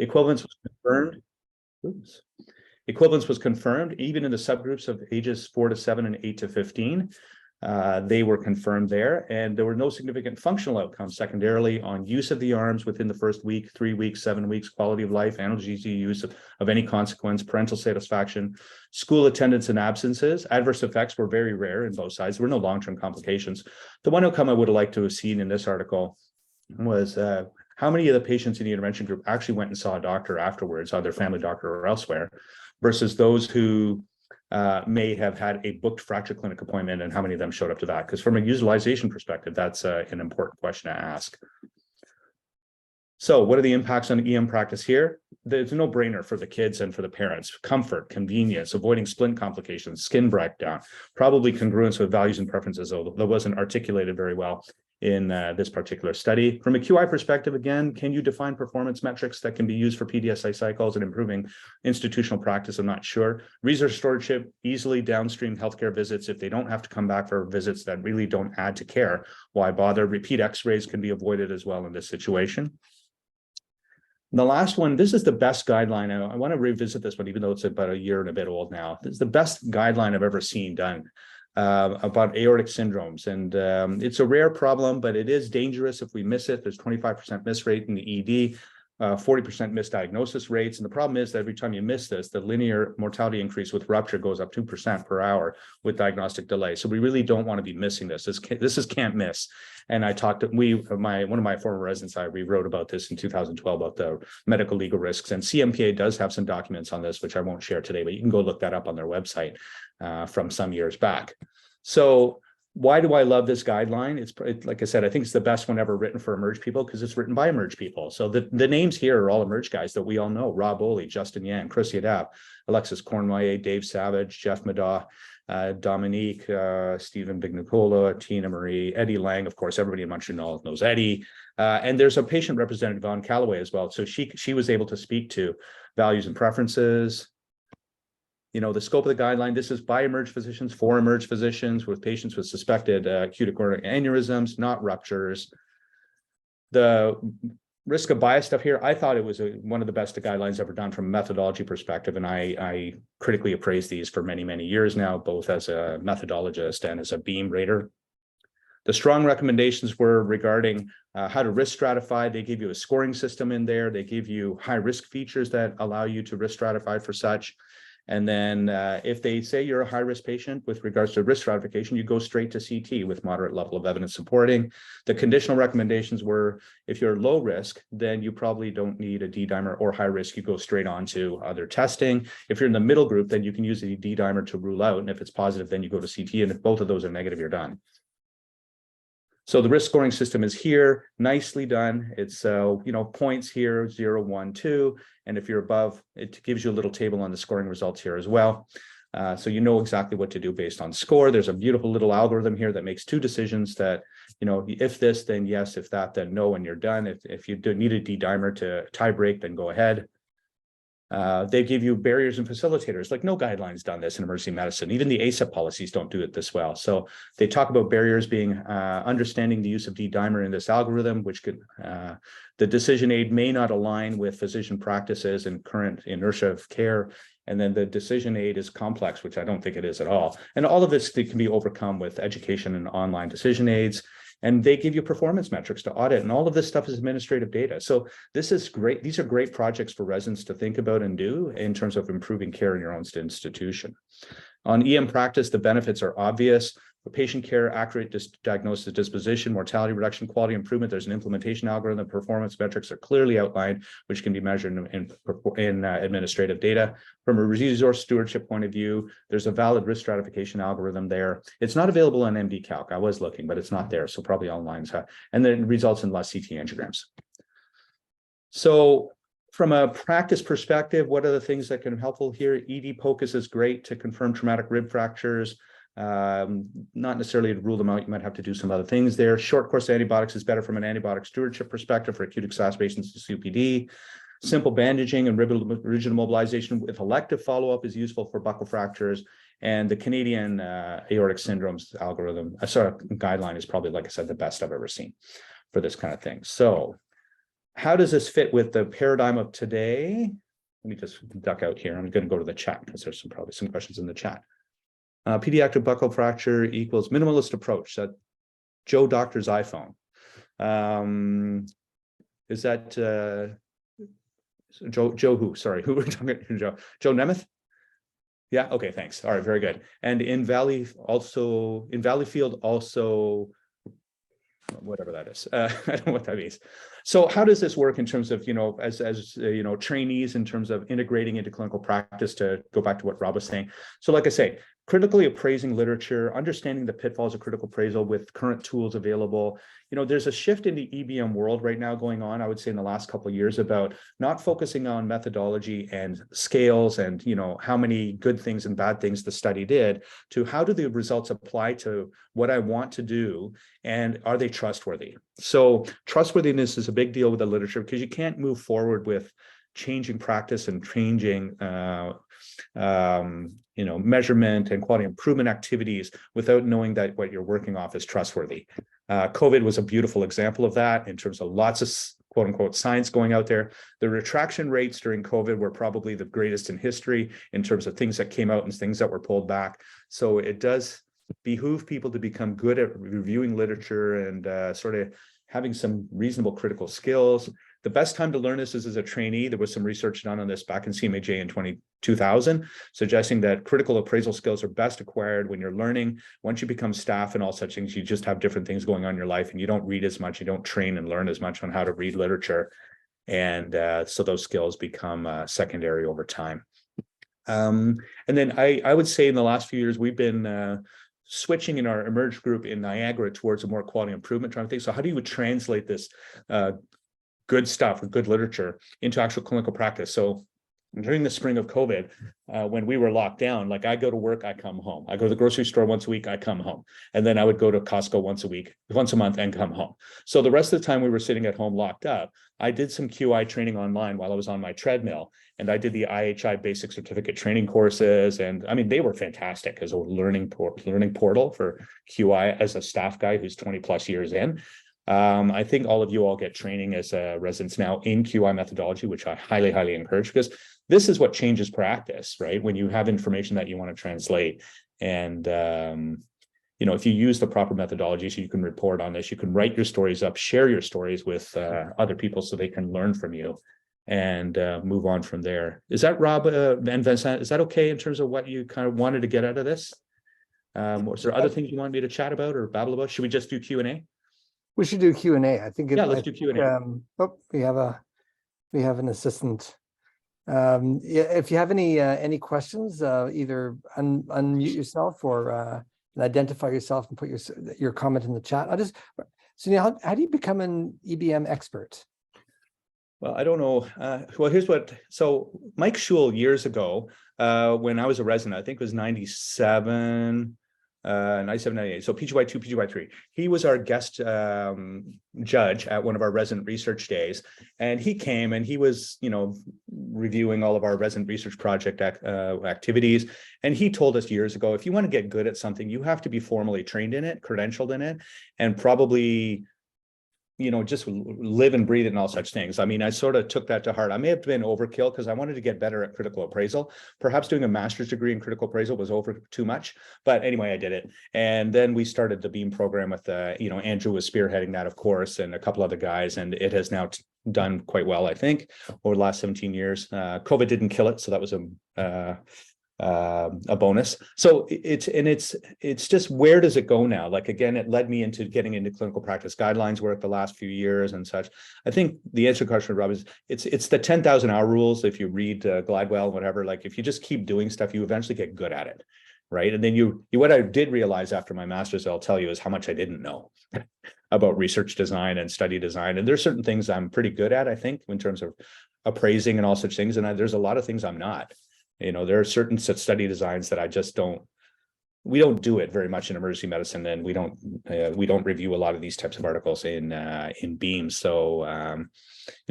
Equivalence was confirmed. Oops. Equivalence was confirmed even in the subgroups of ages 4 to 7 and 8 to 15. They were confirmed there, and there were no significant functional outcomes secondarily on use of the arms within the first week, 3 weeks, 7 weeks, quality of life, analgesic use of any consequence, parental satisfaction, school attendance and absences. Adverse effects were very rare in both sides. There were no long-term complications. The one outcome I would have liked to have seen in this article was how many of the patients in the intervention group actually went and saw a doctor afterwards, either family doctor or elsewhere, versus those who may have had a booked fracture clinic appointment, and how many of them showed up to that? Because from a utilization perspective, that's an important question to ask. So what are the impacts on EM practice here? There's a no-brainer for the kids and for the parents. Comfort, convenience, avoiding splint complications, skin breakdown, probably congruence with values and preferences, although that wasn't articulated very well in this particular study. From a QI perspective, again, can you define performance metrics that can be used for PDSI cycles and improving institutional practice? I'm not sure. Resource stewardship, easily downstream healthcare visits. If they don't have to come back for visits that really don't add to care, why bother? Repeat x-rays can be avoided as well in this situation. The last one, this is the best guideline. I want to revisit this one, even though it's about a year and a bit old now. This is the best guideline I've ever seen done about aortic syndromes. And it's a rare problem, but it is dangerous if we miss it. There's 25% miss rate in the ED, 40% misdiagnosis rates. And the problem is that every time you miss this, the linear mortality increase with rupture goes up 2% per hour with diagnostic delay. So we really don't want to be missing this. This is can't miss. And I talked to one of my former residents, we wrote about this in 2012 about the medical legal risks, and CMPA does have some documents on this, which I won't share today, but you can go look that up on their website from some years back. So why do I love this guideline? It's like I said, I think it's the best one ever written for eMERGE people because it's written by eMERGE people. So the names here are all eMERGE guys that we all know: Rob Oley, Justin Yan, Chris Yadav, Alexis Cornway, Dave Savage, Jeff Madaw, Dominique, Stephen Bignicola, Tina Marie, Eddie Lang. Of course, everybody in Montreal knows Eddie. And there's a patient representative on Callaway as well. So she was able to speak to values and preferences. You know, the scope of the guideline, this is by eMERGE physicians, for eMERGE physicians with patients with suspected acute coronary aneurysms, not ruptures. The risk of bias stuff here, I thought it was one of the best guidelines ever done from a methodology perspective. And I critically appraised these for many, many years now, both as a methodologist and as a beam rater. The strong recommendations were regarding how to risk stratify. They give you a scoring system in there. They give you high risk features that allow you to risk stratify for such. And then if they say you're a high-risk patient with regards to risk stratification, you go straight to CT with moderate level of evidence supporting. The conditional recommendations were, if you're low risk, then you probably don't need a D-dimer, or high risk, you go straight on to other testing. If you're in the middle group, then you can use the D-dimer to rule out. And if it's positive, then you go to CT. And if both of those are negative, you're done. So the risk scoring system is here, nicely done. It's, points here, 0, 1, 2. And if you're above, it gives you a little table on the scoring results here as well. So you know exactly what to do based on score. There's a beautiful little algorithm here that makes 2 decisions that, if this, then yes, if that, then no, and you're done. If you do need a D-dimer to tie break, then go ahead. They give you barriers and facilitators. Like, no guidelines done this in emergency medicine. Even the ACEP policies don't do it this well. So they talk about barriers being understanding the use of D-dimer in this algorithm, which could, the decision aid may not align with physician practices and current inertia of care. And then the decision aid is complex, which I don't think it is at all. And all of this can be overcome with education and online decision aids. And they give you performance metrics to audit, and all of this stuff is administrative data. So this is great. These are great projects for residents to think about and do in terms of improving care in your own institution. On EM practice, the benefits are obvious. For patient care, accurate diagnosis, disposition, mortality reduction, quality improvement. There's an implementation algorithm. Performance metrics are clearly outlined, which can be measured in administrative data. From a resource stewardship point of view, there's a valid risk stratification algorithm there. It's not available on MD Calc. I was looking, but it's not there. So probably online. And then it results in less CT angiograms. So from a practice perspective, what are the things that can be helpful here? ED POCUS is great to confirm traumatic rib fractures. Not necessarily to rule them out. You might have to do some other things there. Short course antibiotics is better from an antibiotic stewardship perspective for acute exacerbations to COPD. Simple bandaging and rigid mobilization with elective follow-up is useful for buccal fractures. And the Canadian aortic syndromes algorithm, guideline is probably, like I said, the best I've ever seen for this kind of thing. So how does this fit with the paradigm of today? Let me just duck out here. I'm going to go to the chat because there's probably some questions in the chat. Pediatric buccal fracture equals minimalist approach. That Joe Doctor's iPhone. Is that Joe who? Sorry, who we're talking about? Joe Nemeth? Yeah, okay, thanks. All right, very good. And in Valleyfield also, whatever that is. I don't know what that means. So how does this work in terms of, as trainees, in terms of integrating into clinical practice, to go back to what Rob was saying? So like I say, critically appraising literature, understanding the pitfalls of critical appraisal with current tools available. There's a shift in the EBM world right now going on, I would say in the last couple of years, about not focusing on methodology and scales and, how many good things and bad things the study did, to how do the results apply to what I want to do, and are they trustworthy? So trustworthiness is a big deal with the literature, because you can't move forward with changing practice and changing measurement and quality improvement activities without knowing that what you're working off is trustworthy. COVID was a beautiful example of that, in terms of lots of quote unquote science going out there. The retraction rates during COVID were probably the greatest in history in terms of things that came out and things that were pulled back. So it does behoove people to become good at reviewing literature and sort of having some reasonable critical skills. The best time to learn this is as a trainee. There was some research done on this back in CMAJ in 2000, suggesting that critical appraisal skills are best acquired when you're learning. Once you become staff and all such things, you just have different things going on in your life, and you don't read as much, you don't train and learn as much on how to read literature. And so those skills become secondary over time. And then I would say in the last few years, we've been switching in our Emerge group in Niagara towards a more quality improvement trying to think. So how do you translate this good stuff with good literature into actual clinical practice? So during the spring of COVID, when we were locked down, like I go to work, I come home. I go to the grocery store once a week, I come home. And then I would go to Costco once a month and come home. So the rest of the time we were sitting at home locked up, I did some QI training online while I was on my treadmill. And I did the IHI basic certificate training courses. And I mean, they were fantastic as a learning portal for QI as a staff guy who's 20 plus years in. I think all of you all get training as residents now in QI methodology, which I highly, highly encourage, because this is what changes practice, right? When you have information that you want to translate. And, if you use the proper methodology, so you can report on this, you can write your stories up, share your stories with other people so they can learn from you and move on from there. Is that, Rob and Vincent, is that okay in terms of what you kind of wanted to get out of this? Was there other things you wanted me to chat about or babble about? Should we just do Q&A? We should do Q&A. I think. Let's do Q&A. We have an assistant. If you have any questions, either unmute yourself or identify yourself and put your comment in the chat. Suneel, how do you become an EBM expert? Well, I don't know. Here's so Mike Schul years ago, when I was a resident, I think it was 97, 98. So PGY2, PGY3. He was our guest judge at one of our resident research days. And he came and he was, reviewing all of our resident research project activities. And he told us years ago, if you want to get good at something, you have to be formally trained in it, credentialed in it, and probably just live and breathe it and all such things. I mean, I sort of took that to heart. I may have been overkill because I wanted to get better at critical appraisal. Perhaps doing a master's degree in critical appraisal was over too much. But anyway, I did it. And then we started the BEAM program with, Andrew was spearheading that, of course, and a couple other guys. And it has now done quite well, I think, over the last 17 years. COVID didn't kill it. So that was a bonus. So it's just, where does it go now? Like, again, it led me into getting into clinical practice guidelines work the last few years and such. I think the answer to the question, Rob, is it's the 10,000 hour rules. If you read Glidewell, whatever, like if you just keep doing stuff, you eventually get good at it. Right. And then what I did realize after my master's, I'll tell you, is how much I didn't know about research design and study design. And there's certain things I'm pretty good at, I think, in terms of appraising and all such things. And there's a lot of things I'm not. There are certain study designs that I just we don't do it very much in emergency medicine, and we don't review a lot of these types of articles in BEAM. So,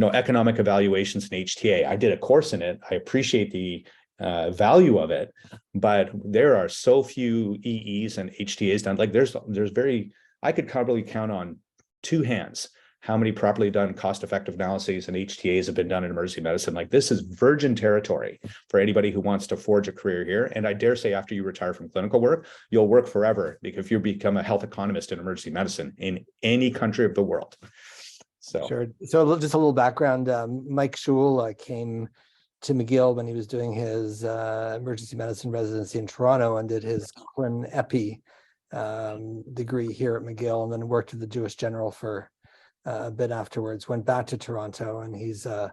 economic evaluations in HTA, I did a course in it. I appreciate the value of it, but there are so few EEs and HTAs done. Like I could probably count on two hands how many properly done cost-effective analyses and HTAs have been done in emergency medicine. Like, this is virgin territory for anybody who wants to forge a career here. And I dare say after you retire from clinical work, you'll work forever, because if you become a health economist in emergency medicine in any country of the world. So Sure. So just a little background. Mike Schul came to McGill when he was doing his emergency medicine residency in Toronto, and did his Clin Epi degree here at McGill, and then worked at the Jewish General for a bit afterwards, went back to Toronto, and he's a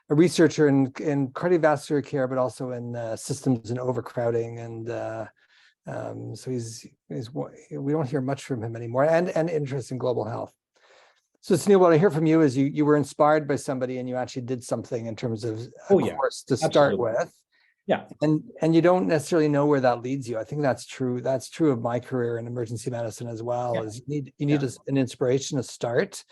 researcher in cardiovascular care, but also in systems and overcrowding. And so he's we don't hear much from him anymore, and interest in global health. So Suneel, what I hear from you is you were inspired by somebody, and you actually did something in terms of a course to start with. Yeah. And you don't necessarily know where that leads you. I think that's true. That's true of my career in emergency medicine as well. Is you need an inspiration to start.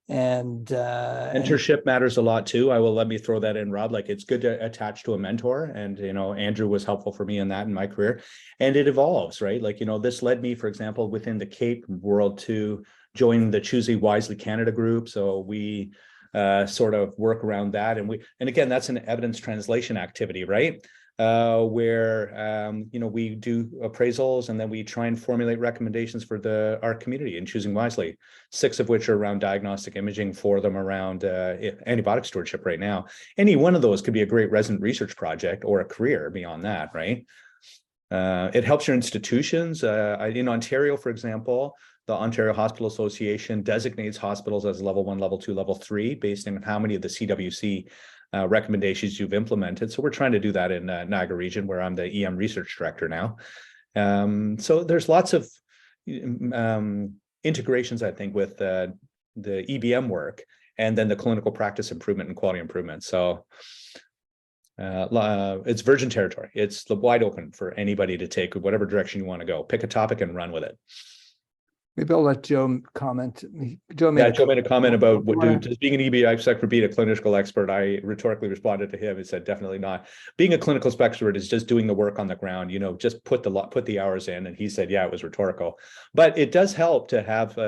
And mentorship matters a lot too. Let me throw that in, Rob. Like, it's good to attach to a mentor, and Andrew was helpful for me in that in my career, and it evolves, right? Like, this led me, for example, within the CAPE world to join the Choosing Wisely Canada group. So we sort of work around that, and again, that's an evidence translation activity, right? Where we do appraisals, and then we try and formulate recommendations for our community in Choosing Wisely, 6 of which are around diagnostic imaging, 4 of them around antibiotic stewardship right now. Any one of those could be a great resident research project or a career beyond that, right? It helps your institutions. In Ontario, for example, the Ontario Hospital Association designates hospitals as level 1, level 2, level 3, based on how many of the CWC recommendations you've implemented. So we're trying to do that in Niagara region, where I'm the EM research director now. So there's lots of integrations, I think, with the EBM work, and then the clinical practice improvement and quality improvement. So it's virgin territory. It's wide open for anybody to take whatever direction you want to go. Pick a topic and run with it. Maybe I'll let Joe comment. Joe made a comment about does being an EBI expert being a clinical expert. I rhetorically responded to him and said, definitely not. Being a clinical expert is just doing the work on the ground, just put the hours in. And he said, yeah, it was rhetorical. But it does help to have,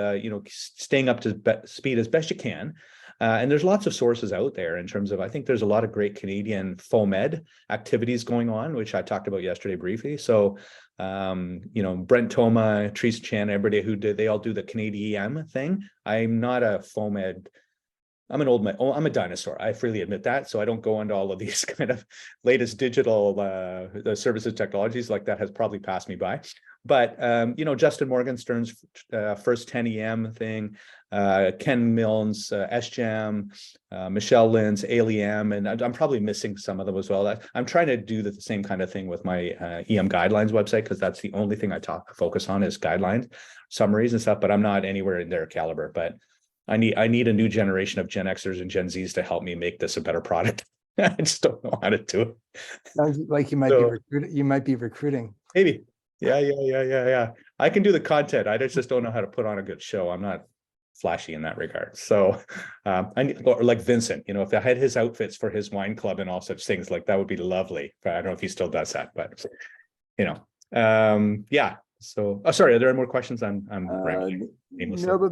staying up to speed as best you can. And there's lots of sources out there in terms of, I think there's a lot of great Canadian FOMED activities going on, which I talked about yesterday briefly. So, Brent Thoma, Teresa Chan, everybody they all do the Canadian thing. I'm not a FOMED. I'm a dinosaur. I freely admit that. So I don't go into all of these kind of latest digital services technologies. Like, that has probably passed me by. But, Justin Morgenstern's first 10 EM thing, Ken Milne's SGEM, Michelle Lynn's ALEM, and I'm probably missing some of them as well. I'm trying to do the same kind of thing with my EM guidelines website, because that's the only thing I focus on is guidelines, summaries and stuff, but I'm not anywhere in their caliber. But I need a new generation of Gen Xers and Gen Zs to help me make this a better product. I just don't know how to do it. Sounds like you might be recruiting. Maybe. Yeah. I can do the content. I just don't know how to put on a good show. I'm not flashy in that regard. So I need, or like Vincent, if I had his outfits for his wine club and all such things, like that would be lovely. But I don't know if he still does that, but yeah. So, sorry, are there more questions? I'm no, but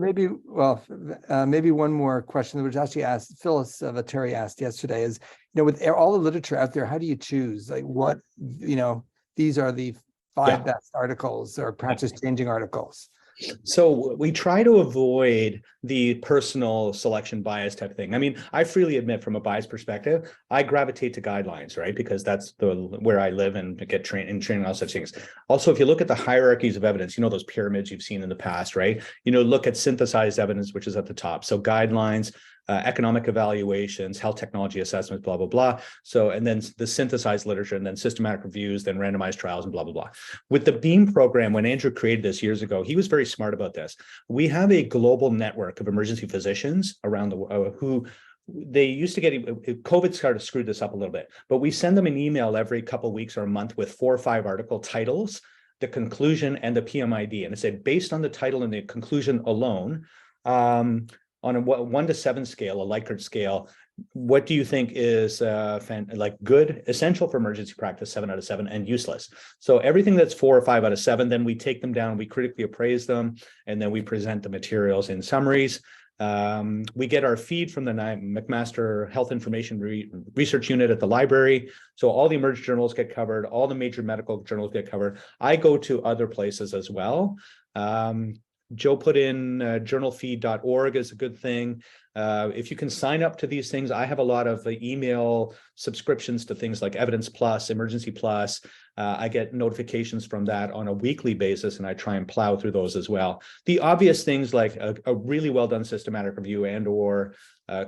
maybe one more question that was actually asked. Phyllis Vateri asked yesterday is, with all the literature out there, how do you choose? Like, what, these are the 5 best articles or practice-changing articles. So we try to avoid the personal selection bias type thing. I mean, I freely admit, from a bias perspective, I gravitate to guidelines, right? Because that's where I live and get trained and all such things. Also, if you look at the hierarchies of evidence, those pyramids you've seen in the past, right? Look at synthesized evidence, which is at the top. So guidelines, economic evaluations, health technology assessments, blah, blah, blah. So, and then the synthesized literature, and then systematic reviews, then randomized trials, and blah, blah, blah. With the BEAM program, when Andrew created this years ago, he was very smart about this. We have a global network of emergency physicians around the who they used to get, COVID started to screw this up a little bit, but we send them an email every couple of weeks or a month with 4 or 5 article titles, the conclusion, and the PMID. And it said, based on the title and the conclusion alone, on a 1 to 7 scale, a Likert scale, what do you think is good, essential for emergency practice, 7 out of 7, and useless? So everything that's 4 or 5 out of 7, then we take them down, we critically appraise them, and then we present the materials in summaries. We get our feed from the McMaster Health Information Research Unit at the library. So all the emerged journals get covered, all the major medical journals get covered. I go to other places as well. Joe put in journalfeed.org is a good thing. If you can sign up to these things, I have a lot of email subscriptions to things like Evidence Plus, Emergency Plus. I get notifications from that on a weekly basis, and I try and plow through those as well. The obvious things like a really well done systematic review and or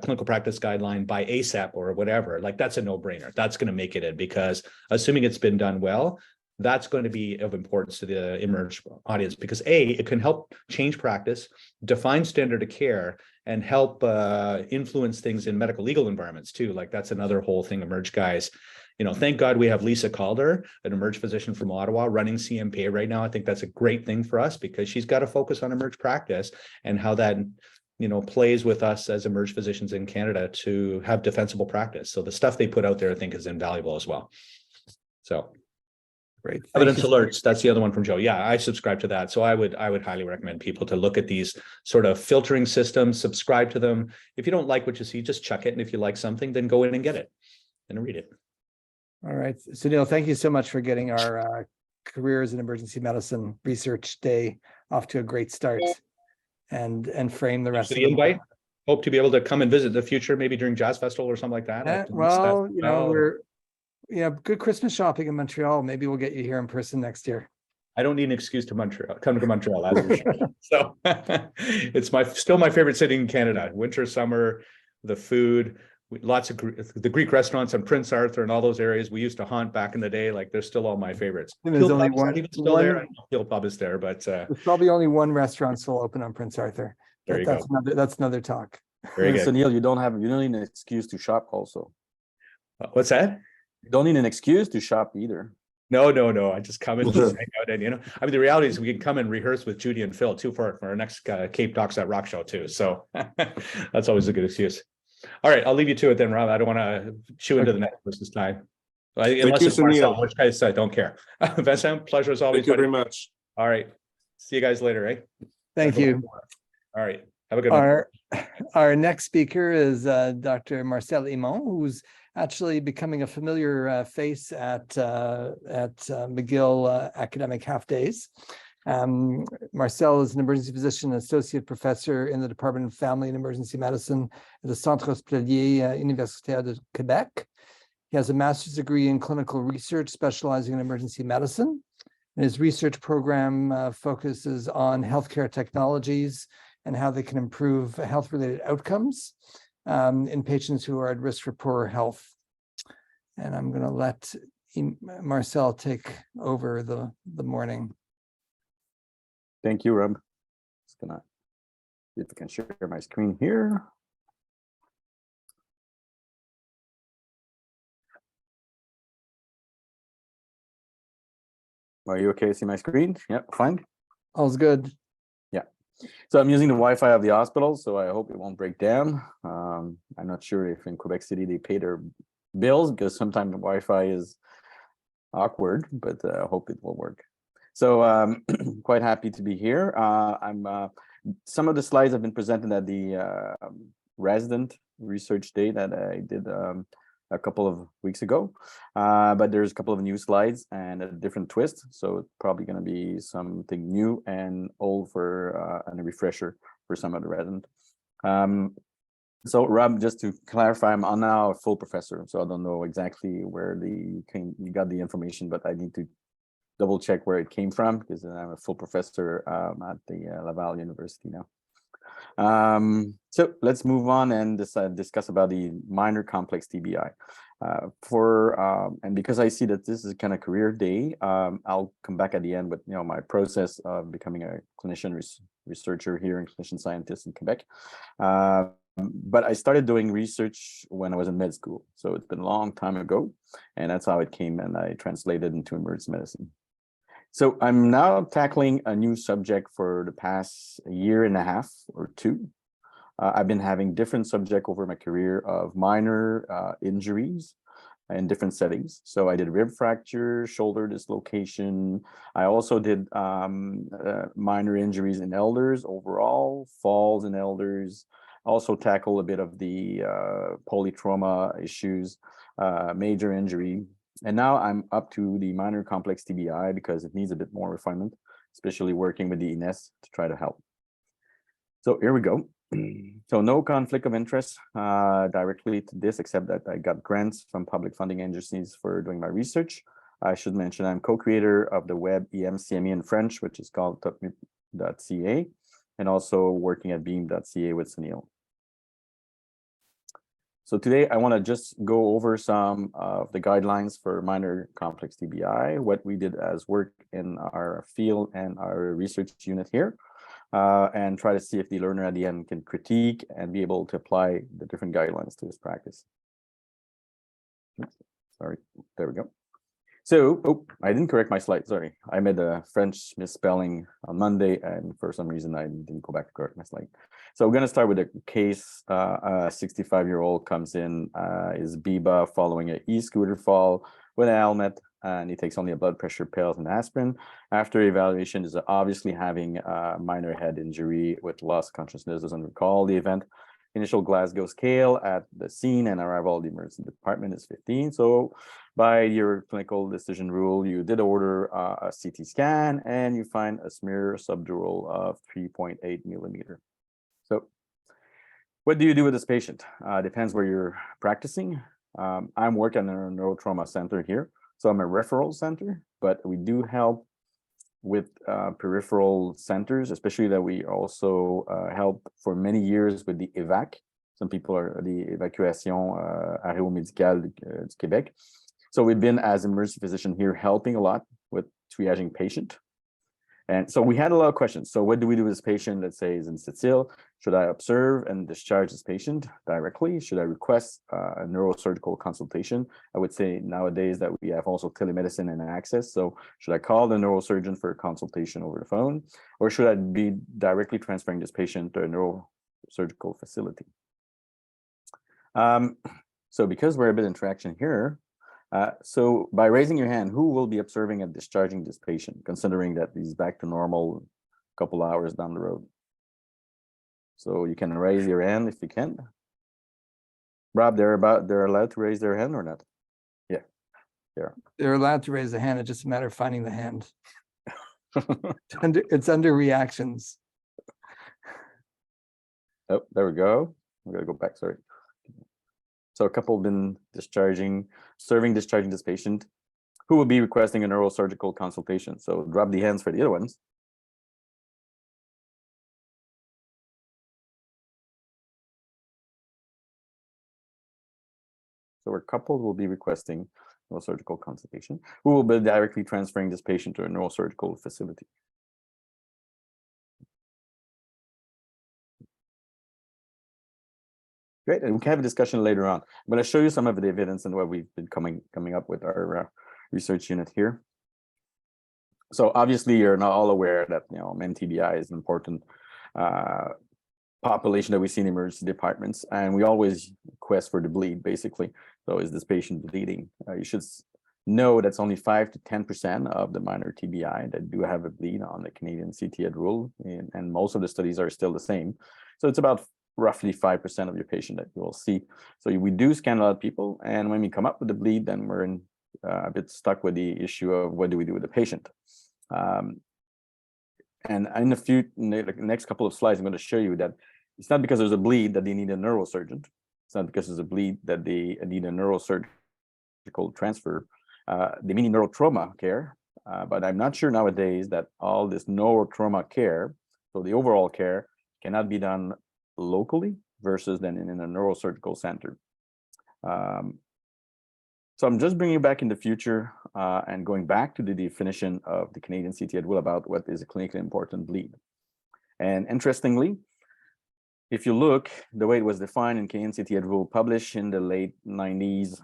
clinical practice guideline by ASAP or whatever, like that's a no-brainer. That's going to make it in, because assuming it's been done well, that's going to be of importance to the emerged audience, because it can help change practice, define standard of care, and help influence things in medical legal environments too. Like that's another whole thing. Emerge guys, thank God we have Lisa Calder, an emerge physician from Ottawa, running CMPA right now. I think that's a great thing for us, because she's got to focus on emerge practice and how that plays with us as emerge physicians in Canada to have defensible practice. So the stuff they put out there, I think, is invaluable as well. So. Great. Evidence alerts. That's the other one from Joe. Yeah, I subscribe to that. So I would highly recommend people to look at these sort of filtering systems, subscribe to them. If you don't like what you see, just chuck it. And if you like something, then go in and get it and read it. All right. Suneel, thank you so much for getting our Careers in Emergency Medicine Research Day off to a great start and frame the rest of the invite. Hope to be able to come and visit in the future, maybe during Jazz Festival or something like that. Good Christmas shopping in Montreal. Maybe we'll get you here in person next year. I don't need an excuse to come to Montreal, that's for sure. So it's still my favorite city in Canada. Winter, summer, the food, lots of the Greek restaurants on Prince Arthur and all those areas we used to haunt back in the day. Like they're still all my favorites. There's only there. Peel Pub is there, but there's probably only one restaurant still open on Prince Arthur. That's another talk. Very good. Suneel, you don't need an excuse to shop also. What's that? You don't need an excuse to shop either. No. I just come and just hang out, and the reality is we can come and rehearse with Judy and Phil too for our next Cape Docs at Rock show too. So that's always a good excuse. All right, I'll leave you to it then, Rob. I don't want to chew into the next person's time. Unless it's Marcel, which case I don't care. Vincent, pleasure as always. Thank you very much. All right, see you guys later, eh? Thank you. All right, have a good one. Our next speaker is Dr. Marcel Imon, who's actually becoming a familiar face at McGill academic half days. Marcel is an emergency physician and associate professor in the Department of Family and Emergency Medicine at the Centre Hospitalier Universitaire de Québec. He has a master's degree in clinical research specializing in emergency medicine. And his research program focuses on healthcare technologies and how they can improve health-related outcomes in patients who are at risk for poorer health. And I'm going to let Marcel take over the morning. Thank you, Rob. Just gonna see if I can share my screen here. Are you okay to see my screen? Yeah, fine. All's good. Yeah. So I'm using the Wi-Fi of the hospital, so I hope it won't break down. I'm not sure if in Quebec City they pay their bills, because sometimes the Wi-Fi is awkward, but I hope it will work. So quite happy to be here. Some of the slides have been presented at the resident research day that I did a couple of weeks ago, but there's a couple of new slides and a different twist. So it's probably going to be something new and old for and a refresher for some of the resident. So Rob, just to clarify, I'm now a full professor, so I don't know exactly where you got the information, but I need to double check where it came from, because I'm a full professor at the Laval University now. So let's move on and discuss about the minor complex TBI. And because I see that this is kind of career day, I'll come back at the end with my process of becoming a clinician researcher here and clinician scientist in Quebec. But I started doing research when I was in med school, so it's been a long time ago, and that's how it came, and I translated into emergency medicine. So I'm now tackling a new subject for the past year and a half or two. I've been having different subjects over my career of minor injuries in different settings. So I did rib fracture, shoulder dislocation. I also did minor injuries in elders overall, falls in elders, also tackle a bit of the polytrauma issues, major injury. And now I'm up to the minor complex TBI because it needs a bit more refinement, especially working with the INES to try to help. So here we go. So no conflict of interest directly to this, except that I got grants from public funding agencies for doing my research. I should mention I'm co-creator of the web EMCME in French, which is called .ca, and also working at beam.ca with Suneel. So today I want to just go over some of the guidelines for minor complex TBI, what we did as work in our field and our research unit here, and try to see if the learner at the end can critique and be able to apply the different guidelines to his practice. Sorry, there we go. So, oh, I didn't correct my slide, sorry. I made a French misspelling on Monday, and for some reason I didn't go back to correct my slide. So we're gonna start with a case. A 65-year-old comes in, is Biba following an e-scooter fall with a helmet, and he takes only a blood pressure pills and aspirin. After evaluation, is obviously having a minor head injury with loss of consciousness, doesn't recall the event. Initial Glasgow scale at the scene and arrival at the emergency department is 15. So by your clinical decision rule, you did order a CT scan and you find a smear subdural of 3.8 millimeter. So what do you do with this patient? Depends where you're practicing. I'm working in a neurotrauma center here. So I'm a referral center, but we do help with peripheral centers, especially that we also help for many years with the EVAC. Some people are the Évacuation Aéromédicale du Québec. So we've been as emergency physician here helping a lot with triaging patient. And so we had a lot of questions. So what do we do with this patient? Let's say is in sit-still. Should I observe and discharge this patient directly? Should I request a neurosurgical consultation? I would say nowadays that we have also telemedicine and access. So should I call the neurosurgeon for a consultation over the phone? Or should I be directly transferring this patient to a neurosurgical facility? So because we're a bit interaction here, so by raising your hand, who will be observing and discharging this patient, considering that he's back to normal a couple hours down the road? So you can raise your hand if you can. Rob, they're allowed to raise their hand or not? Yeah, They're allowed to raise the hand. It's just a matter of finding the hand. It's under reactions. Oh, there we go. I'm gonna go back, sorry. So a couple have been discharging this patient. Who will be requesting a neurosurgical consultation? So drop the hands for the other ones. So a couple will be requesting neurosurgical consultation. Who will be directly transferring this patient to a neurosurgical facility? Great, and we can have a discussion later on. I'm going to show you some of the evidence and what we've been coming up with our research unit here. So obviously, you're not all aware that MTBI is an important population that we see in emergency departments, and we always request for the bleed, basically. So is this patient bleeding? You should know that's only 5 to 10% of the minor TBI that do have a bleed on the Canadian CT-Ed rule, and most of the studies are still the same. So it's about roughly 5% of your patient that you will see. So we do scan a lot of people, and when we come up with the bleed, then we're in a bit stuck with the issue of what do we do with the patient. And in the next couple of slides, I'm going to show you that it's not because there's a bleed that they need a neurosurgeon. It's not because there's a bleed that they need a neurosurgical transfer. They may need neurotrauma care, but I'm not sure nowadays that all this neurotrauma care, so the overall care, cannot be done locally versus then in a neurosurgical center. So I'm just bringing you back in the future and going back to the definition of the Canadian CT-Ed rule about what is a clinically important bleed. And interestingly, if you look, the way it was defined in Canadian CT-Ed rule published in the late 90s,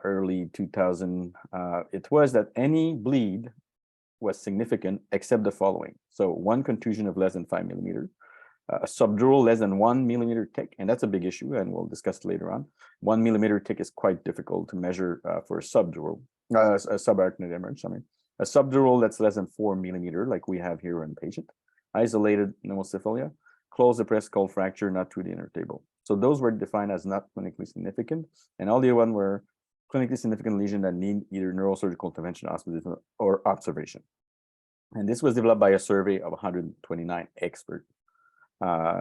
early 2000, it was that any bleed was significant except the following. So one contusion of less than 5 millimeters, a subdural less than 1 millimeter thick, and that's a big issue, and we'll discuss it later on. 1 millimeter thick is quite difficult to measure for a subdural, a subarachnoid hemorrhage. A subdural that's less than 4 millimeter, like we have here in patient. Isolated pneumocyphilia, close the press skull fracture, not through the inner table. So those were defined as not clinically significant, and all the other one were clinically significant lesion that need either neurosurgical intervention, hospitalization, or observation. And this was developed by a survey of 129 experts.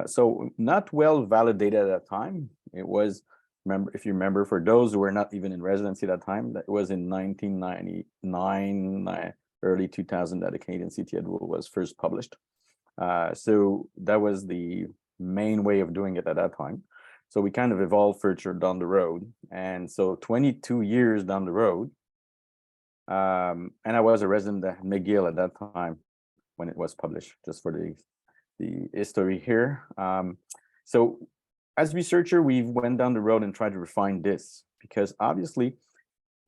So not well validated at that time. It was, if you remember, for those who were not even in residency at that time, that was in 1999, early 2000 that the Canadian CTI rule was first published. So that was the main way of doing it at that time. So we kind of evolved further down the road. And so 22 years down the road, and I was a resident at McGill at that time when it was published, just for the history here. So as researcher, we went down the road and tried to refine this, because obviously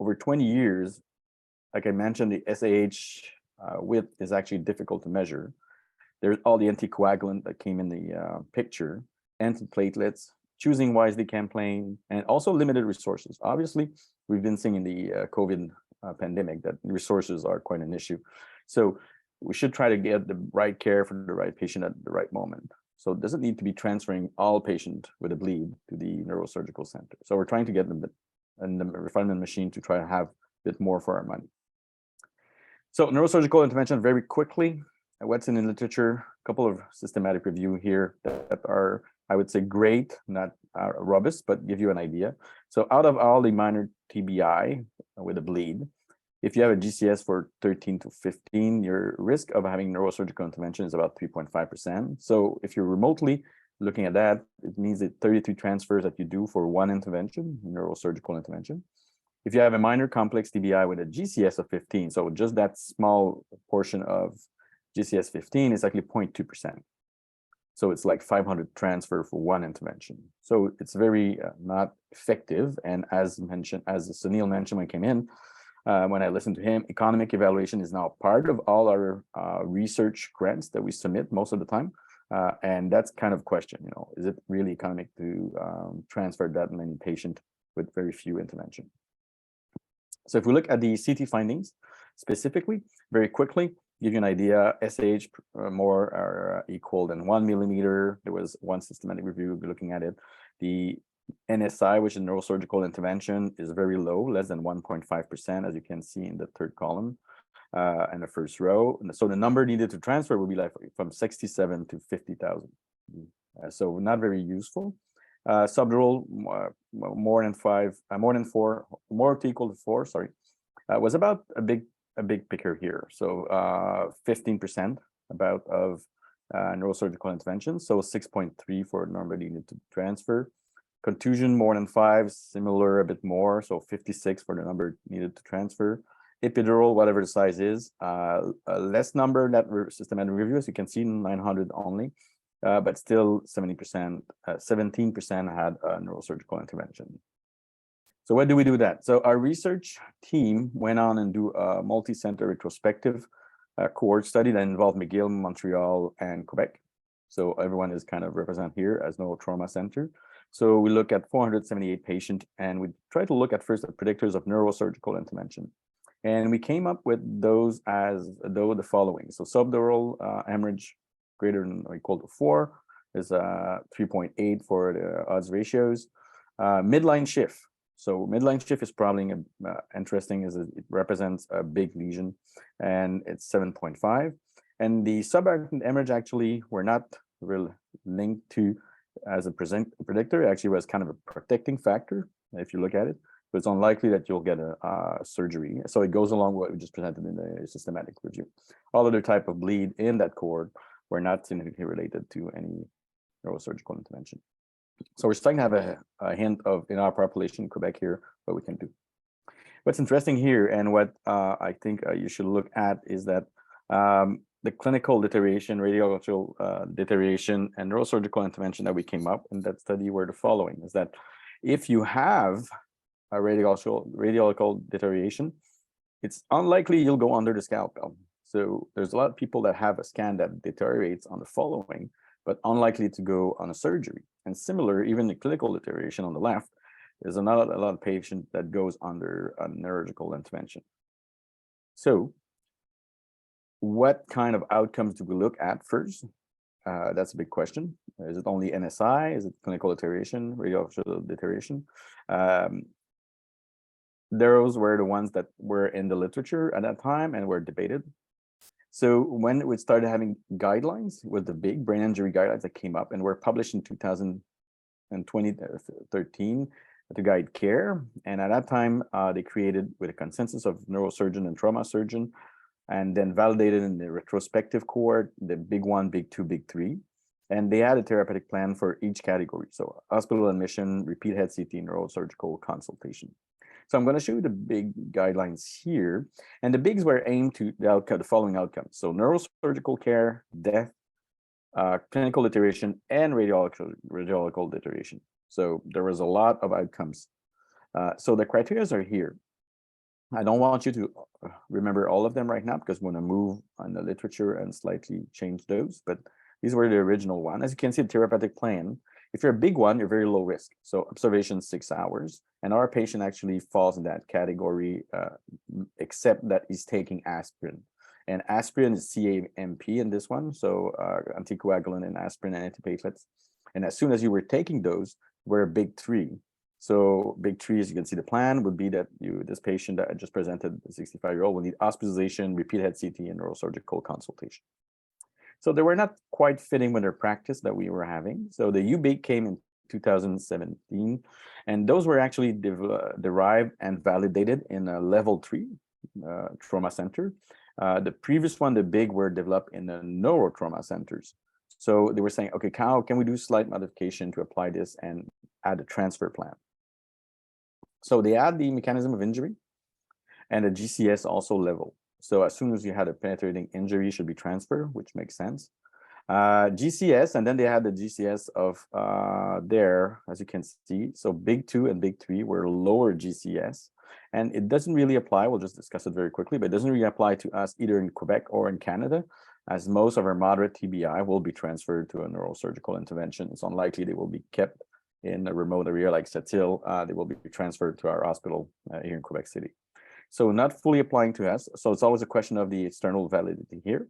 over 20 years, like I mentioned, the SAH width is actually difficult to measure. There's all the anticoagulant that came in the picture, antiplatelets, choosing wisely campaign, and also limited resources. Obviously, we've been seeing in the COVID pandemic that resources are quite an issue. So we should try to get the right care for the right patient at the right moment. So it doesn't need to be transferring all patient with a bleed to the neurosurgical center. So we're trying to get them in the refinement machine to try to have a bit more for our money. So neurosurgical intervention, very quickly, what's in the literature, a couple of systematic review here that are, I would say, great, not robust, but give you an idea. So out of all the minor TBI with a bleed, if you have a GCS for 13 to 15, your risk of having neurosurgical intervention is about 3.5%. So if you're remotely looking at that, it means that 33 transfers that you do for one intervention, neurosurgical intervention. If you have a minor complex TBI with a GCS of 15, so just that small portion of GCS 15 is actually 0.2%. So it's like 500 transfer for one intervention. So it's very not effective. And as mentioned, as Suneel mentioned when I came in, when I listened to him, economic evaluation is now part of all our research grants that we submit most of the time. And that's kind of question, you know, is it really economic to transfer that many patients with very few intervention? So if we look at the CT findings specifically, very quickly, give you an idea, SAH more or equal than 1 millimeter. There was one systematic review, we'll be looking at it. The NSI, which is neurosurgical intervention, is very low, less than 1.5%, as you can see in the third column and the first row. And so the number needed to transfer would be like from 67 to 50,000. So not very useful. Subdural, more than 4, more to equal to 4, sorry, was about a big picture here. So 15% about of neurosurgical intervention. So 6.3 for number needed to transfer. Contusion more than 5, similar a bit more. So 56 for the number needed to transfer. Epidural, whatever the size is, less number that systematic review, as you can see, 900 only, but still 17% had a neurosurgical intervention. So what do we do with that? So our research team went on and do a multi-center retrospective cohort study that involved McGill, Montreal, and Quebec. So everyone is kind of represented here as neurotrauma center. So we look at 478 patients, and we try to look at first the predictors of neurosurgical intervention. And we came up with those as though the following. So subdural hemorrhage greater than or equal to 4 is 3.8 for the odds ratios. Midline shift. So midline shift is probably interesting, as it represents a big lesion, and it's 7.5. And the subarachnoid hemorrhage actually were not really linked to as a predictor. It actually was kind of a protecting factor if you look at it, but it's unlikely that you'll get a surgery. So it goes along with what we just presented in the systematic review. All other type of bleed in that cohort were not significantly related to any neurosurgical intervention. So we're starting to have a hint of, in our population in Quebec here, what we can do. What's interesting here, and what I think you should look at, is that the clinical deterioration, radiological deterioration, and neurosurgical intervention that we came up in that study were the following: is that if you have a radiological deterioration, it's unlikely you'll go under the scalpel. So there's a lot of people that have a scan that deteriorates on the following, but unlikely to go on a surgery. And similar, even the clinical deterioration on the left, there's a lot of patient that goes under a neurological intervention. So what kind of outcomes do we look at first? That's a big question. Is it only NSI? Is it clinical deterioration, radiological deterioration? Those were the ones that were in the literature at that time and were debated. So when we started having guidelines with the big brain injury guidelines that came up and were published in 2013 to guide care. And at that time, they created with a consensus of neurosurgeon and trauma surgeon, and then validated in the retrospective cohort, the big one, big two, big three. And they had a therapeutic plan for each category. So hospital admission, repeat head CT, neurosurgical consultation. So I'm going to show you the big guidelines here. And the bigs were aimed to the following outcomes. So neurosurgical care, death, clinical deterioration, and radiological deterioration. So there was a lot of outcomes. So the criteria are here. I don't want you to remember all of them right now because we're going to move on the literature and slightly change those. But these were the original one. As you can see, the therapeutic plan, if you're a big one, you're very low risk. So observation 6 hours. And our patient actually falls in that category, except that he's taking aspirin. And aspirin is CAMP in this one. So anticoagulant and aspirin and antiplatelets. And as soon as you were taking those, we're a big 3. So big 3, as you can see, the plan would be that this patient that I just presented, the 65-year-old, will need hospitalization, repeat head CT, and neurosurgical consultation. So they were not quite fitting with their practice that we were having. So the UBIG came in 2017, and those were actually derived and validated in a level 3 trauma center. The previous one, the big, were developed in the neurotrauma centers. So they were saying, okay, how can we do slight modification to apply this and add a transfer plan? So they add the mechanism of injury and a GCS also level. So as soon as you had a penetrating injury, it should be transfer, which makes sense. GCS, and then they had the GCS of there, as you can see. So big 2 and big 3 were lower GCS. And it doesn't really apply, we'll just discuss it very quickly, but it doesn't really apply to us either in Quebec or in Canada, as most of our moderate TBI will be transferred to a neurosurgical intervention. It's unlikely they will be kept in a remote area like Sept-Îles. They will be transferred to our hospital here in Quebec City. So not fully applying to us. So it's always a question of the external validity here.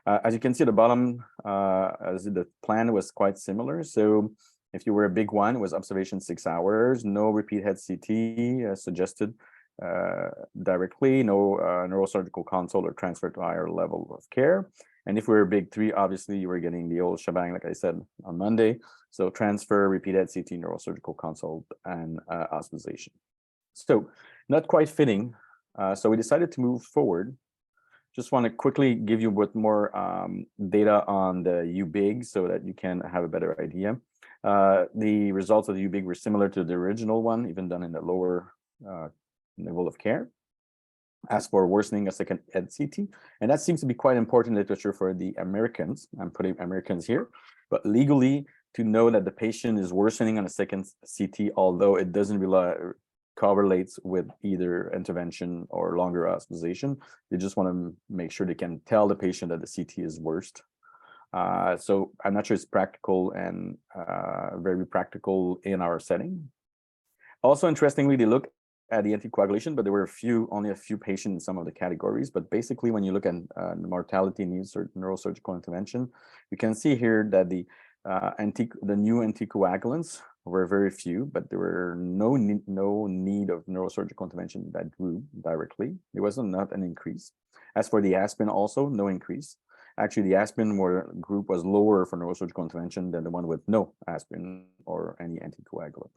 As you can see at the bottom, as the plan was quite similar. So if you were a big one, it was observation 6 hours, no repeat head CT suggested directly, no neurosurgical consult or transfer to higher level of care. And if we were a big 3, obviously you were getting the old shebang, like I said on Monday. So transfer, repeat head CT, neurosurgical consult, and hospitalization. So not quite fitting. So we decided to move forward. Just want to quickly give you a bit more data on the UBIG so that you can have a better idea. The results of the UBIG were similar to the original one, even done in the lower level of care. As for worsening a second head CT, and that seems to be quite important literature for the Americans. I'm putting Americans here, but legally to know that the patient is worsening on a second CT, although it doesn't correlates with either intervention or longer hospitalization. They just want to make sure they can tell the patient that the CT is worst. So I'm not sure it's practical and very practical in our setting. Also, interestingly, they look at the anticoagulation, but there were only a few patients in some of the categories. But basically, when you look at the mortality needs or neurosurgical intervention, you can see here that the new anticoagulants were very few, but there were no need of neurosurgical intervention in that group directly. There was not an increase. As for the aspirin, also no increase. Actually, the aspirin group was lower for neurosurgical intervention than the one with no aspirin or any anticoagulant.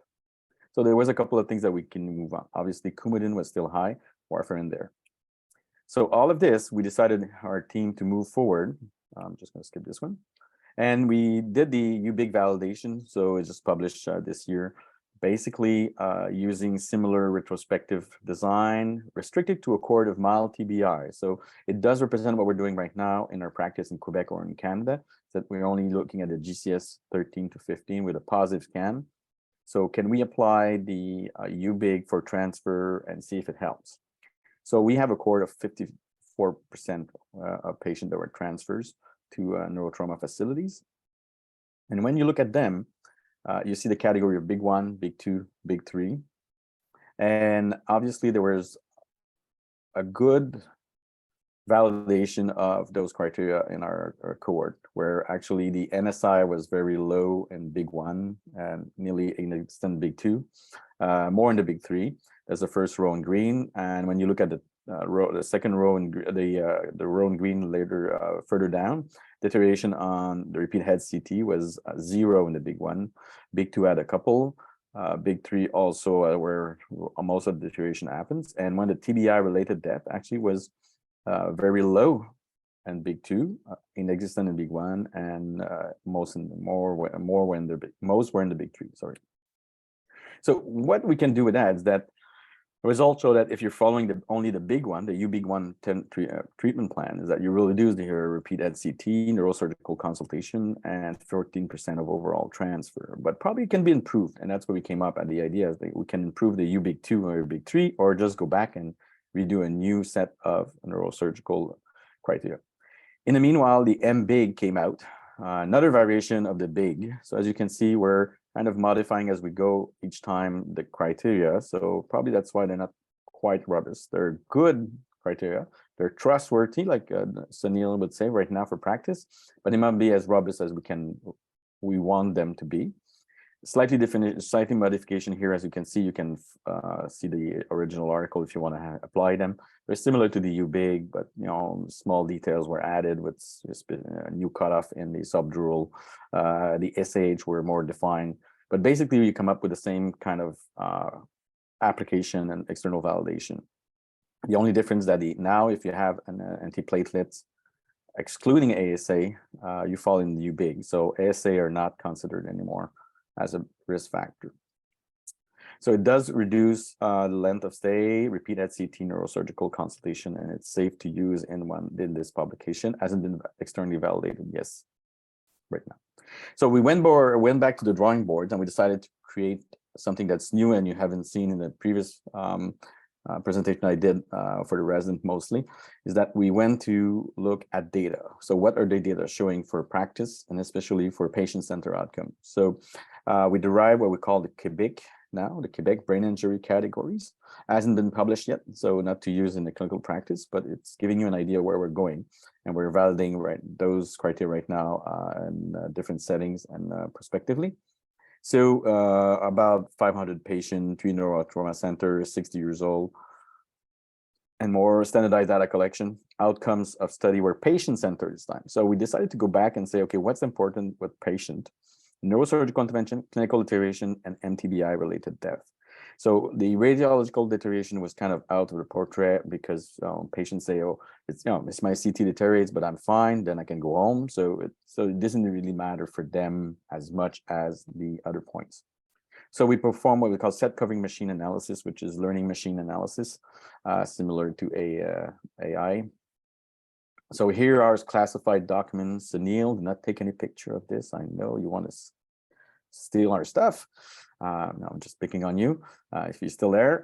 So there was a couple of things that we can move on. Obviously, Coumadin was still high, warfarin there. So all of this, we decided our team to move forward. I'm just going to skip this one. And we did the UBIG validation. So it's just published this year, basically using similar retrospective design, restricted to a cohort of mild TBI. So it does represent what we're doing right now in our practice in Quebec or in Canada, that we're only looking at the GCS 13 to 15 with a positive scan. So can we apply the UBIG for transfer and see if it helps? So we have a cohort of 54% of patients that were transfers to neurotrauma facilities. And when you look at them, you see the category of big 1, big 2, big 3. And obviously there was a good validation of those criteria in our cohort, where actually the NSI was very low in big 1 and nearly inexistent big 2, more in the big 3. That's the first row in green. And when you look at the second row in the row in green later further down, deterioration on the repeat head CT was 0 in the big 1. Big 2 had a couple. Big 3 also where most of the deterioration happens. And when the TBI related death actually was very low in big 2, inexistent in big 1, and most were in the big 3. Sorry. So what we can do with that is that results show that if you're following only the big one, the UBIG1 treatment plan, is that you will reduce the repeat CT, neurosurgical consultation, and 14% of overall transfer. But probably can be improved, and that's where we came up at the idea is that we can improve the UBIG2 or UBIG3, or just go back and redo a new set of neurosurgical criteria. In the meanwhile, the MBIG came out, another variation of the BIG. So as you can see, we're kind of modifying as we go each time the criteria. So probably that's why they're not quite robust. They're good criteria. They're trustworthy, like Suneel would say right now for practice, but it might be as robust as we want them to be. Slightly modification here, as you can see. You can see the original article if you want to apply them. They're similar to the UBIG, but small details were added with new cutoff in the subdural. The SAH were more defined, but basically you come up with the same kind of application and external validation. The only difference that now if you have an antiplatelets excluding ASA, you fall in the UBIG. So ASA are not considered anymore as a risk factor. So it does reduce the length of stay, repeat at CT neurosurgical consultation, and it's safe to use in this publication. Hasn't been externally validated, yes, right now. So we went back to the drawing boards and we decided to create something that's new and you haven't seen in the previous presentation I did for the resident mostly, is that we went to look at data. So what are the data showing for practice and especially for patient-centered outcome? So we derived what we call the Quebec brain injury categories. Hasn't been published yet, so not to use in the clinical practice, but it's giving you an idea where we're going. And we're validating those criteria right now in different settings and prospectively. So about 500 patients, 3 neurotrauma centers, 60 years old, and more standardized data collection, outcomes of study were patient-centered this time. So we decided to go back and say, okay, what's important with patient? Neurosurgical intervention, clinical deterioration, and MTBI-related death. So the radiological deterioration was kind of out of the portrait because patients say, oh, it's my CT deteriorates, but I'm fine, then I can go home. So it doesn't really matter for them as much as the other points. So we perform what we call set covering machine analysis, which is learning machine analysis, similar to AI. So here are classified documents. Suneel, do not take any picture of this. I know you want to steal our stuff. No, I'm just picking on you if you're still there.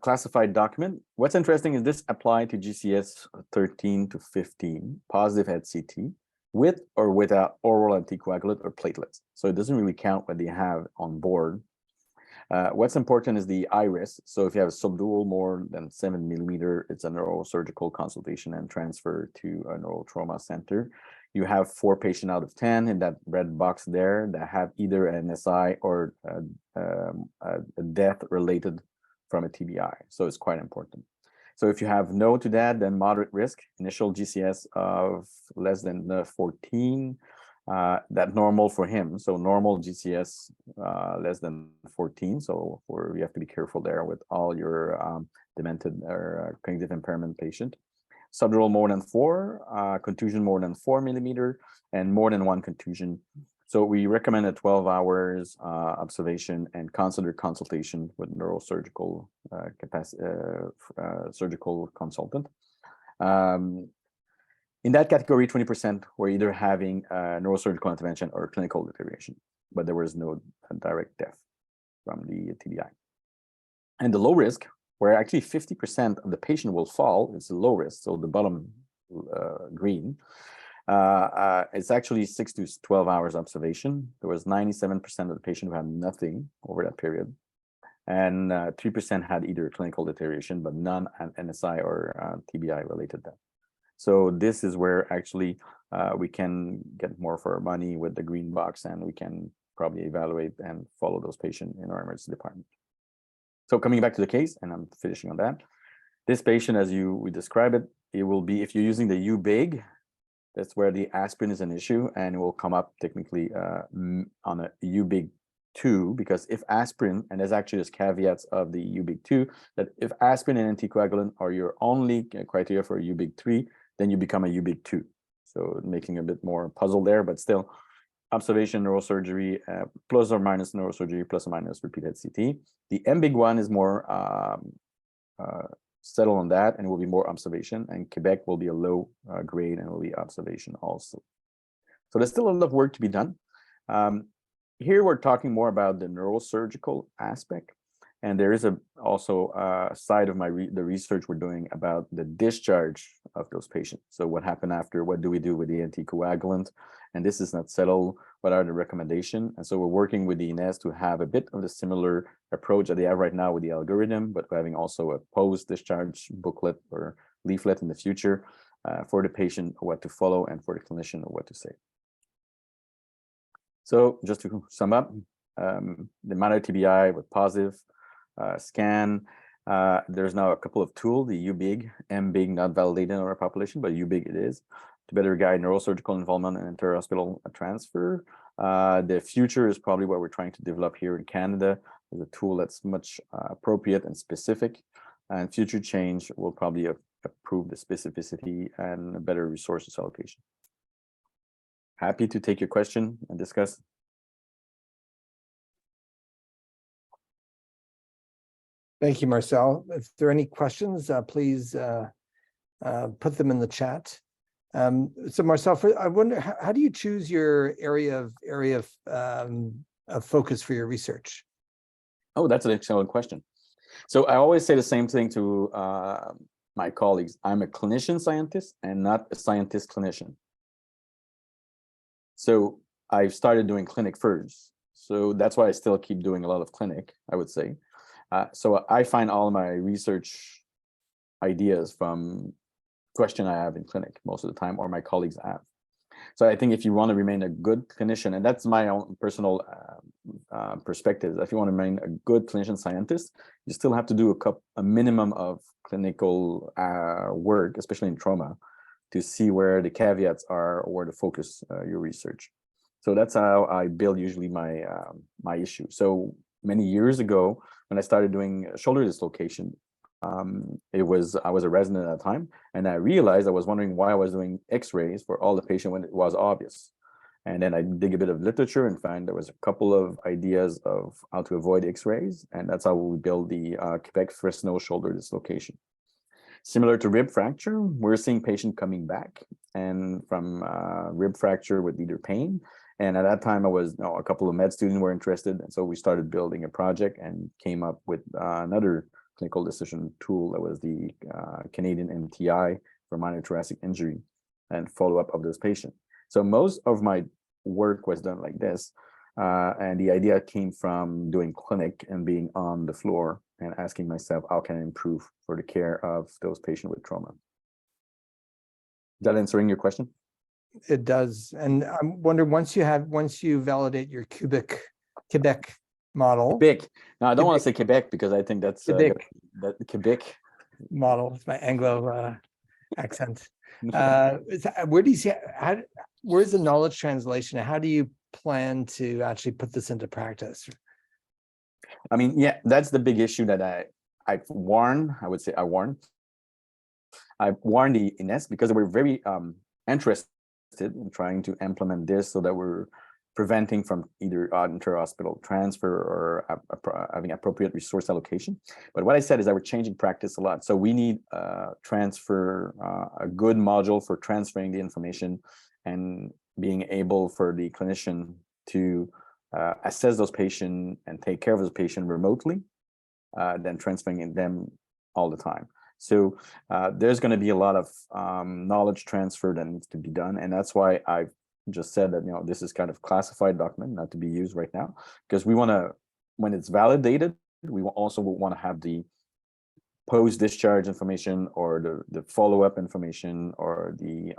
Classified document. What's interesting is this applied to GCS 13 to 15, positive head CT, with or without oral anticoagulant or platelets. So it doesn't really count what they have on board. What's important is the iris. So if you have a subdural more than 7 millimeter, it's a neurosurgical consultation and transfer to a neurotrauma center. You have 4 patients out of 10 in that red box there that have either an NSI or a death related from a TBI. So it's quite important. So if you have no to that, then moderate risk, initial GCS of less than 14, that normal for him. So normal GCS less than 14. So you have to be careful there with all your demented or cognitive impairment patient. Subdural more than 4, contusion more than 4 millimeter, and more than 1 contusion. So we recommend a 12 hours observation and consider consultation with neurosurgical surgical consultant. In that category, 20% were either having neurosurgical intervention or clinical deterioration, but there was no direct death from the TBI. And the low risk, where actually 50% of the patient will fall, it's a low risk. So the bottom green, it's actually 6 to 12 hours observation. There was 97% of the patient who had nothing over that period. And 3% had either clinical deterioration, but none NSI or TBI related death. So this is where actually we can get more for our money with the green box, and we can probably evaluate and follow those patients in our emergency department. So coming back to the case, and I'm finishing on that. This patient, as we describe it, it will be, if you're using the U big, that's where the aspirin is an issue, and it will come up technically on a U big 2, because if aspirin, and there's actually this caveats of the U big 2, that if aspirin and anticoagulant are your only criteria for a U big 3, then you become a U big 2. So making a bit more puzzle there, but still observation neurosurgery, plus or minus neurosurgery, plus or minus repeated CT. The M big 1 is more settle on that, and it will be more observation, and Quebec will be a low grade and will be observation also. So there's still a lot of work to be done. Here we're talking more about the neurosurgical aspect, and there is also a side of the research we're doing about the discharge of those patients. So what happened after? What do we do with the anticoagulant? And this is not settled. What are the recommendations? And so we're working with the INES to have a bit of the similar approach that they have right now with the algorithm, but we're having also a post-discharge booklet or leaflet in the future for the patient, what to follow, and for the clinician, what to say. So just to sum up, the minor TBI with positive scan. There's now a couple of tools, the UBIG, MBIG, not validated in our population, but UBIG it is, to better guide neurosurgical involvement and inter-hospital transfer. The future is probably what we're trying to develop here in Canada. Is a tool that's much appropriate and specific, and future change will probably improve the specificity and a better resources allocation. Happy to take your question and discuss. Thank you, Marcel. If there are any questions, please put them in the chat. So Marcel, I wonder, how do you choose your area of focus for your research? Oh, that's an excellent question. So I always say the same thing to my colleagues. I'm a clinician scientist and not a scientist clinician. So I started doing clinic first. So that's why I still keep doing a lot of clinic, I would say. So I find all my research ideas from question I have in clinic most of the time, or my colleagues have. So I think if you want to remain a good clinician, and that's my own personal perspective, if you want to remain a good clinician scientist, you still have to do a minimum of clinical work, especially in trauma, to see where the caveats are or where to focus your research. So that's how I build usually my my issue. So many years ago, when I started doing shoulder dislocation, I was a resident at the time, and I realized I was wondering why I was doing X-rays for all the patients when it was obvious. And then I dig a bit of literature and find there was a couple of ideas of how to avoid X-rays, and that's how we build the Quebec Fresno shoulder dislocation. Similar to rib fracture, we're seeing patients coming back and from rib fracture with either pain. And at that time, a couple of med students were interested, and so we started building a project and came up with another clinical decision tool that was the Canadian MTI for minor thoracic injury and follow-up of those patients. So most of my work was done like this, and the idea came from doing clinic and being on the floor and asking myself, how can I improve for the care of those patients with trauma? Is that answering your question? It does. And I'm wondering, once you validate your Quebec model. Quebec. No, I don't want to say Quebec because I think that's Quebec. That Quebec Model. It's my Anglo accent. Where do you see, where's the knowledge translation? How do you plan to actually put this into practice? I mean, yeah, that's the big issue that I warned the INES because they were very interested in trying to implement this so that we're preventing from either inter-hospital transfer or having appropriate resource allocation. But what I said is that we're changing practice a lot. So we need a good module for transferring the information and being able for the clinician to assess those patients and take care of those patients remotely, then transferring them all the time. So there's going to be a lot of knowledge transfer that needs to be done. And that's why I've just said that, this is kind of classified document, not to be used right now, because we want to, when it's validated, we also want to have the post-discharge information or the follow-up information or the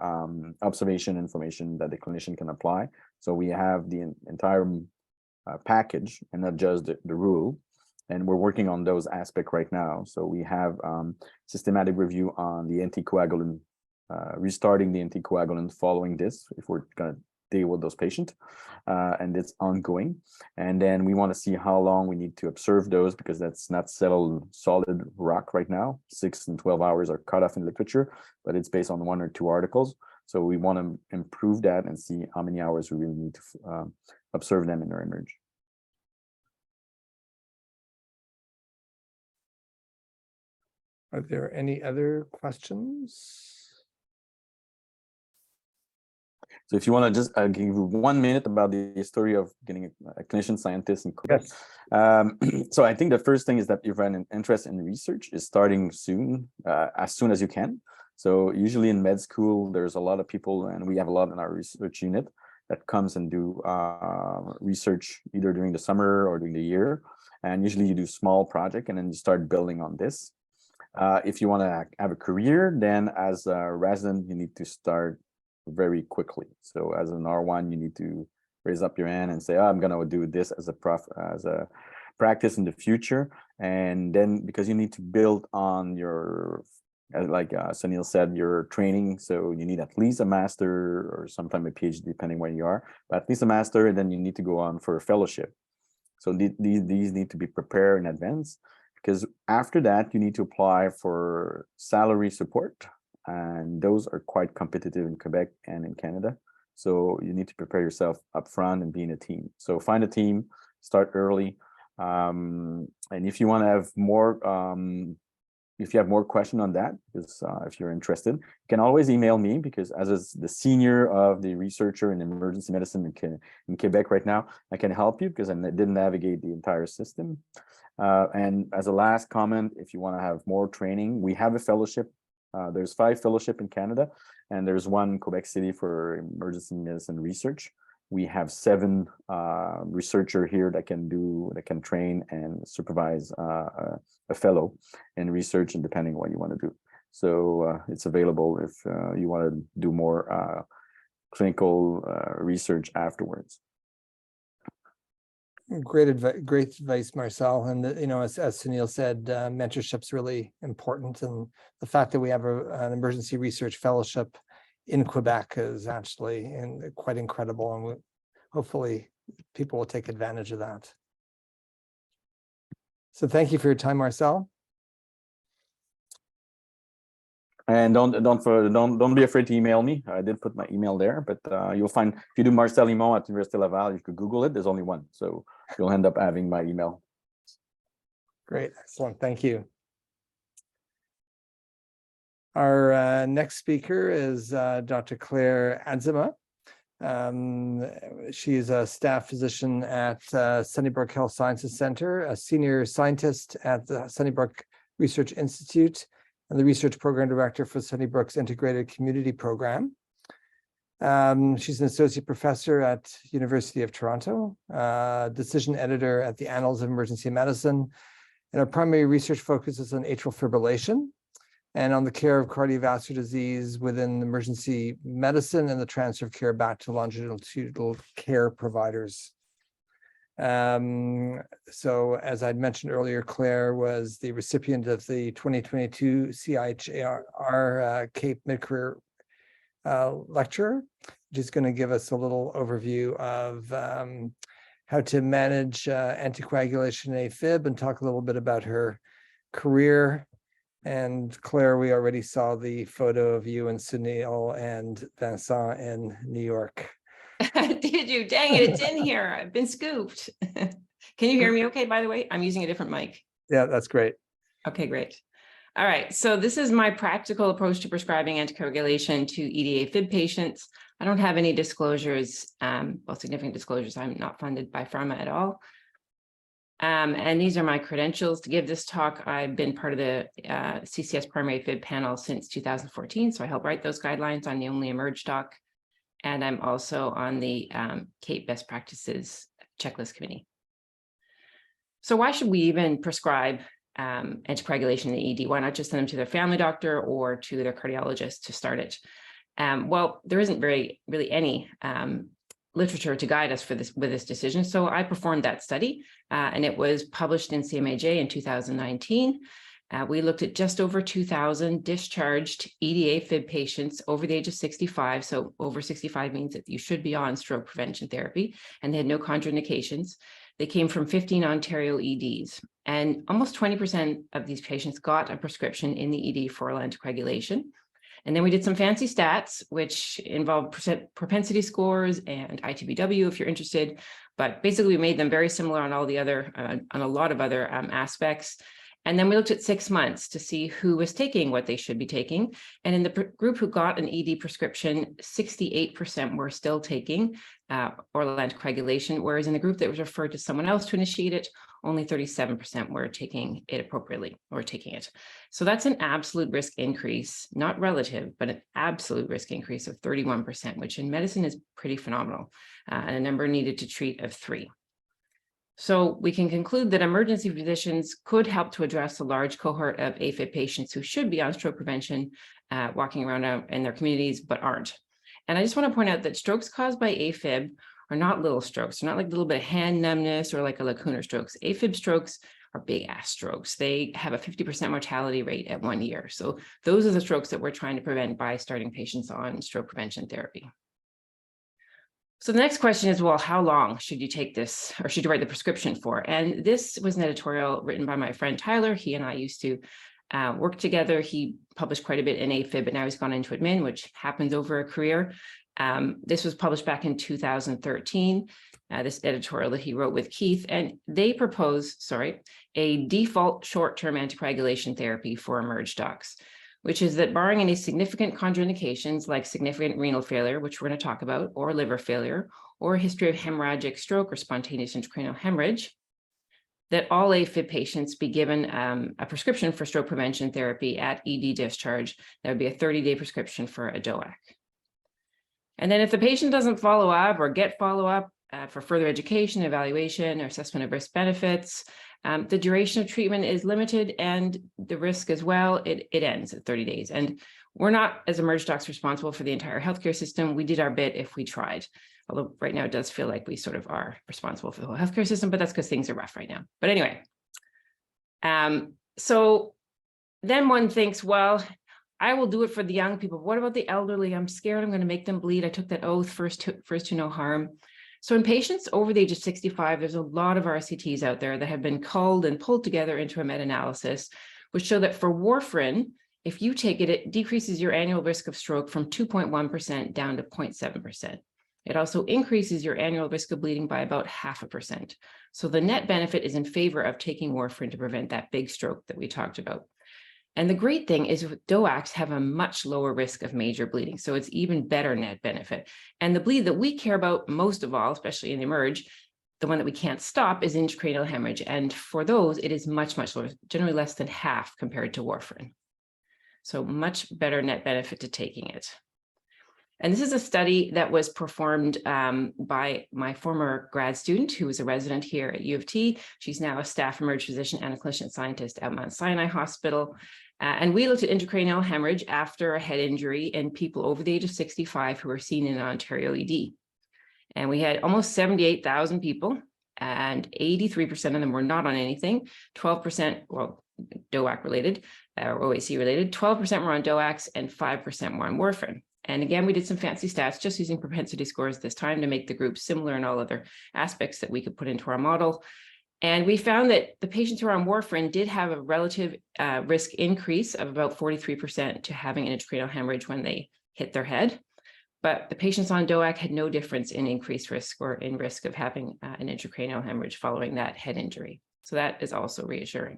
observation information that the clinician can apply. So we have the entire package and not just the rule. And we're working on those aspects right now. So we have systematic review on the anticoagulant, restarting the anticoagulant following this, if we're going to deal with those patients, and it's ongoing. And then we want to see how long we need to observe those, because that's not settled solid rock right now. 6 and 12 hours are cut off in literature, but it's based on 1 or 2 articles. So we want to improve that and see how many hours we really need to observe them in their emerge. Are there any other questions? So if you want to just give you 1 minute about the story of getting a clinician scientist in Quebec. Yes. So I think the first thing is that if you have an interest in research is starting soon as you can. So usually in med school, there's a lot of people, and we have a lot in our research unit that comes and do research either during the summer or during the year. And usually you do small project and then you start building on this. If you want to have a career, then as a resident, you need to start very quickly. So as an R1, you need to raise up your hand and say, oh, I'm going to do this as a practice in the future. And then because you need to build on your, like Suneel said, your training. So you need at least a master or sometimes a PhD, depending where you are, but at least a master, and then you need to go on for a fellowship. So these need to be prepared in advance, because after that, you need to apply for salary support. And those are quite competitive in Quebec and in Canada. So you need to prepare yourself up front and be in a team. So find a team, start early. And if you want to have more, if you have more question on that, because if you're interested, you can always email me, because as the senior of the researcher in emergency medicine in Quebec right now, I can help you because I didn't navigate the entire system. And as a last comment, if you want to have more training, we have a fellowship. There's 5 fellowship in Canada, and there's 1 in Quebec City for emergency medicine research. We have 7 researcher here that can train and supervise a fellow in research, and depending on what you want to do. So it's available if you want to do more clinical research afterwards. Great advice, Marcel. And as Suneel said, mentorship's really important, and the fact that we have an emergency research fellowship in Quebec is actually quite incredible, and hopefully people will take advantage of that. So thank you for your time, Marcel. And don't be afraid to email me. I did put my email there, but you'll find, if you do Marcel Limon at Université Laval, you could Google it. There's only 1, so you'll end up having my email. Great, excellent, thank you. Our next speaker is Dr. Claire Adzema. She is a staff physician at Sunnybrook Health Sciences Center, a senior scientist at the Sunnybrook Research Institute, and the research program director for Sunnybrook's Integrated Community Program. She's an associate professor at University of Toronto, decision editor at the Annals of Emergency Medicine, and her primary research focuses on atrial fibrillation and on the care of cardiovascular disease within emergency medicine and the transfer of care back to longitudinal care providers. So as I'd mentioned earlier, Claire was the recipient of the 2022 CIHR Cape Mid-Career Lecture, which is going to give us a little overview of how to manage anticoagulation in AFib and talk a little bit about her career. And Claire, we already saw the photo of you and Suneel and Vincent in New York. Did you? Dang it, it's in here. I've been scooped. Can you hear me okay, by the way? I'm using a different mic. Yeah, that's great. Okay, great. All right, so this is my practical approach to prescribing anticoagulation to EDA FIB patients. I don't have any disclosures, well, significant disclosures. I'm not funded by pharma at all. And these are my credentials to give this talk. I've been part of the CCS primary FIB panel since 2014, so I help write those guidelines on the only emerge doc. And I'm also on the CAPE Best Practices Checklist Committee. So why should we even prescribe anticoagulation in the ED? Why not just send them to their family doctor or to their cardiologist to start it? Well, there isn't really any literature to guide us with this decision. So I performed that study, and it was published in CMAJ in 2019. We looked at just over 2,000 discharged EDA FIB patients over the age of 65. So over 65 means that you should be on stroke prevention therapy, and they had no contraindications. They came from 15 Ontario EDs, and almost 20% of these patients got a prescription in the ED for oral anticoagulation. And then we did some fancy stats, which involved propensity scores and ITBW, if you're interested. But basically, we made them very similar on all the other, on a lot of other aspects. And then we looked at 6 months to see who was taking what they should be taking. And in the group who got an ED prescription, 68% were still taking oral anticoagulation, whereas in the group that was referred to someone else to initiate it, only 37% were taking it appropriately or taking it. So that's an absolute risk increase, not relative, but an absolute risk increase of 31%, which in medicine is pretty phenomenal, and a number needed to treat of 3. So we can conclude that emergency physicians could help to address a large cohort of AFib patients who should be on stroke prevention, walking around in their communities, but aren't. And I just want to point out that strokes caused by AFib are not little strokes. They're not like a little bit of hand numbness or like a lacunar strokes. AFib strokes are big ass strokes. They have a 50% mortality rate at 1 year. So those are the strokes that we're trying to prevent by starting patients on stroke prevention therapy. So the next question is, well, how long should you take this, or should you write the prescription for? And this was an editorial written by my friend Tyler. He and I used to work together. He published quite a bit in AFib, but now he's gone into admin, which happens over a career. This was published back in 2013, this editorial that he wrote with Keith, and they propose, a default short-term anticoagulation therapy for emerged docs, which is that barring any significant contraindications like significant renal failure, which we're going to talk about, or liver failure, or a history of hemorrhagic stroke or spontaneous intracranial hemorrhage, that all AFib patients be given a prescription for stroke prevention therapy at ED discharge. That would be a 30-day prescription for a DOAC. And then if the patient doesn't follow up or get follow-up for further education, evaluation, or assessment of risk benefits, the duration of treatment is limited and the risk as well, it ends at 30 days. And we're not, as emerged docs, responsible for the entire healthcare system. We did our bit if we tried. Although right now it does feel like we sort of are responsible for the whole healthcare system, but that's because things are rough right now. But anyway, so then one thinks, well, I will do it for the young people. What about the elderly? I'm scared I'm going to make them bleed. I took that oath, first to no harm. So in patients over the age of 65, there's a lot of RCTs out there that have been culled and pulled together into a meta-analysis, which show that for warfarin, if you take it, it decreases your annual risk of stroke from 2.1% down to 0.7%. It also increases your annual risk of bleeding by about 0.5%. So the net benefit is in favor of taking warfarin to prevent that big stroke that we talked about. And the great thing is DOACs have a much lower risk of major bleeding. So it's even better net benefit. And the bleed that we care about most of all, especially in the emerge, the one that we can't stop is intracranial hemorrhage. And for those, it is much, much lower, generally less than half compared to warfarin. So much better net benefit to taking it. And this is a study that was performed by my former grad student who was a resident here at U of T. She's now a staff emerge physician and a clinician scientist at Mount Sinai Hospital. And we looked at intracranial hemorrhage after a head injury in people over the age of 65 who were seen in Ontario ED. And we had almost 78,000 people, and 83% of them were not on anything. 12%, well, DOAC related, or OAC related, 12% were on DOACs, and 5% were on warfarin. And again, we did some fancy stats, just using propensity scores this time to make the group similar in all other aspects that we could put into our model. And we found that the patients who are on warfarin did have a relative risk increase of about 43% to having an intracranial hemorrhage when they hit their head. But the patients on DOAC had no difference in increased risk or in risk of having an intracranial hemorrhage following that head injury. So that is also reassuring.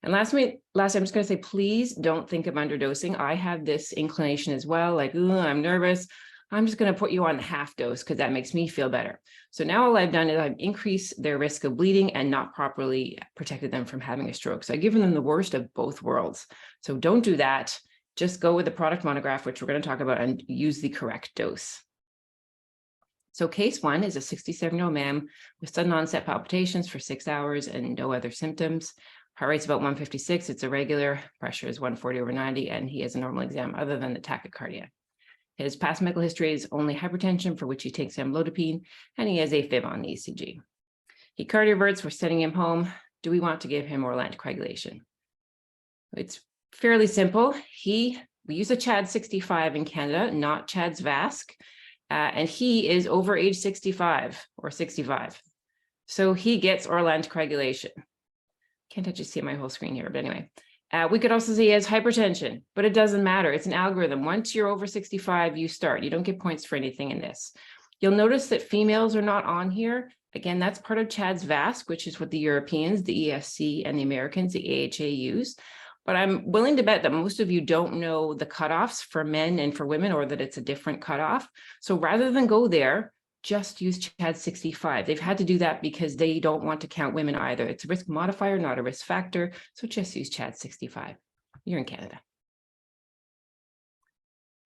And lastly, I'm just going to say, please don't think of underdosing. I have this inclination as well, like, ooh, I'm nervous. I'm just going to put you on half dose because that makes me feel better. So now all I've done is I've increased their risk of bleeding and not properly protected them from having a stroke. So I've given them the worst of both worlds. So don't do that. Just go with the product monograph, which we're going to talk about, and use the correct dose. So case 1 is a 67-year-old man with sudden onset palpitations for 6 hours and no other symptoms. Heart rate's about 156. It's irregular. Pressure is 140/90, and he has a normal exam other than the tachycardia. His past medical history is only hypertension, for which he takes amlodipine, and he has AFib on the ECG. He cardioverts. We're sending him home. Do we want to give him oral anticoagulation? It's fairly simple. We use a CHAD 65 in Canada, not CHAD's VASC, and he is over age 65 or 65. So he gets oral anticoagulation. Can't actually see my whole screen here, but anyway. We could also say he has hypertension, but it doesn't matter. It's an algorithm. Once you're over 65, you start. You don't get points for anything in this. You'll notice that females are not on here. Again, that's part of CHAD's VASC, which is what the Europeans, the ESC, and the Americans, the AHA, use. But I'm willing to bet that most of you don't know the cutoffs for men and for women, or that it's a different cutoff. So rather than go there, just use CHAD 65. They've had to do that because they don't want to count women either. It's a risk modifier, not a risk factor. So just use CHAD 65. You're in Canada.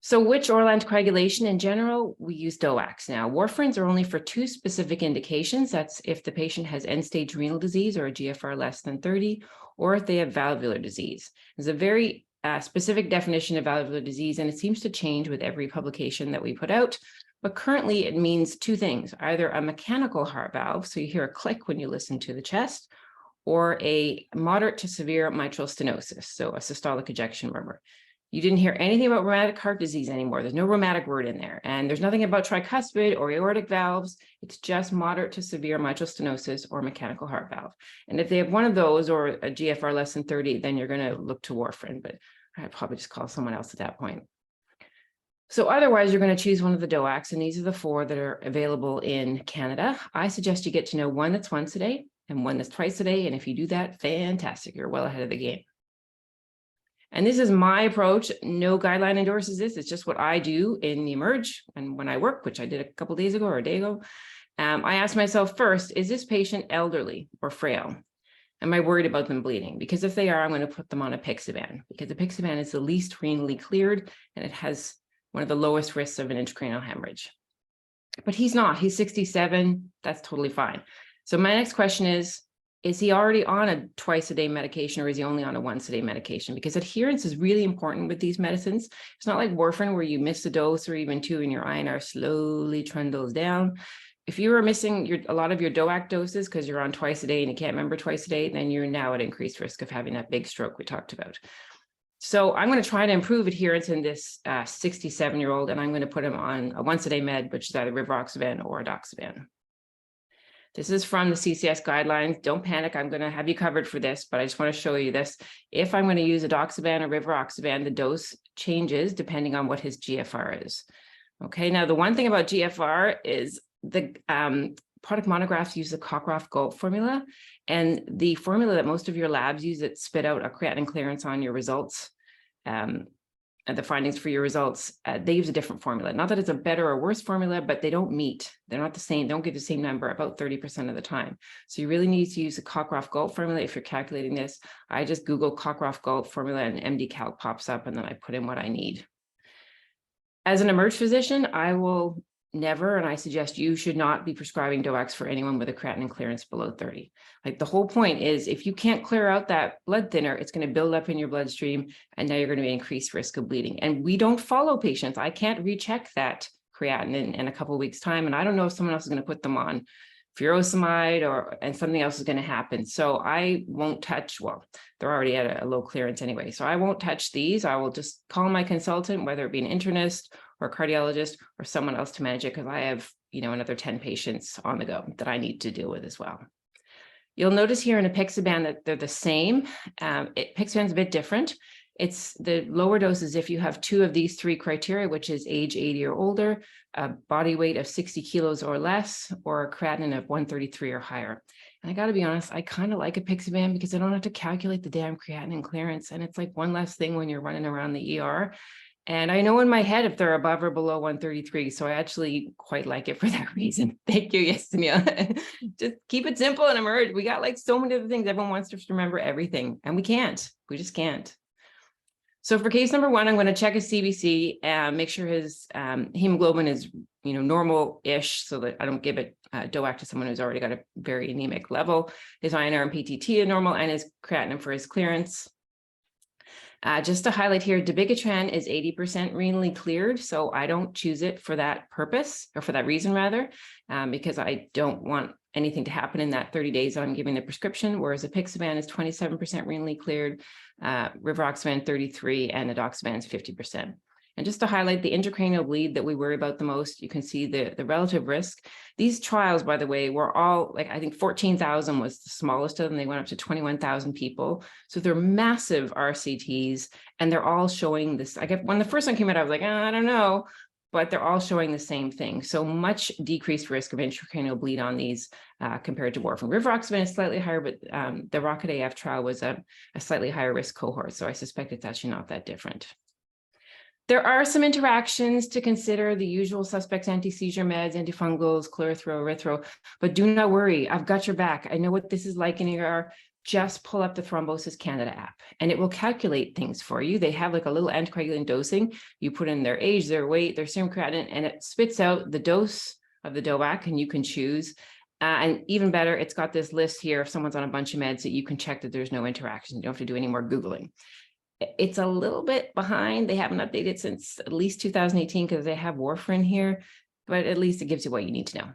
So which oral anticoagulation in general? We use DOACs. Now, warfarins are only for 2 specific indications. That's if the patient has end-stage renal disease or a GFR less than 30, or if they have valvular disease. There's a very specific definition of valvular disease, and it seems to change with every publication that we put out. But currently it means 2 things, either a mechanical heart valve, so you hear a click when you listen to the chest, or a moderate to severe mitral stenosis, so a systolic ejection murmur. You didn't hear anything about rheumatic heart disease anymore. There's no rheumatic word in there. And there's nothing about tricuspid or aortic valves. It's just moderate to severe mitral stenosis or mechanical heart valve. And if they have one of those or a GFR less than 30, then you're going to look to warfarin, but I'd probably just call someone else at that point. So otherwise, you're going to choose one of the DOACs, and these are the 4 that are available in Canada. I suggest you get to know one that's once a day and one that's twice a day. And if you do that, fantastic. You're well ahead of the game. And this is my approach. No guideline endorses this. It's just what I do in the Emerge and when I work, which I did a couple of days ago or a day ago. I asked myself first, is this patient elderly or frail? Am I worried about them bleeding? Because if they are, I'm going to put them on apixaban, because apixaban is the least renally cleared and it has one of the lowest risks of an intracranial hemorrhage. But he's not. He's 67. That's totally fine. So my next question is he already on a twice-a-day medication, or is he only on a once-a-day medication? Because adherence is really important with these medicines. It's not like warfarin where you miss a dose or even 2 and your INR slowly trundles down. If you are missing a lot of your DOAC doses because you're on twice a day and you can't remember twice a day, then you're now at increased risk of having that big stroke we talked about. So I'm going to try to improve adherence in this 67-year-old, and I'm going to put him on a once-a-day med, which is either rivaroxaban or edoxaban. This is from the CCS guidelines. Don't panic. I'm going to have you covered for this, but I just want to show you this. If I'm going to use edoxaban or rivaroxaban, the dose changes depending on what his GFR is. Okay, now the one thing about GFR is the product monographs use the Cockcroft-Gault formula, and the formula that most of your labs use that spit out a creatinine clearance on your results, and the findings for your results, they use a different formula. Not that it's a better or worse formula, but they don't meet. They're not the same. They don't give the same number about 30% of the time. So you really need to use the Cockcroft-Gault formula if you're calculating this. I just Google Cockcroft-Gault formula and MD-Calc pops up, and then I put in what I need. As an Emerge physician, I will never, and I suggest you should not be prescribing DOACs for anyone with a creatinine clearance below 30. Like, the whole point is, if you can't clear out that blood thinner, it's going to build up in your bloodstream, and now you're going to be increased risk of bleeding. And we don't follow patients. I can't recheck that creatinine in a couple of weeks' time, and I don't know if someone else is going to put them on furosemide and something else is going to happen. So I won't touch, well, they're already at a low clearance anyway. So I won't touch these. I will just call my consultant, whether it be an internist or a cardiologist or someone else to manage it, because I have, another 10 patients on the go that I need to deal with as well. You'll notice here in apixaban that they're the same. Apixaban's a bit different. It's the lower doses if you have 2 of these 3 criteria, which is age 80 or older, a body weight of 60 kilos or less, or a creatinine of 133 or higher. And I got to be honest, I kind of like apixaban because I don't have to calculate the damn creatinine clearance. And it's like one less thing when you're running around the ER. And I know in my head if they're above or below 133. So I actually quite like it for that reason. Thank you. Yes, Suneel. Just keep it simple and Emerge. We got like so many other things. Everyone wants to remember everything. And we can't. We just can't. So for case number 1, I'm going to check his CBC and make sure his hemoglobin is, normal-ish, so that I don't give it DOAC to someone who's already got a very anemic level. His INR and PTT are normal, and his creatinine for his clearance. Just to highlight here, dabigatran is 80% renally cleared, so I don't choose it for that purpose, or for that reason rather, because I don't want anything to happen in that 30 days I'm giving the prescription, whereas apixaban is 27% renally cleared, rivaroxaban 33%, and edoxaban is 50%. And just to highlight the intracranial bleed that we worry about the most, you can see the relative risk. These trials, by the way, were all, like, I think 14,000 was the smallest of them. They went up to 21,000 people. So they're massive RCTs, and they're all showing this. I get, when the first one came out, I was like, I don't know, but they're all showing the same thing. So much decreased risk of intracranial bleed on these compared to warfarin. Rivaroxaban is slightly higher, but the Rocket AF trial was a slightly higher risk cohort. So I suspect it's actually not that different. There are some interactions to consider: the usual suspects, anti-seizure meds, antifungals, chlorothro, erythro, but do not worry, I've got your back. I know what this is like in ER. Just pull up the Thrombosis Canada app and it will calculate things for you. They have like a little anticoagulant dosing. You put in their age, their weight, their serum creatinine, and it spits out the dose of the DOAC, and you can choose. And even better, it's got this list here if someone's on a bunch of meds that you can check that there's no interaction. You don't have to do any more Googling. It's a little bit behind. They haven't updated since at least 2018 because they have warfarin here, but at least it gives you what you need to know.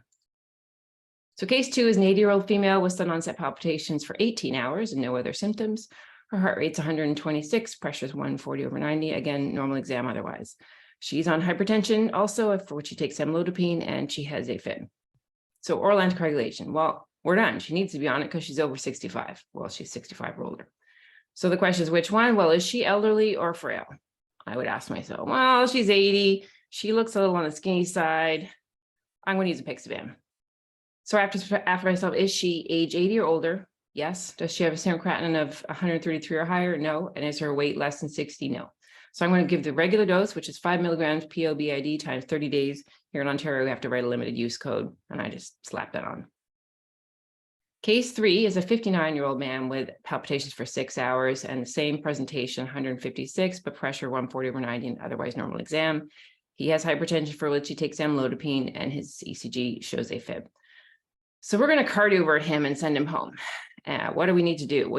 So case 2 is an 80-year-old female with sudden onset palpitations for 18 hours and no other symptoms. Her heart rate's 126, pressure is 140/90. Again, normal exam otherwise. She's on hypertension also, for which she takes amlodipine, and she has AFib. So oral anticoagulation. Well, we're done. She needs to be on it because she's over 65. Well, she's 65 or older. So the question is, which one? Well, is she elderly or frail? I would ask myself, well, she's 80. She looks a little on the skinny side. I'm going to use apixaban. So I have to ask myself, is she age 80 or older? Yes. Does she have a serum creatinine of 133 or higher? No. And is her weight less than 60? No. So I'm going to give the regular dose, which is 5 milligrams POBID times 30 days. Here in Ontario, we have to write a limited use code, and I just slap that on. Case 3 is a 59-year-old man with palpitations for 6 hours and the same presentation, 156, but pressure 140/90 and otherwise normal exam. He has hypertension for which he takes amlodipine, and his ECG shows AFib. So we're going to cardiovert him and send him home. What do we need to do?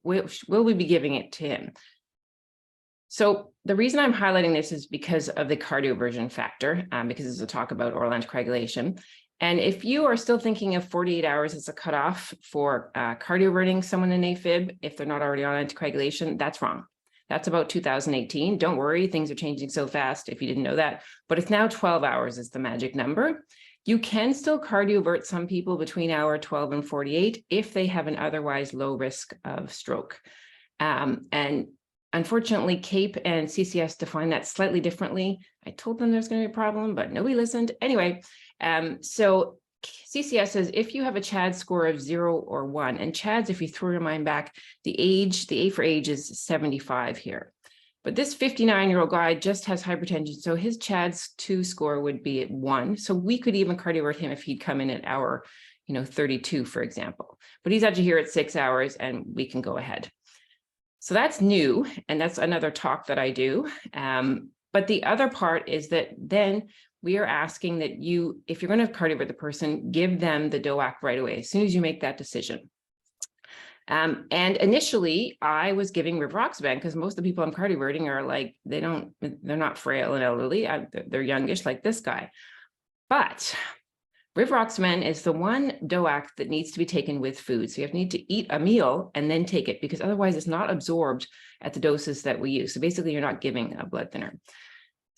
Will we be giving it to him? So the reason I'm highlighting this is because of the cardioversion factor, because it's a talk about oral anticoagulation. And if you are still thinking of 48 hours as a cutoff for cardioverting someone in AFib, if they're not already on anticoagulation, that's wrong. That's about 2018. Don't worry, things are changing so fast if you didn't know that. But it's now 12 hours is the magic number. You can still cardiovert some people between hour 12 and 48 if they have an otherwise low risk of stroke. And unfortunately, CAPE and CCS define that slightly differently. I told them there's going to be a problem, but nobody listened. Anyway, so CCS says if you have a CHAD score of 0 or 1, and CHADS, if you throw your mind back, the A for age is 75 here. But this 59-year-old guy just has hypertension, so his CHADS 2 score would be at 1. So we could even cardiovert him if he'd come in at hour, 32, for example. But he's actually here at 6 hours, and we can go ahead. So that's new, and that's another talk that I do. But the other part is that then we are asking that you, if you're going to cardiovert the person, give them the DOAC right away, as soon as you make that decision. And initially, I was giving rivaroxaban because most of the people I'm cardioverting are like, they're not frail and elderly. They're youngish like this guy. But rivaroxaban is the one DOAC that needs to be taken with food. So you need to eat a meal and then take it, because otherwise it's not absorbed at the doses that we use. So basically you're not giving a blood thinner.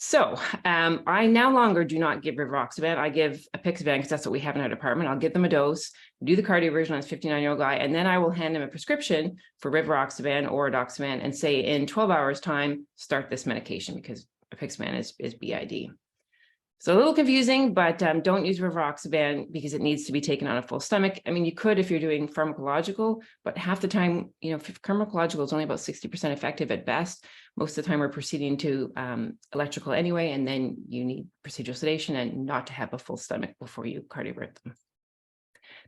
So I no longer do not give rivaroxaban. I give apixaban because that's what we have in our department. I'll give them a dose, do the cardioversion on this 59-year-old guy, and then I will hand them a prescription for rivaroxaban or edoxaban and say in 12 hours time, start this medication, because apixaban is BID. So a little confusing, but don't use rivaroxaban because it needs to be taken on a full stomach. I mean, you could if you're doing pharmacological, but half the time, pharmacological is only about 60% effective at best. Most of the time we're proceeding to electrical anyway, and then you need procedural sedation and not to have a full stomach before you cardiovert them.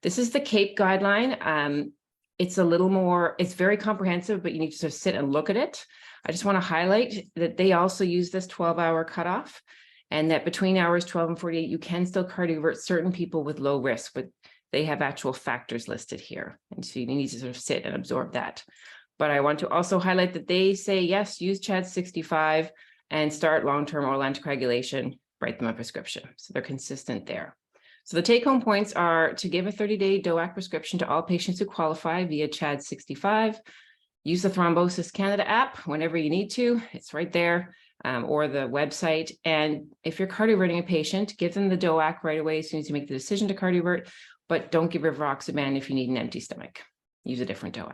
This is the CAPE guideline. It's a little more, it's very comprehensive, but you need to sort of sit and look at it. I just want to highlight that they also use this 12-hour cutoff. and that between hours 12 and 48, you can still cardiovert certain people with low risk, but they have actual factors listed here. And so you need to sort of sit and absorb that. But I want to also highlight that they say, yes, use CHAD 65 and start long-term oral anticoagulation, write them a prescription. So they're consistent there. So the take-home points are to give a 30-day DOAC prescription to all patients who qualify via CHAD 65, use the Thrombosis Canada app whenever you need to, it's right there, or the website. And if you're cardioverting a patient, give them the DOAC right away as soon as you make the decision to cardivert, but don't give rivaroxaban if you need an empty stomach. Use a different DOAC.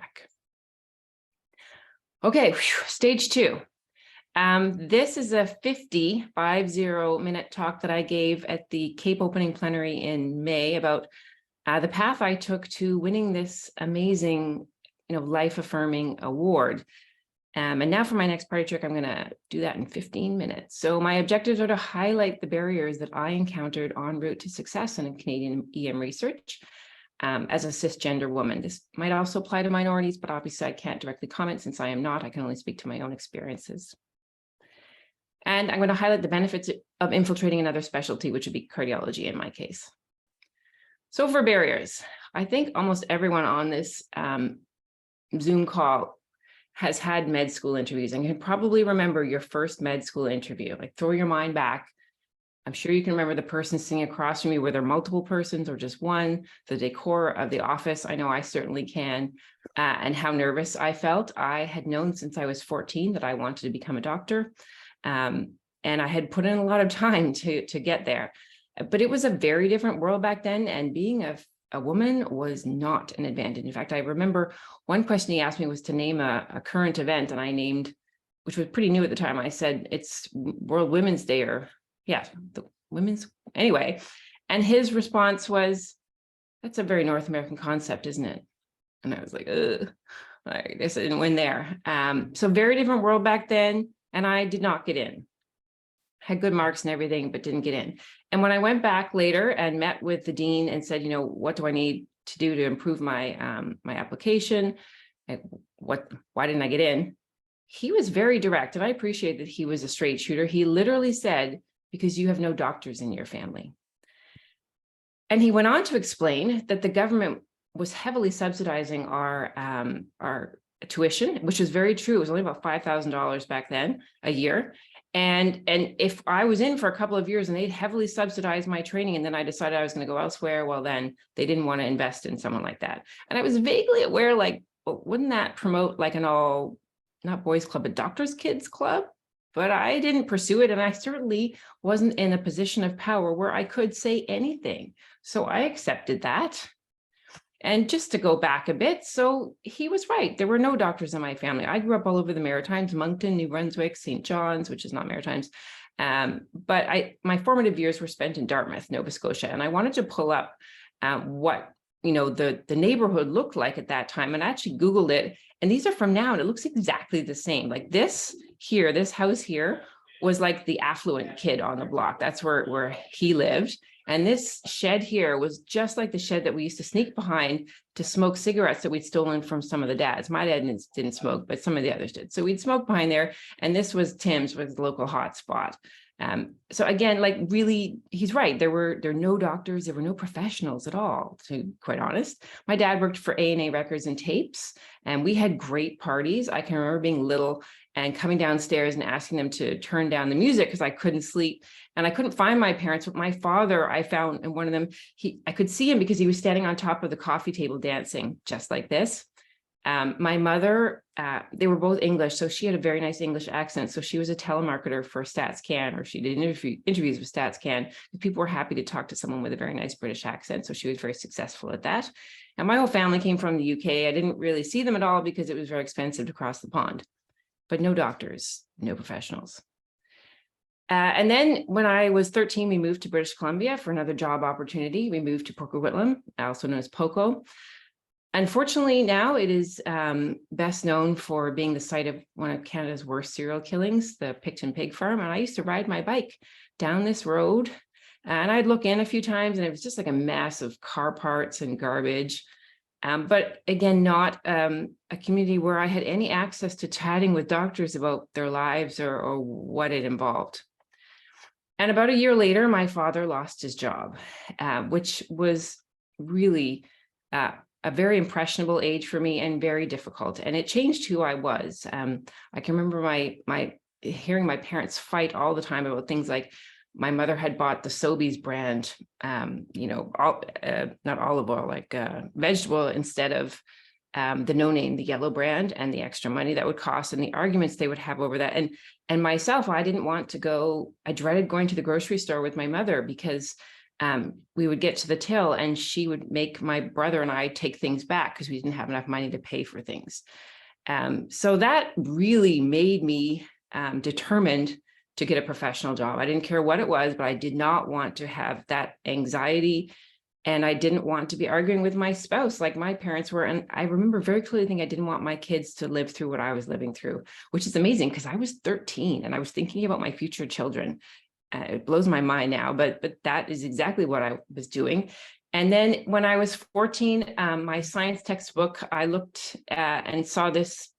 Okay, stage 2. This is a 50-minute talk that I gave at the Cape Opening Plenary in May about the path I took to winning this amazing, life-affirming award. And now for my next party trick, I'm going to do that in 15 minutes. So my objectives are to highlight the barriers that I encountered en route to success in Canadian EM research. As a cisgender woman. This might also apply to minorities, but obviously I can't directly comment since I am not. I can only speak to my own experiences. And I'm going to highlight the benefits of infiltrating another specialty, which would be cardiology in my case. So for barriers, I think almost everyone on this Zoom call has had med school interviews and can probably remember your first med school interview. Like, throw your mind back. I'm sure you can remember the person sitting across from you, were there multiple persons or just one, the decor of the office. I know I certainly can, and how nervous I felt. I had known since I was 14 that I wanted to become a doctor, and I had put in a lot of time to get there. But it was a very different world back then, and being a woman was not an advantage. In fact, I remember one question he asked me was to name a current event, and I named, which was pretty new at the time, I said, it's World Women's Day, or yeah, the women's, anyway. And his response was, that's a very North American concept, isn't it? And I was like, ugh, I guess I didn't win there. So very different world back then. And I did not get in. Had good marks and everything, but didn't get in. And when I went back later and met with the dean and said, what do I need to do to improve my my application? Why didn't I get in? He was very direct, and I appreciate that he was a straight shooter. He literally said, because you have no doctors in your family. And he went on to explain that the government was heavily subsidizing our tuition, which was very true. It was only about $5,000 back then a year. And if I was in for a couple of years and they'd heavily subsidized my training, and then I decided I was going to go elsewhere, well, then they didn't want to invest in someone like that. And I was vaguely aware, like, well, wouldn't that promote like an all, not boys club, but doctors' kids club? But I didn't pursue it, and I certainly wasn't in a position of power where I could say anything. So I accepted that. And just to go back a bit, so he was right. There were no doctors in my family. I grew up all over the Maritimes, Moncton, New Brunswick, St. John's, which is not Maritimes. But my formative years were spent in Dartmouth, Nova Scotia. And I wanted to pull up what the neighborhood looked like at that time. And I actually Googled it. And these are from now, and it looks exactly the same. Like this house here was like the affluent kid on the block. That's where he lived. And this shed here was just like the shed that we used to sneak behind to smoke cigarettes that we'd stolen from some of the dads. My dad didn't smoke, but some of the others did. So we'd smoke behind there. And this was Tim's, was the local hotspot. So again, like, really, he's right. There were no doctors. There were no professionals at all, to be quite honest. My dad worked for A&A Records and Tapes, and we had great parties. I can remember being little and coming downstairs and asking them to turn down the music because I couldn't sleep. And I couldn't find my parents, but my father, I found in one of them, I could see him because he was standing on top of the coffee table dancing just like this. My mother, they were both English, so she had a very nice English accent. So she was a telemarketer for StatsCan, or she did interviews with StatsCan. People were happy to talk to someone with a very nice British accent. So she was very successful at that. And my whole family came from the UK. I didn't really see them at all because it was very expensive to cross the pond. But no doctors, no professionals. And then when I was 13, we moved to British Columbia for another job opportunity. We moved to Port Coquitlam, also known as POCO. Unfortunately, now it is best known for being the site of one of Canada's worst serial killings, the Picton Pig Farm. And I used to ride my bike down this road, and I'd look in a few times, and it was just like a mess of car parts and garbage. But again, not a community where I had any access to chatting with doctors about their lives or what it involved. And about a year later, my father lost his job, which was really a very impressionable age for me and very difficult. And it changed who I was. I can remember my hearing my parents fight all the time about things like my mother had bought the Sobeys brand, not olive oil, like vegetable instead of the no name, the yellow brand, and the extra money that would cost, and the arguments they would have over that. And myself, I didn't want to go. I dreaded going to the grocery store with my mother because we would get to the till and she would make my brother and I take things back because we didn't have enough money to pay for things. So that really made me determined to get a professional job. I didn't care what it was, but I did not want to have that anxiety. And I didn't want to be arguing with my spouse like my parents were. And I remember very clearly thinking I didn't want my kids to live through what I was living through, which is amazing because I was 13 and I was thinking about my future children. It blows my mind now, but that is exactly what I was doing. And then when I was 14, my science textbook, I looked and saw this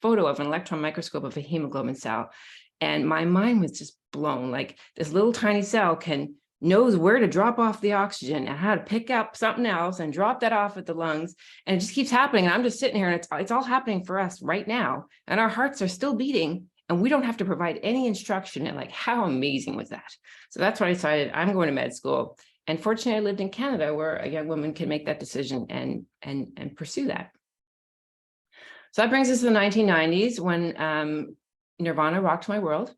photo of an electron microscope of a hemoglobin cell. And my mind was just blown. Like, this little tiny cell knows where to drop off the oxygen and how to pick up something else and drop that off at the lungs. And it just keeps happening. And I'm just sitting here and it's all happening for us right now. And our hearts are still beating and we don't have to provide any instruction. And like, how amazing was that? So that's when I decided I'm going to med school. And fortunately, I lived in Canada where a young woman can make that decision and pursue that. So that brings us to the 1990s when Nirvana rocked my world.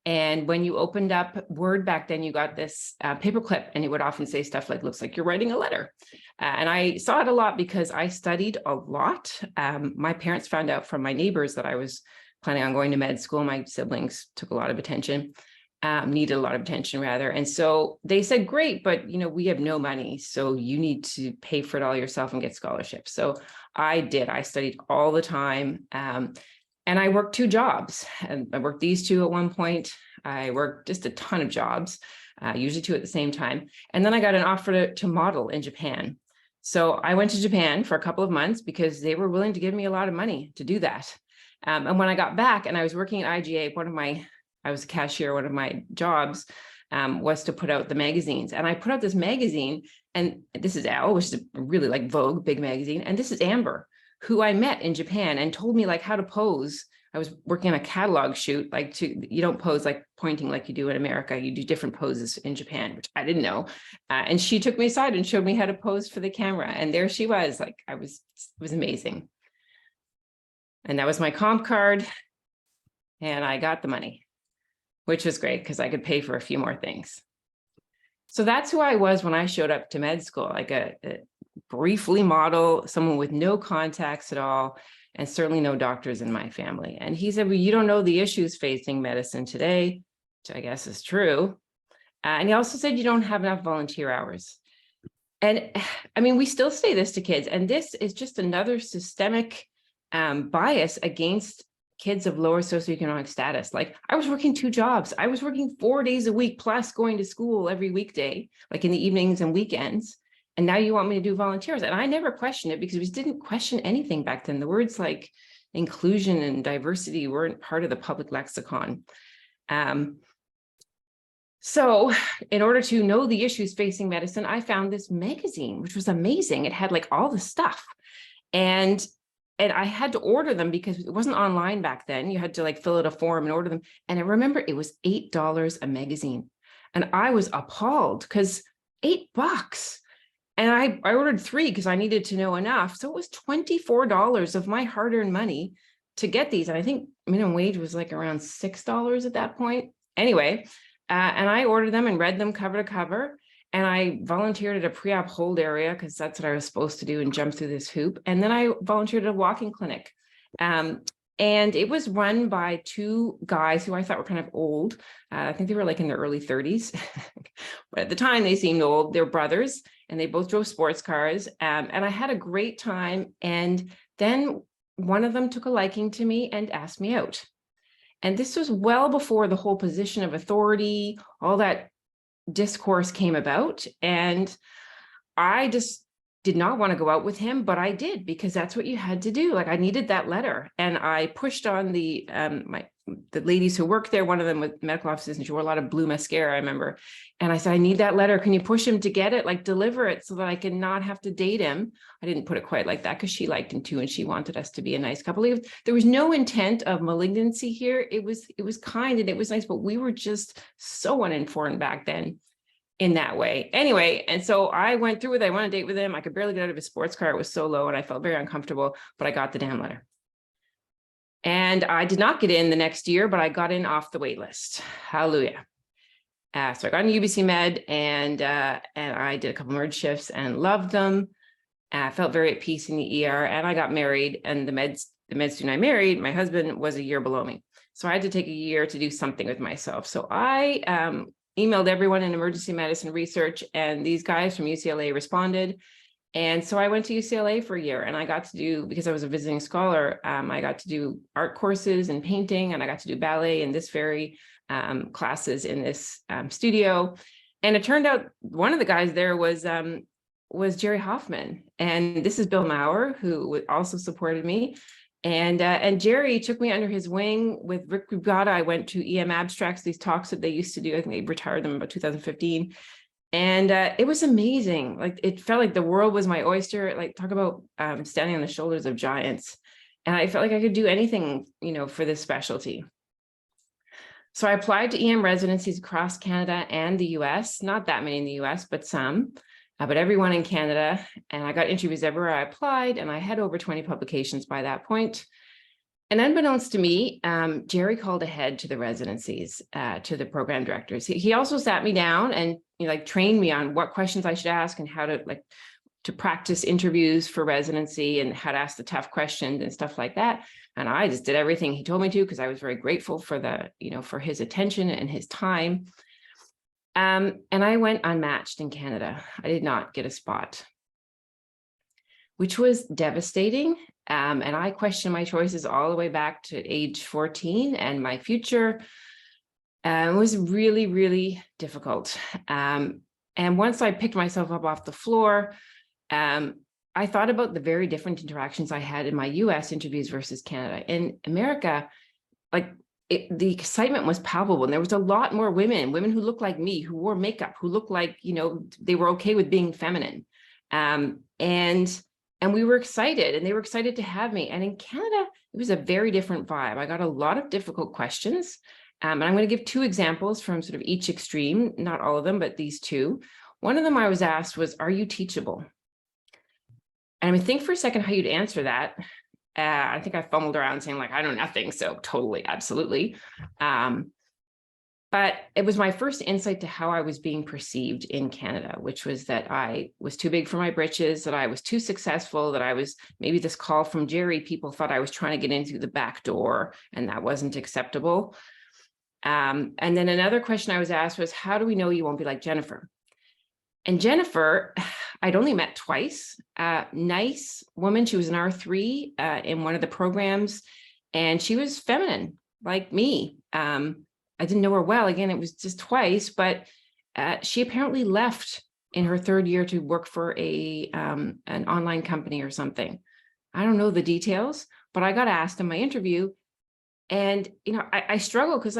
And when you opened up Word back then, you got this paperclip, and it would often say stuff like, looks like you're writing a letter. And I saw it a lot because I studied a lot. My parents found out from my neighbors that I was planning on going to med school. My siblings took a lot of attention, needed a lot of attention rather. And so they said, great, but we have no money. So you need to pay for it all yourself and get scholarships. So I did. I studied all the time. And I worked 2 jobs. And I worked these 2 at one point. I worked just a ton of jobs, usually 2 at the same time. And then I got an offer to model in Japan. So I went to Japan for a couple of months because they were willing to give me a lot of money to do that. And when I got back and I was working at IGA, I was a cashier, one of my jobs was to put out the magazines. And I put out this magazine, and this is Elle, which is really like Vogue, big magazine. And this is Amber, who I met in Japan and told me like how to pose. I was working on a catalog shoot, you don't pose like pointing like you do in America. You do different poses in Japan, which I didn't know. And she took me aside and showed me how to pose for the camera. And there she was, like, it was amazing. And that was my comp card. And I got the money, which was great because I could pay for a few more things. So that's who I was when I showed up to med school, like a briefly model, someone with no contacts at all, and certainly no doctors in my family. And he said, well, you don't know the issues facing medicine today, which I guess is true. And he also said, you don't have enough volunteer hours. And I mean, we still say this to kids, and this is just another systemic bias against kids of lower socioeconomic status. Like, I was working 2 jobs. I was working 4 days a week, plus going to school every weekday, like in the evenings and weekends. And now you want me to do volunteers. And I never questioned it because we didn't question anything back then. The words like inclusion and diversity weren't part of the public lexicon. So in order to know the issues facing medicine, I found this magazine, which was amazing. It had like all the stuff. And I had to order them because it wasn't online back then. You had to like fill out a form and order them. And I remember it was $8 a magazine. And I was appalled because $8. And I ordered 3 because I needed to know enough. So it was $24 of my hard-earned money to get these. And I think minimum wage was like around $6 at that point. Anyway, and I ordered them and read them cover to cover. And I volunteered at a pre-op hold area because that's what I was supposed to do and jump through this hoop. And then I volunteered at a walking clinic. And it was run by 2 guys who I thought were kind of old. I think they were like in their early 30s. But at the time they seemed old. They're brothers and they both drove sports cars. And I had a great time. And then one of them took a liking to me and asked me out. And this was well before the whole position of authority, all that discourse came about. And I just did not want to go out with him, but I did, because that's what you had to do. Like, I needed that letter, and I pushed on the ladies who worked there, one of them with medical offices, and she wore a lot of blue mascara, I remember. And I said, I need that letter. Can you push him to get it? Like, deliver it so that I can not have to date him. I didn't put it quite like that, because she liked him too, and she wanted us to be a nice couple. There was no intent of malignancy here. It was kind and it was nice, but we were just so uninformed back then in that way. Anyway, and so I went through with it. I went on a date with him. I could barely get out of his sports car. It was so low and I felt very uncomfortable, but I got the damn letter. And I did not get in the next year, but I got in off the wait list. Hallelujah. So I got into UBC Med, and I did a couple merge shifts and loved them. I felt very at peace in the ER, and I got married, and the med student I married, my husband was a year below me. So I had to take a year to do something with myself. So I emailed everyone in emergency medicine research, and these guys from UCLA responded. And so I went to UCLA for a year, and I got to do, because I was a visiting scholar, I got to do art courses and painting, and I got to do ballet and this very classes in this studio. And it turned out one of the guys there was Jerry Hoffman. And this is Bill Maurer, who also supported me. And Jerry took me under his wing. With Rick Brugada, I went to EM Abstracts, these talks that they used to do. I think they retired them about 2015. And it was amazing. Like, it felt like the world was my oyster. Like, talk about standing on the shoulders of giants. And I felt like I could do anything, for this specialty. So I applied to EM residencies across Canada and the US, not that many in the US, but some, but everyone in Canada. And I got interviews everywhere I applied, and I had over 20 publications by that point. And unbeknownst to me, Jerry called ahead to the residencies, to the program directors. He also sat me down and trained me on what questions I should ask and how to practice interviews for residency and how to ask the tough questions and stuff like that. And I just did everything he told me to, because I was very grateful for for his attention and his time. And I went unmatched in Canada. I did not get a spot, which was devastating. And I questioned my choices all the way back to age 14, and my future was really, really difficult. And once I picked myself up off the floor, I thought about the very different interactions I had in my US interviews versus Canada. In America, the excitement was palpable, and there was a lot more women who looked like me, who wore makeup, who looked like, they were okay with being feminine. And we were excited, and they were excited to have me. And in Canada, it was a very different vibe. I got a lot of difficult questions. And I'm going to give two examples from sort of each extreme, not all of them, but these two. One of them I was asked was, are you teachable? And I mean, think for a second how you'd answer that. I think I fumbled around saying I know nothing. So totally, absolutely. But it was my first insight to how I was being perceived in Canada, which was that I was too big for my britches, that I was too successful, that I was maybe this call from Jerry, people thought I was trying to get in through the back door, and that wasn't acceptable. And then another question I was asked was, how do we know you won't be like Jennifer? And Jennifer, I'd only met twice. Nice woman. She was an R3 in one of the programs, and she was feminine like me. I didn't know her well. Again, it was just twice, but she apparently left in her third year to work for an online company or something. I don't know the details, but I got asked in my interview, and I struggle because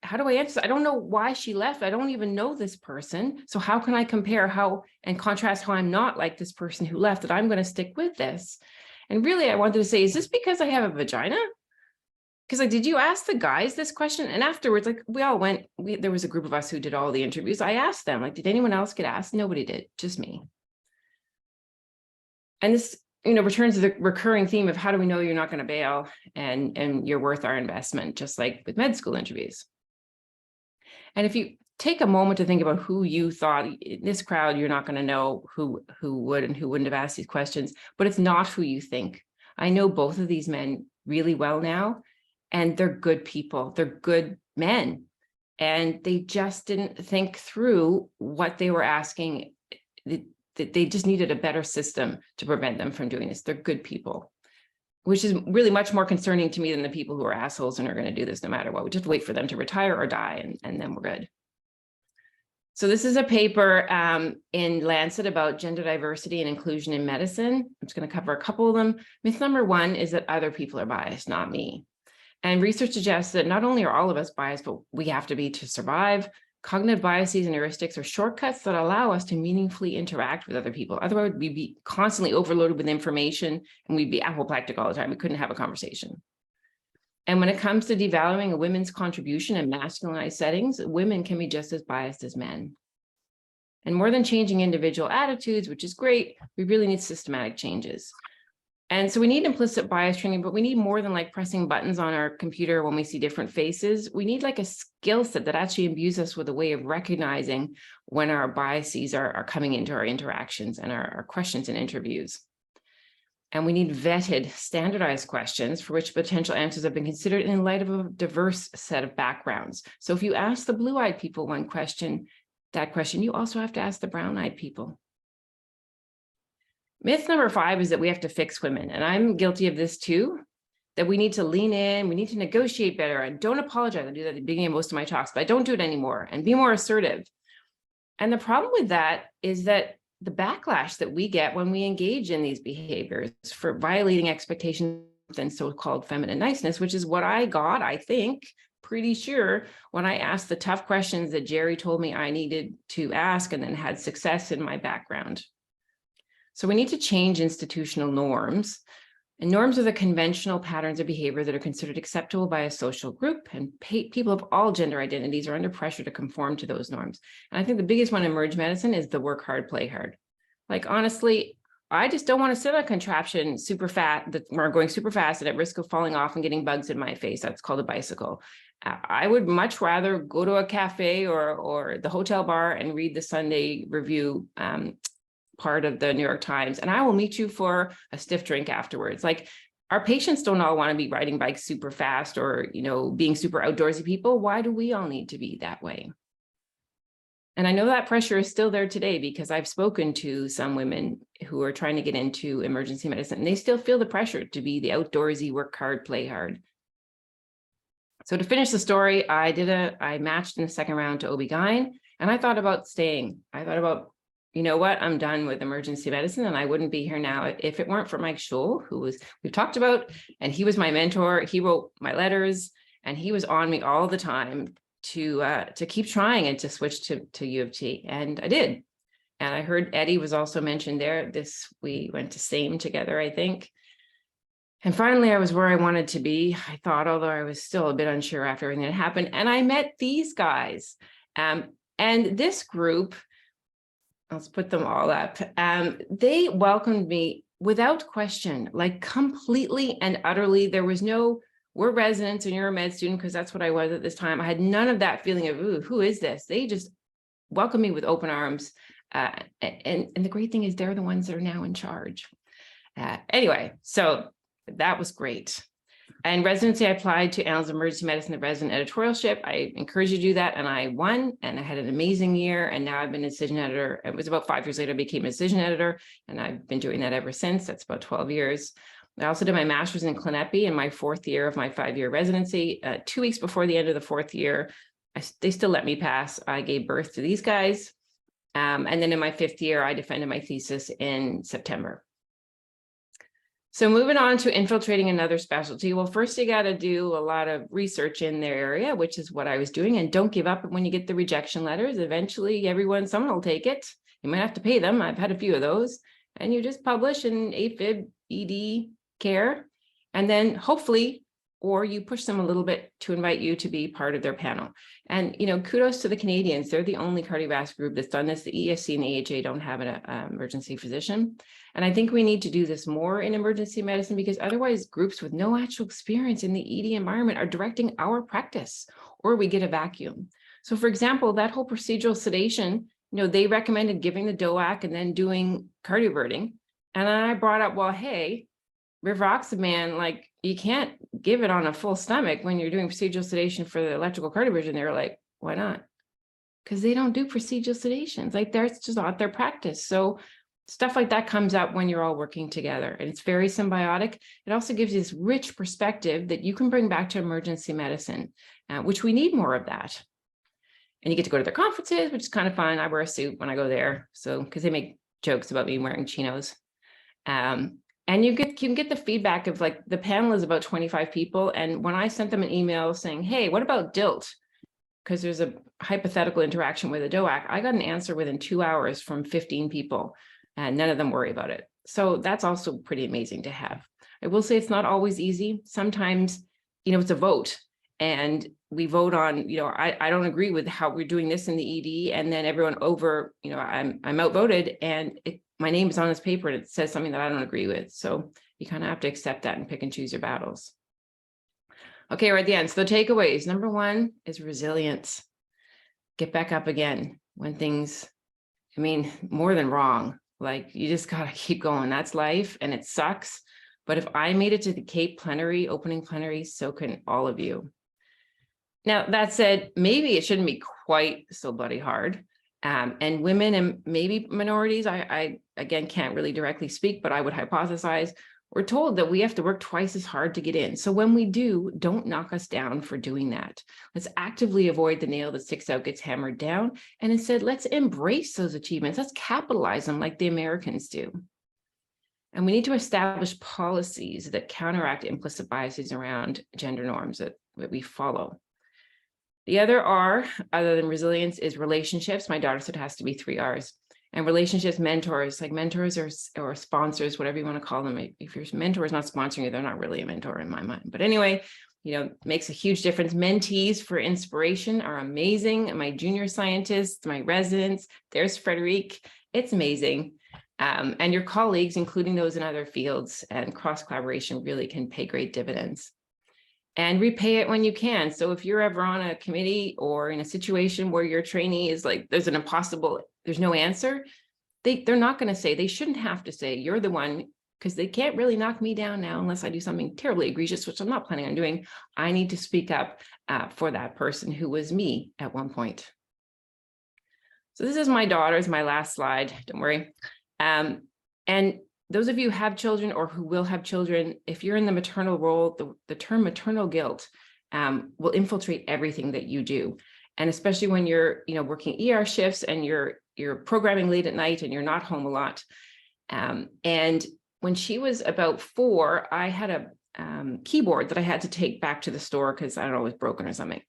how do I answer? I don't know why she left. I don't even know this person. So how can I compare and contrast how I'm not like this person who left, that I'm going to stick with this? And really, I wanted to say, is this because I have a vagina? Because did you ask the guys this question? And afterwards, we all went, there was a group of us who did all the interviews. I asked them, did anyone else get asked? Nobody did, just me. And this, returns to the recurring theme of how do we know you're not going to bail and you're worth our investment, just like with med school interviews. And if you take a moment to think about who you thought in this crowd, you're not going to know who would and who wouldn't have asked these questions, but it's not who you think. I know both of these men really well now, and they're good people. They're good men, and they just didn't think through what they were asking. They just needed a better system to prevent them from doing this. They're good people, which is really much more concerning to me than the people who are assholes and are going to do this no matter what. We just wait for them to retire or die, and then we're good. So this is a paper in Lancet about gender diversity and inclusion in medicine. I'm just going to cover a couple of them. Myth number one is that other people are biased, not me. And research suggests that not only are all of us biased, but we have to be to survive. Cognitive biases and heuristics are shortcuts that allow us to meaningfully interact with other people. Otherwise, we'd be constantly overloaded with information and we'd be apoplectic all the time. We couldn't have a conversation. And when it comes to devaluing a women's contribution in masculinized settings, women can be just as biased as men. And more than changing individual attitudes, which is great, we really need systematic changes. And so we need implicit bias training, but we need more than like pressing buttons on our computer when we see different faces. We need like a skill set that actually imbues us with a way of recognizing when our biases are coming into our interactions and our questions and interviews. And we need vetted, standardized questions for which potential answers have been considered in light of a diverse set of backgrounds. So if you ask the blue-eyed people one question, that question, you also have to ask the brown-eyed people. Myth number 5 is that we have to fix women. And I'm guilty of this too, that we need to lean in, we need to negotiate better, and don't apologize. I do that at the beginning of most of my talks, but I don't do it anymore, and be more assertive. And the problem with that is that the backlash that we get when we engage in these behaviors for violating expectations and so-called feminine niceness, which is what I got, I think, pretty sure, when I asked the tough questions that Jerry told me I needed to ask and then had success in my background. So we need to change institutional norms. And norms are the conventional patterns of behavior that are considered acceptable by a social group, and people of all gender identities are under pressure to conform to those norms. And I think the biggest one in emergency medicine is the work hard, play hard. Like, honestly, I just don't want to sit on a contraption super fat that we're going super fast and at risk of falling off and getting bugs in my face. That's called a bicycle. I would much rather go to a cafe or the hotel bar and read the Sunday Review part of the New York Times, and I will meet you for a stiff drink afterwards. Like, our patients don't all want to be riding bikes super fast or, you know, being super outdoorsy people. Why do we all need to be that way? And I know that pressure is still there today because I've spoken to some women who are trying to get into emergency medicine, and they still feel the pressure to be the outdoorsy, work hard, play hard. So to finish the story, I matched in the second round to OB-GYN, and I thought about staying. I thought about, you know what, I'm done with emergency medicine and I wouldn't be here now if it weren't for Mike Scholl, who we've talked about, and he was my mentor. He wrote my letters and he was on me all the time to keep trying and to switch to U of T. And I did. And I heard Eddie was also mentioned there. We went to SAME together, I think. And finally, I was where I wanted to be, I thought, although I was still a bit unsure after everything that happened. And I met these guys. And this group, let's put them all up. They welcomed me without question, like completely and utterly. There was no, we're residents and you're a med student, because that's what I was at this time. I had none of that feeling of, ooh, who is this? They just welcomed me with open arms. And the great thing is they're the ones that are now in charge. Anyway, so that was great. In residency, I applied to Annals of Emergency Medicine, the resident editorialship. I encourage you to do that, and I won, and I had an amazing year, and now I've been a decision editor. It was about 5 years later I became a decision editor, and I've been doing that ever since. That's about 12 years. I also did my master's in clinepi in my 4th year of my 5-year residency. 2 weeks before the end of the 4th year, they still let me pass. I gave birth to these guys. And then in my 5th year, I defended my thesis in September. So moving on to infiltrating another specialty. Well, first you got to do a lot of research in their area, which is what I was doing. And don't give up when you get the rejection letters. Eventually, someone will take it. You might have to pay them. I've had a few of those. And you just publish in AFib, ED, care. And then hopefully, or you push them a little bit to invite you to be part of their panel. And, you know, kudos to the Canadians. They're the only cardiovascular group that's done this. The ESC and the AHA don't have an emergency physician. And I think we need to do this more in emergency medicine, because otherwise groups with no actual experience in the ED environment are directing our practice, or we get a vacuum. So for example, that whole procedural sedation, you know, they recommended giving the DOAC and then doing cardioverting. And I brought up, well, hey, rivaroxaban, like, you can't give it on a full stomach when you're doing procedural sedation for the electrical cardioversion. They were like, why not? Because they don't do procedural sedations. Like, that's just not their practice. So stuff like that comes up when you're all working together, and it's very symbiotic. It also gives you this rich perspective that you can bring back to emergency medicine, which we need more of that. And you get to go to their conferences, which is kind of fun. I wear a suit when I go there. So, because they make jokes about me wearing chinos. And you can get the feedback of like, the panel is about 25 people. And when I sent them an email saying, hey, what about DILT? Because there's a hypothetical interaction with a DOAC, I got an answer within 2 hours from 15 people, and none of them worry about it. So that's also pretty amazing to have. I will say it's not always easy. Sometimes, it's a vote, and we vote on, I don't agree with how we're doing this in the ED, and then everyone over, I'm outvoted, and my name is on this paper and it says something that I don't agree with. So you kind of have to accept that and pick and choose your battles. Okay, we're at the end. So the takeaways. Number 1 is resilience. Get back up again when things, more than wrong. Like, you just got to keep going. That's life, and it sucks. But if I made it to the Cape plenary, opening plenary, so can all of you. Now, that said, maybe it shouldn't be quite so bloody hard. And women and maybe minorities, I again, can't really directly speak, but I would hypothesize, we're told that we have to work twice as hard to get in. So when we do, don't knock us down for doing that. Let's actively avoid the nail that sticks out gets hammered down. And instead, let's embrace those achievements. Let's capitalize them like the Americans do. And we need to establish policies that counteract implicit biases around gender norms that we follow. The other R, other than resilience, is relationships. My daughter said it has to be 3 R's. And relationships, mentors, like mentors or sponsors, whatever you want to call them. If your mentor is not sponsoring you, they're not really a mentor in my mind. But anyway, makes a huge difference. Mentees for inspiration are amazing. My junior scientists, my residents, there's Frederic. It's amazing. And your colleagues, including those in other fields, and cross collaboration really can pay great dividends. And repay it when you can. So if you're ever on a committee or in a situation where your trainee is like, there's no answer, they're not going to say, they shouldn't have to say, you're the one, because they can't really knock me down now unless I do something terribly egregious, which I'm not planning on doing. I need to speak up for that person who was me at one point. So this is my daughter's, my last slide, don't worry. And those of you who have children or who will have children, if you're in the maternal role, the term maternal guilt will infiltrate everything that you do. And especially when you're, working ER shifts and you're programming late at night and you're not home a lot. And when she was about 4, I had a keyboard that I had to take back to the store because I don't know, it was broken or something.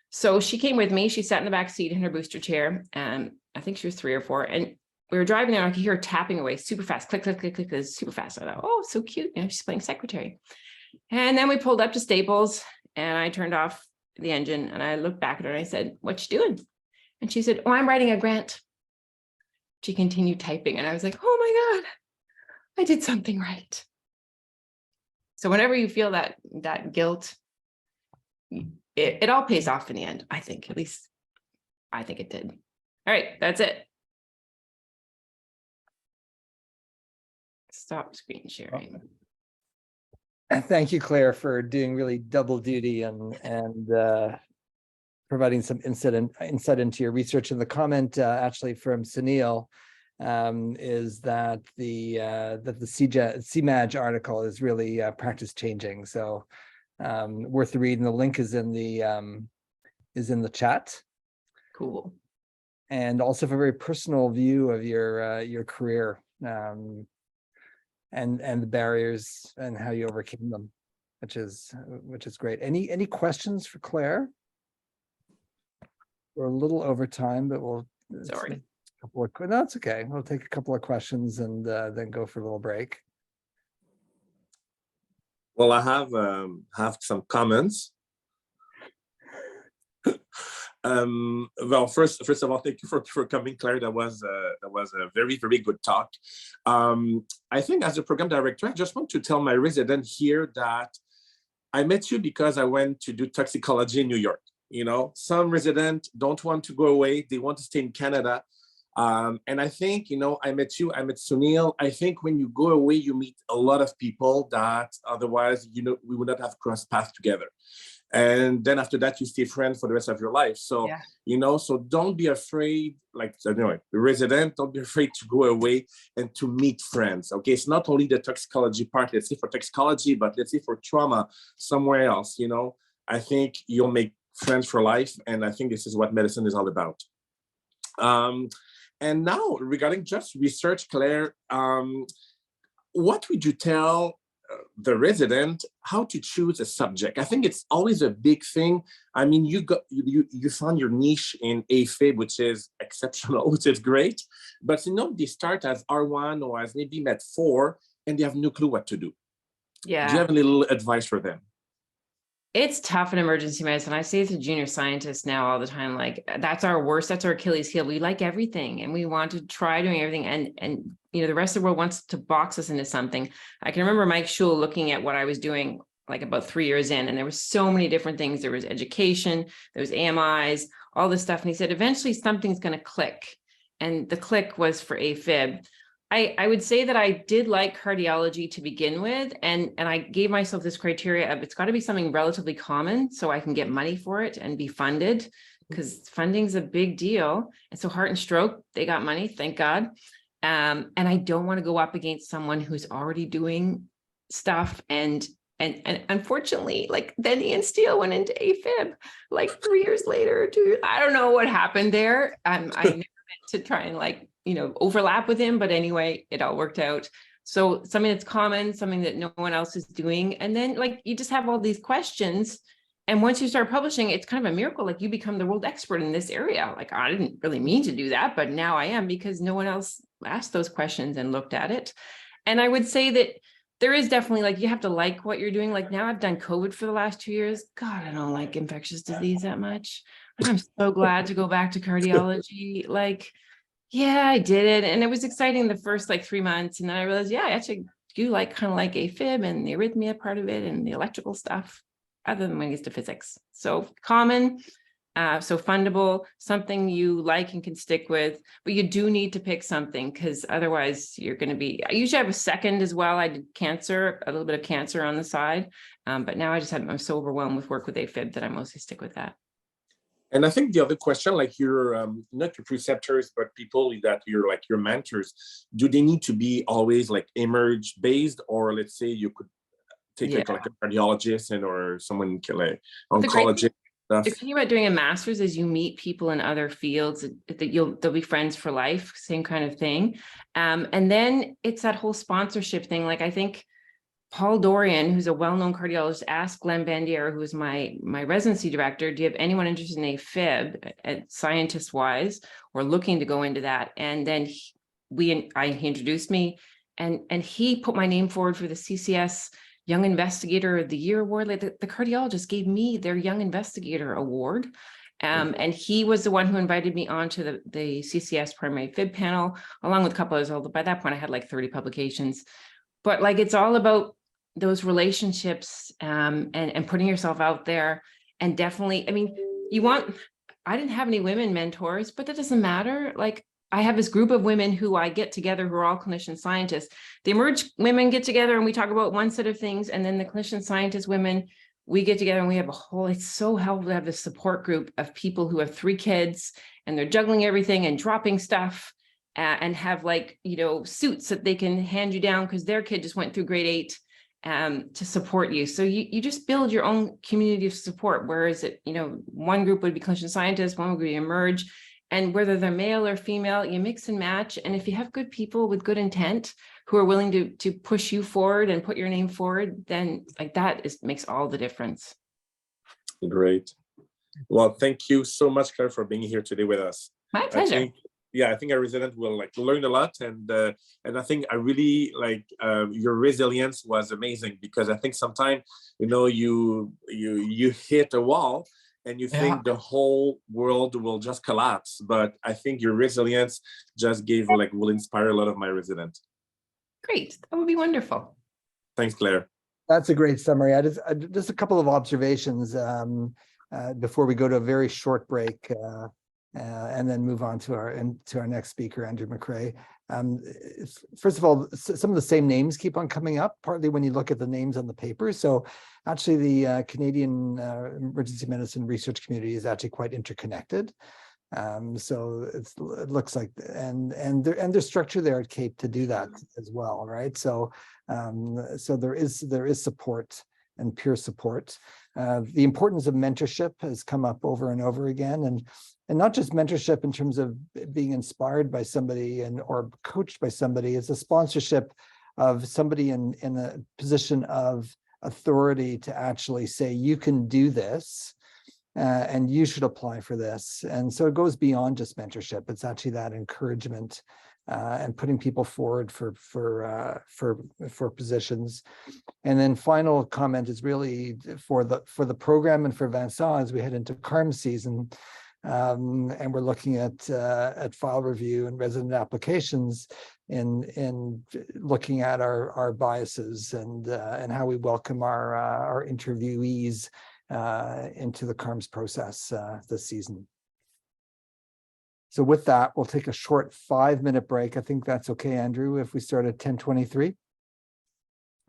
So she came with me. She sat in the back seat in her booster chair. And I think she was 3 or 4. And we were driving there, and I could hear her tapping away super fast, click, click, click, click, click, super fast. I thought, oh, so cute. She's playing secretary. And then we pulled up to Staples, and I turned off the engine, and I looked back at her and I said, what you doing? And she said, oh, I'm writing a grant. She continued typing, and I was like, oh my God, I did something right. So whenever you feel that guilt, it all pays off in the end, I think. At least I think it did. All right, that's it. Stop screen sharing. Thank you, Claire, for doing really double duty and providing some insight into your research. And the comment actually from Suneel is that the CMAG article is really practice changing. So worth the read. And the link is in the chat. Cool. And also for a very personal view of your career. And the barriers and how you overcame them, which is great. Any questions for Claire? We're a little over time, but Sorry. No, it's okay. We'll take a couple of questions and then go for a little break. Well, I have some comments. Well, first of all, thank you for coming, Claire. That was a very, very good talk. I think as a program director, I just want to tell my resident here that I met you because I went to do toxicology in New York. Some residents don't want to go away. They want to stay in Canada. And I think, I met you, I met Suneel. I think when you go away, you meet a lot of people that otherwise, we would not have crossed paths together. And then after that, you stay friends for the rest of your life. So, yeah. So don't be afraid, the resident, don't be afraid to go away and to meet friends. Okay, it's not only the toxicology part, let's say for toxicology, but let's say for trauma somewhere else, I think you'll make friends for life. And I think this is what medicine is all about. And now regarding just research, Claire, what would you tell the resident how to choose a subject? I think it's always a big thing. I mean, you found your niche in AFib, which is exceptional, which is great. But they start as R1 or as maybe Med 4, and they have no clue what to do. Yeah. Do you have a little advice for them? It's tough in emergency medicine. I say to junior scientists now all the time, like, that's our Achilles heel. We like everything and we want to try doing everything. And the rest of the world wants to box us into something. I can remember Mike Schul looking at what I was doing like about 3 years in, and there was so many different things. There was education, there was AMIs, all this stuff. And he said, eventually something's going to click. And the click was for AFib. I would say that I did like cardiology to begin with, and I gave myself this criteria of it's got to be something relatively common so I can get money for it and be funded, because funding's a big deal. And so heart and stroke, they got money, thank God. And I don't want to go up against someone who's already doing stuff. And unfortunately, like then Ian Steele went into AFib like 3 years later. I don't know what happened there. I never meant to try and overlap with him, but anyway, it all worked out. So something that's common, something that no one else is doing. And then you just have all these questions. And once you start publishing, it's kind of a miracle. Like you become the world expert in this area. Like I didn't really mean to do that, but now I am, because no one else asked those questions and looked at it. And I would say that there is definitely you have to like what you're doing. Like now I've done COVID for the last 2 years. God, I don't like infectious disease that much. I'm so glad to go back to cardiology. Yeah, I did it. And it was exciting the first 3 months. And then I realized, yeah, I actually do kind of like AFib and the arrhythmia part of it and the electrical stuff, other than when it gets to physics. So common, so fundable, something you like and can stick with, but you do need to pick something, because otherwise you're going to be, I usually have a second as well. I did cancer, a little bit of cancer on the side. But now I'm so overwhelmed with work with AFib that I mostly stick with that. And I think the other question, your not your preceptors, but people that you're your mentors, do they need to be always emerge based, or let's say you could take a cardiologist or someone oncologist? The thing about doing a master's is you meet people in other fields that they'll be friends for life, same kind of thing. And then it's that whole sponsorship thing. I think Paul Dorian, who's a well-known cardiologist, asked Glenn Bandier, who is my residency director, do you have anyone interested in AFib, scientist-wise, or looking to go into that? And then he introduced me, and he put my name forward for the CCS Young Investigator of the Year award. The cardiologist gave me their Young Investigator award. And he was the one who invited me onto the CCS primary fib panel, along with a couple others. Although by that point I had 30 publications. But it's all about those relationships and putting yourself out there. And definitely, I didn't have any women mentors, but that doesn't matter. I have this group of women who I get together who are all clinician scientists. The emerge women get together and we talk about one set of things. And then the clinician scientist women, we get together and we have it's so helpful to have this support group of people who have 3 kids and they're juggling everything and dropping stuff. And have suits that they can hand you down because their kid just went through grade 8 to support you. So you just build your own community of support. Whereas one group would be clinician scientists, one would be emerge, and whether they're male or female, you mix and match. And if you have good people with good intent who are willing to push you forward and put your name forward, then makes all the difference. Great. Well, thank you so much, Claire, for being here today with us. My pleasure. I think our resident will learn a lot, and I think I really your resilience was amazing, because I think sometimes you hit a wall and you think the whole world will just collapse, but I think your resilience just will inspire a lot of my residents. Great, that would be wonderful. Thanks, Claire. That's a great summary. I just a couple of observations before we go to a very short break. And then move on to our next speaker, Andrew McRae. First of all, some of the same names keep on coming up, partly when you look at the names on the paper. So actually the Canadian emergency medicine research community is actually quite interconnected. So it looks like, and there's structure there at CAPE to do that as well, right? So there is support and peer support. The importance of mentorship has come up over and over again, and not just mentorship in terms of being inspired by somebody or coached by somebody. It's a sponsorship of somebody in a position of authority to actually say, you can do this, and you should apply for this. And so it goes beyond just mentorship. It's actually that encouragement and putting people forward for positions. And then final comment is really for the program and for Vincent as we head into CARM season. And we're looking at file review and resident applications in looking at our biases and how we welcome our interviewees into the CARMS process this season. So with that, we'll take a short 5-minute break. I think that's okay, Andrew, if we start at 10:23.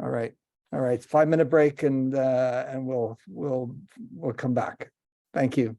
All right. 5-minute break, and we'll come back. Thank you.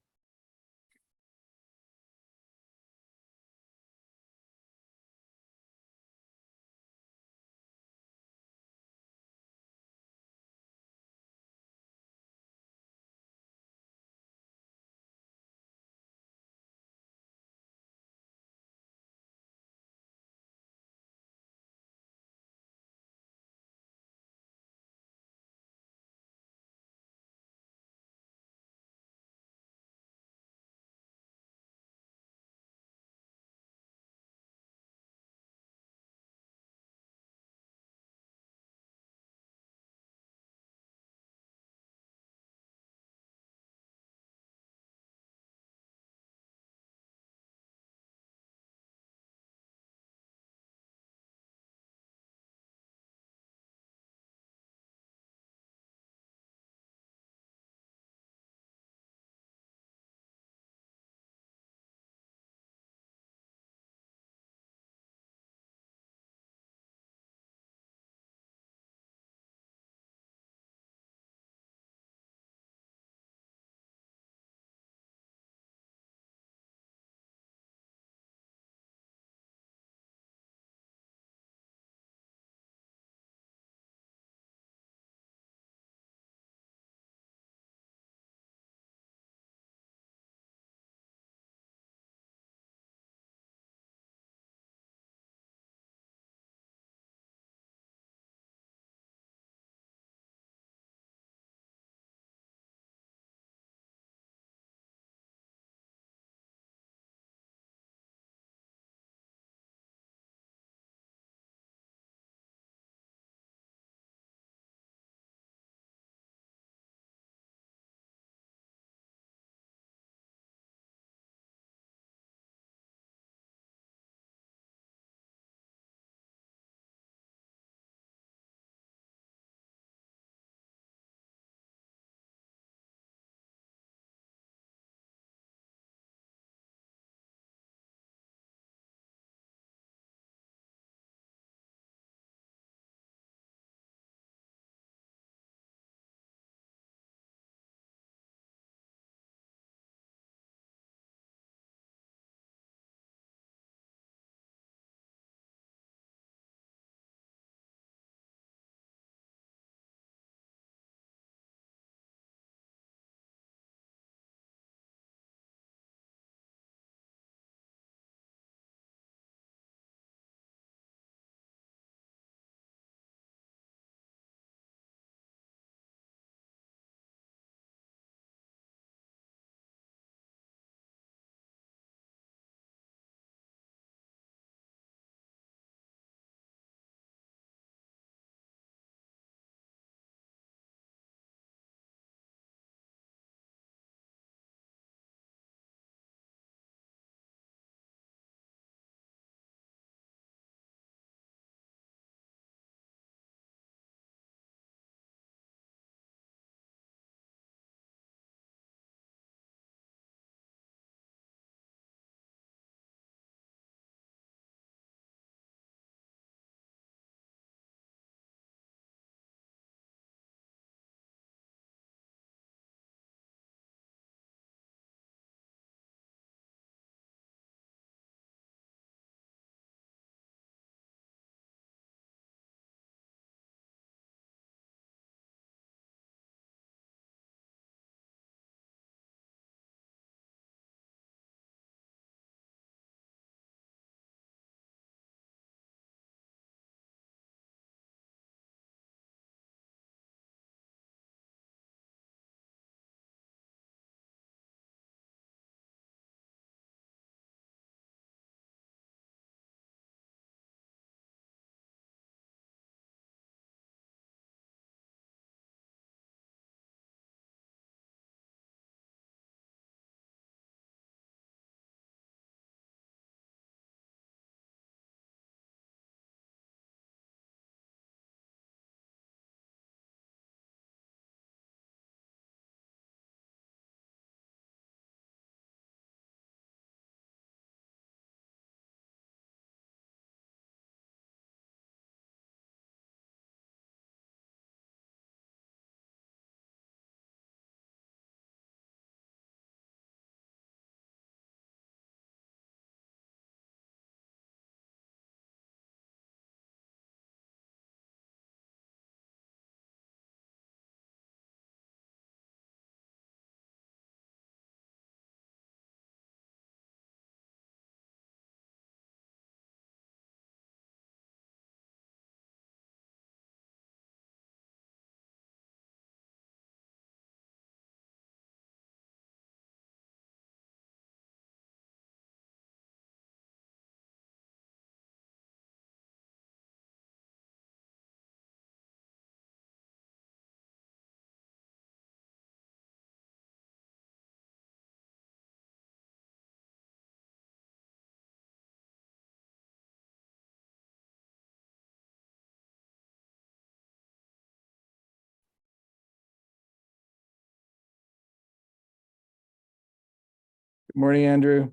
Morning, Andrew.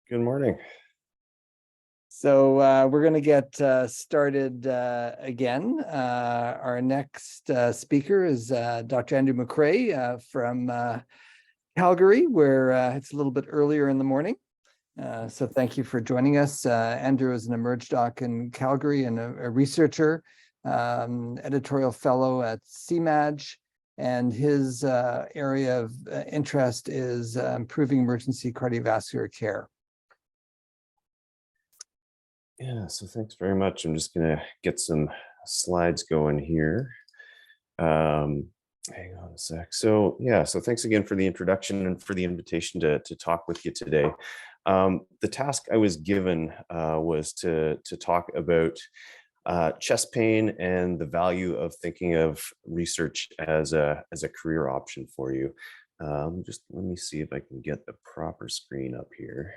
Good morning. So we're going to get started again. Our next speaker is Dr. Andrew McRae from Calgary, where it's a little bit earlier in the morning. So thank you for joining us. Andrew is an emerge doc in Calgary and a researcher, editorial fellow at CMAG, and his area of interest is improving emergency cardiovascular care. Yeah, so thanks very much. I'm just gonna get some slides going here. Hang on a sec. So yeah, so thanks again for the introduction and for the invitation to talk with you today. The task I was given was to talk about chest pain and the value of thinking of research as a career option for you. Just let me see if I can get the proper screen up here.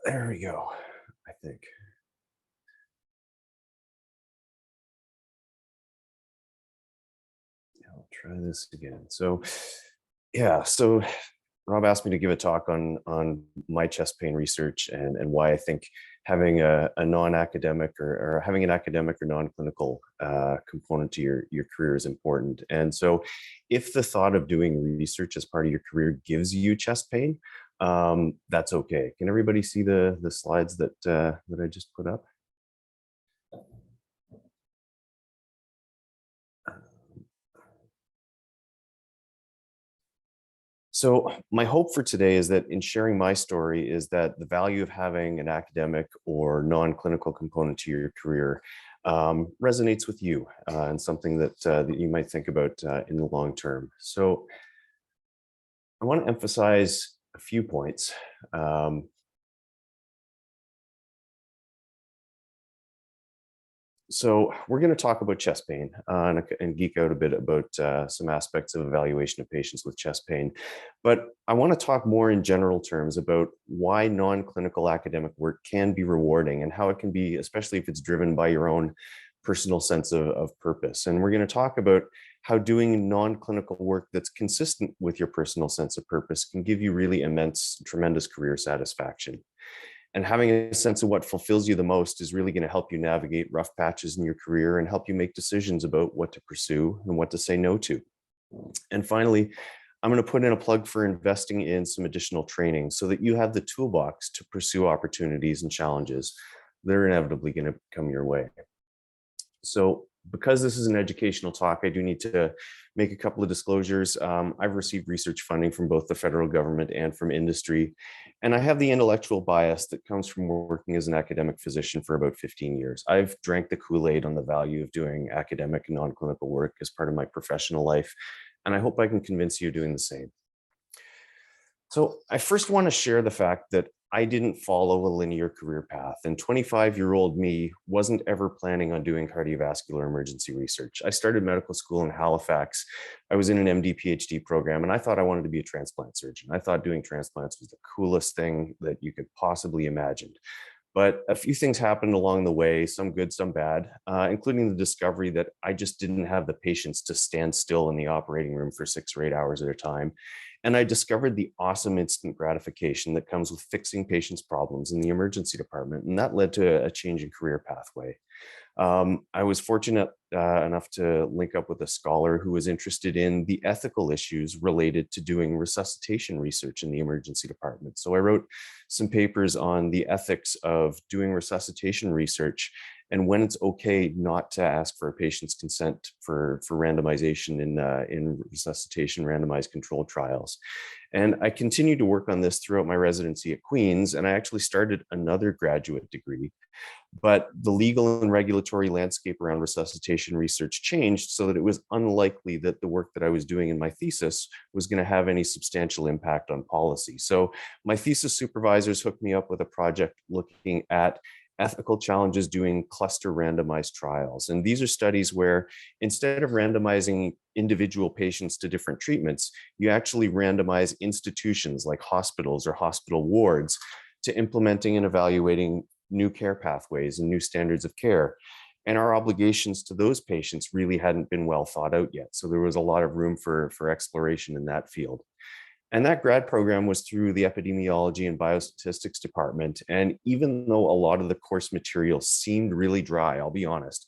There we go, I think. I'll try this again. So yeah, so Rob asked me to give a talk on my chest pain research and why I think having a non-academic or having an academic or non-clinical component to your career is important. And so if the thought of doing research as part of your career gives you chest pain, that's okay. Can everybody see the slides that I just put up? So my hope for today is that in sharing my story is that the value of having an academic or non-clinical component to your career resonates with you and something that, that you might think about in the long term. So I want to emphasize a few points. So we're going to talk about chest pain and geek out a bit about some aspects of evaluation of patients with chest pain. But I want to talk more in general terms about why non-clinical academic work can be rewarding and how it can be, especially if it's driven by your own personal sense of purpose. And we're going to talk about how doing non-clinical work that's consistent with your personal sense of purpose can give you really immense, tremendous career satisfaction. And having a sense of what fulfills you the most is really going to help you navigate rough patches in your career and help you make decisions about what to pursue and what to say no to. And finally, I'm going to put in a plug for investing in some additional training so that you have the toolbox to pursue opportunities and challenges that are inevitably going to come your way. So because this is an educational talk, I do need to make a couple of disclosures. I've received research funding from both the federal government and from industry, and I have the intellectual bias that comes from working as an academic physician for about 15 years. I've drank the Kool-Aid on the value of doing academic and non-clinical work as part of my professional life, and I hope I can convince you doing the same. So I first want to share the fact that I didn't follow a linear career path, and 25-year-old me wasn't ever planning on doing cardiovascular emergency research. I started medical school in Halifax. I was in an MD PhD program, and I thought I wanted to be a transplant surgeon. I thought doing transplants was the coolest thing that you could possibly imagine. But a few things happened along the way, some good, some bad, including the discovery that I just didn't have the patience to stand still in the operating room for 6 or 8 hours at a time. And I discovered the awesome instant gratification that comes with fixing patients' problems in the emergency department. And that led to a change in career pathway. I was fortunate enough to link up with a scholar who was interested in the ethical issues related to doing resuscitation research in the emergency department. So I wrote some papers on the ethics of doing resuscitation research and when it's okay not to ask for a patient's consent for randomization in resuscitation randomized controlled trials. And I continued to work on this throughout my residency at Queen's, and I actually started another graduate degree. But the legal and regulatory landscape around resuscitation research changed so that it was unlikely that the work that I was doing in my thesis was going to have any substantial impact on policy. So my thesis supervisors hooked me up with a project looking at ethical challenges doing cluster randomized trials. And these are studies where instead of randomizing individual patients to different treatments, you actually randomize institutions like hospitals or hospital wards to implementing and evaluating new care pathways and new standards of care. And our obligations to those patients really hadn't been well thought out yet. So there was a lot of room for exploration in that field. And that grad program was through the epidemiology and biostatistics department. And even though a lot of the course material seemed really dry, I'll be honest,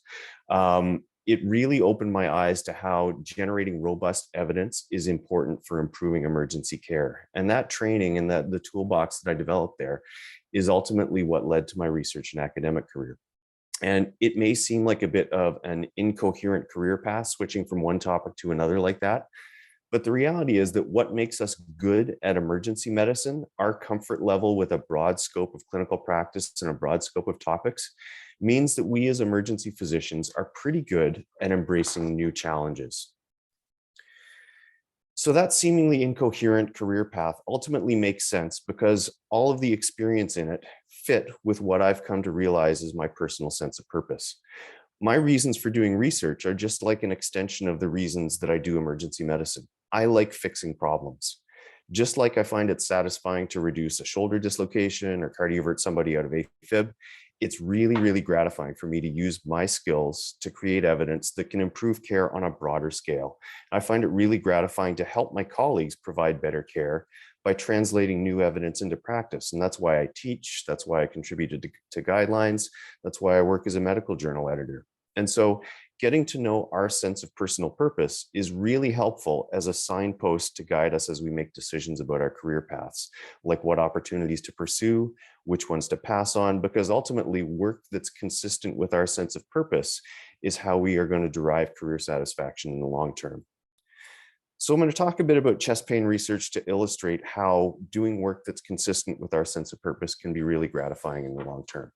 it really opened my eyes to how generating robust evidence is important for improving emergency care. And that training and the toolbox that I developed there is ultimately what led to my research and academic career. And it may seem like a bit of an incoherent career path, switching from one topic to another like that. But the reality is that what makes us good at emergency medicine, our comfort level with a broad scope of clinical practice and a broad scope of topics, means that we as emergency physicians are pretty good at embracing new challenges. So that seemingly incoherent career path ultimately makes sense because all of the experience in it fit with what I've come to realize is my personal sense of purpose. My reasons for doing research are just like an extension of the reasons that I do emergency medicine. I like fixing problems. Just like I find it satisfying to reduce a shoulder dislocation or cardiovert somebody out of AFib, it's really, really gratifying for me to use my skills to create evidence that can improve care on a broader scale. I find it really gratifying to help my colleagues provide better care by translating new evidence into practice. And that's why I teach, that's why I contributed to guidelines, that's why I work as a medical journal editor. And so getting to know our sense of personal purpose is really helpful as a signpost to guide us as we make decisions about our career paths, like what opportunities to pursue, which ones to pass on, because ultimately work that's consistent with our sense of purpose is how we are going to derive career satisfaction in the long term. So I'm going to talk a bit about chest pain research to illustrate how doing work that's consistent with our sense of purpose can be really gratifying in the long term.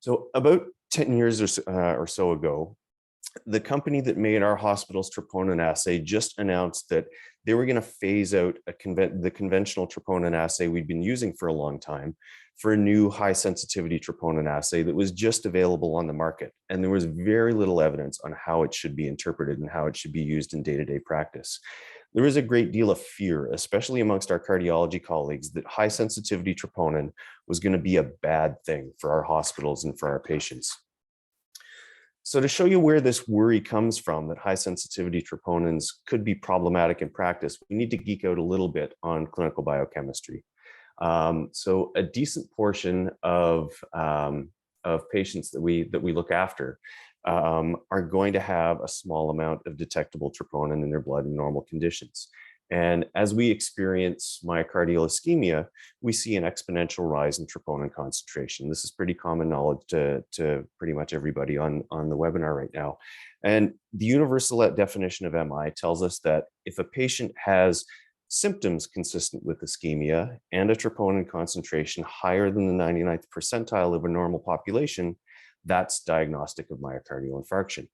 So about 10 years or so ago, the company that made our hospital's troponin assay just announced that they were going to phase out the conventional troponin assay we'd been using for a long time for a new high sensitivity troponin assay that was just available on the market. And there was very little evidence on how it should be interpreted and how it should be used in day-to-day practice. There was a great deal of fear, especially amongst our cardiology colleagues, that high sensitivity troponin was going to be a bad thing for our hospitals and for our patients. So to show you where this worry comes from, that high sensitivity troponins could be problematic in practice, we need to geek out a little bit on clinical biochemistry. So a decent portion of patients that we look after are going to have a small amount of detectable troponin in their blood in normal conditions. And as we experience myocardial ischemia, we see an exponential rise in troponin concentration. This is pretty common knowledge to pretty much everybody on the webinar right now. And the universal definition of MI tells us that if a patient has symptoms consistent with ischemia and a troponin concentration higher than the 99th percentile of a normal population, that's diagnostic of myocardial infarction.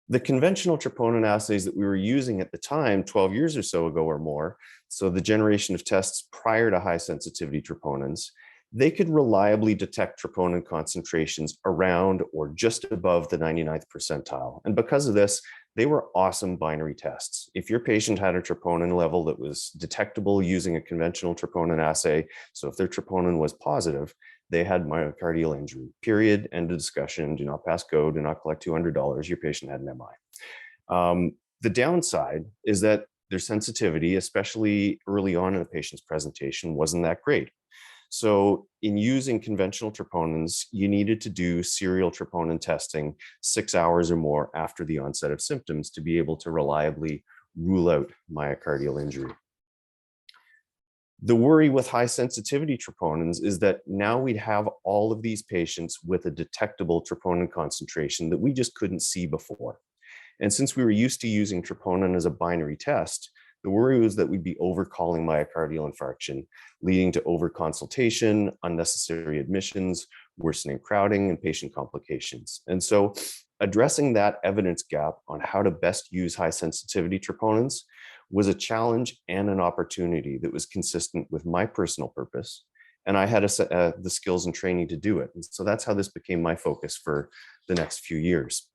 The conventional troponin assays that we were using at the time, 12 years or so ago or more, so the generation of tests prior to high sensitivity troponins, they could reliably detect troponin concentrations around or just above the 99th percentile. And because of this, they were awesome binary tests. If your patient had a troponin level that was detectable using a conventional troponin assay, so if their troponin was positive, they had myocardial injury, period, end of discussion, do not pass go, do not collect $200, your patient had an MI. The downside is that their sensitivity, especially early on in the patient's presentation, wasn't that great. So in using conventional troponins, you needed to do serial troponin testing 6 hours or more after the onset of symptoms to be able to reliably rule out myocardial injury. The worry with high sensitivity troponins is that now we'd have all of these patients with a detectable troponin concentration that we just couldn't see before. And since we were used to using troponin as a binary test, the worry was that we'd be overcalling myocardial infarction, leading to overconsultation, unnecessary admissions, worsening crowding, and patient complications. And so addressing that evidence gap on how to best use high sensitivity troponins was a challenge and an opportunity that was consistent with my personal purpose. And I had the skills and training to do it. And so that's how this became my focus for the next few years.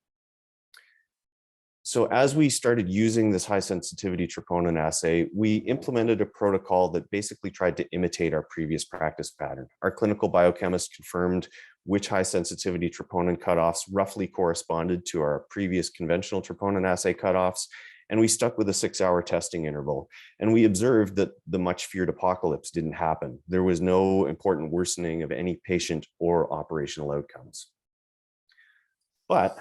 So as we started using this high sensitivity troponin assay, we implemented a protocol that basically tried to imitate our previous practice pattern. Our clinical biochemist confirmed which high sensitivity troponin cutoffs roughly corresponded to our previous conventional troponin assay cutoffs. And we stuck with a 6-hour testing interval. And we observed that the much feared apocalypse didn't happen. There was no important worsening of any patient or operational outcomes. But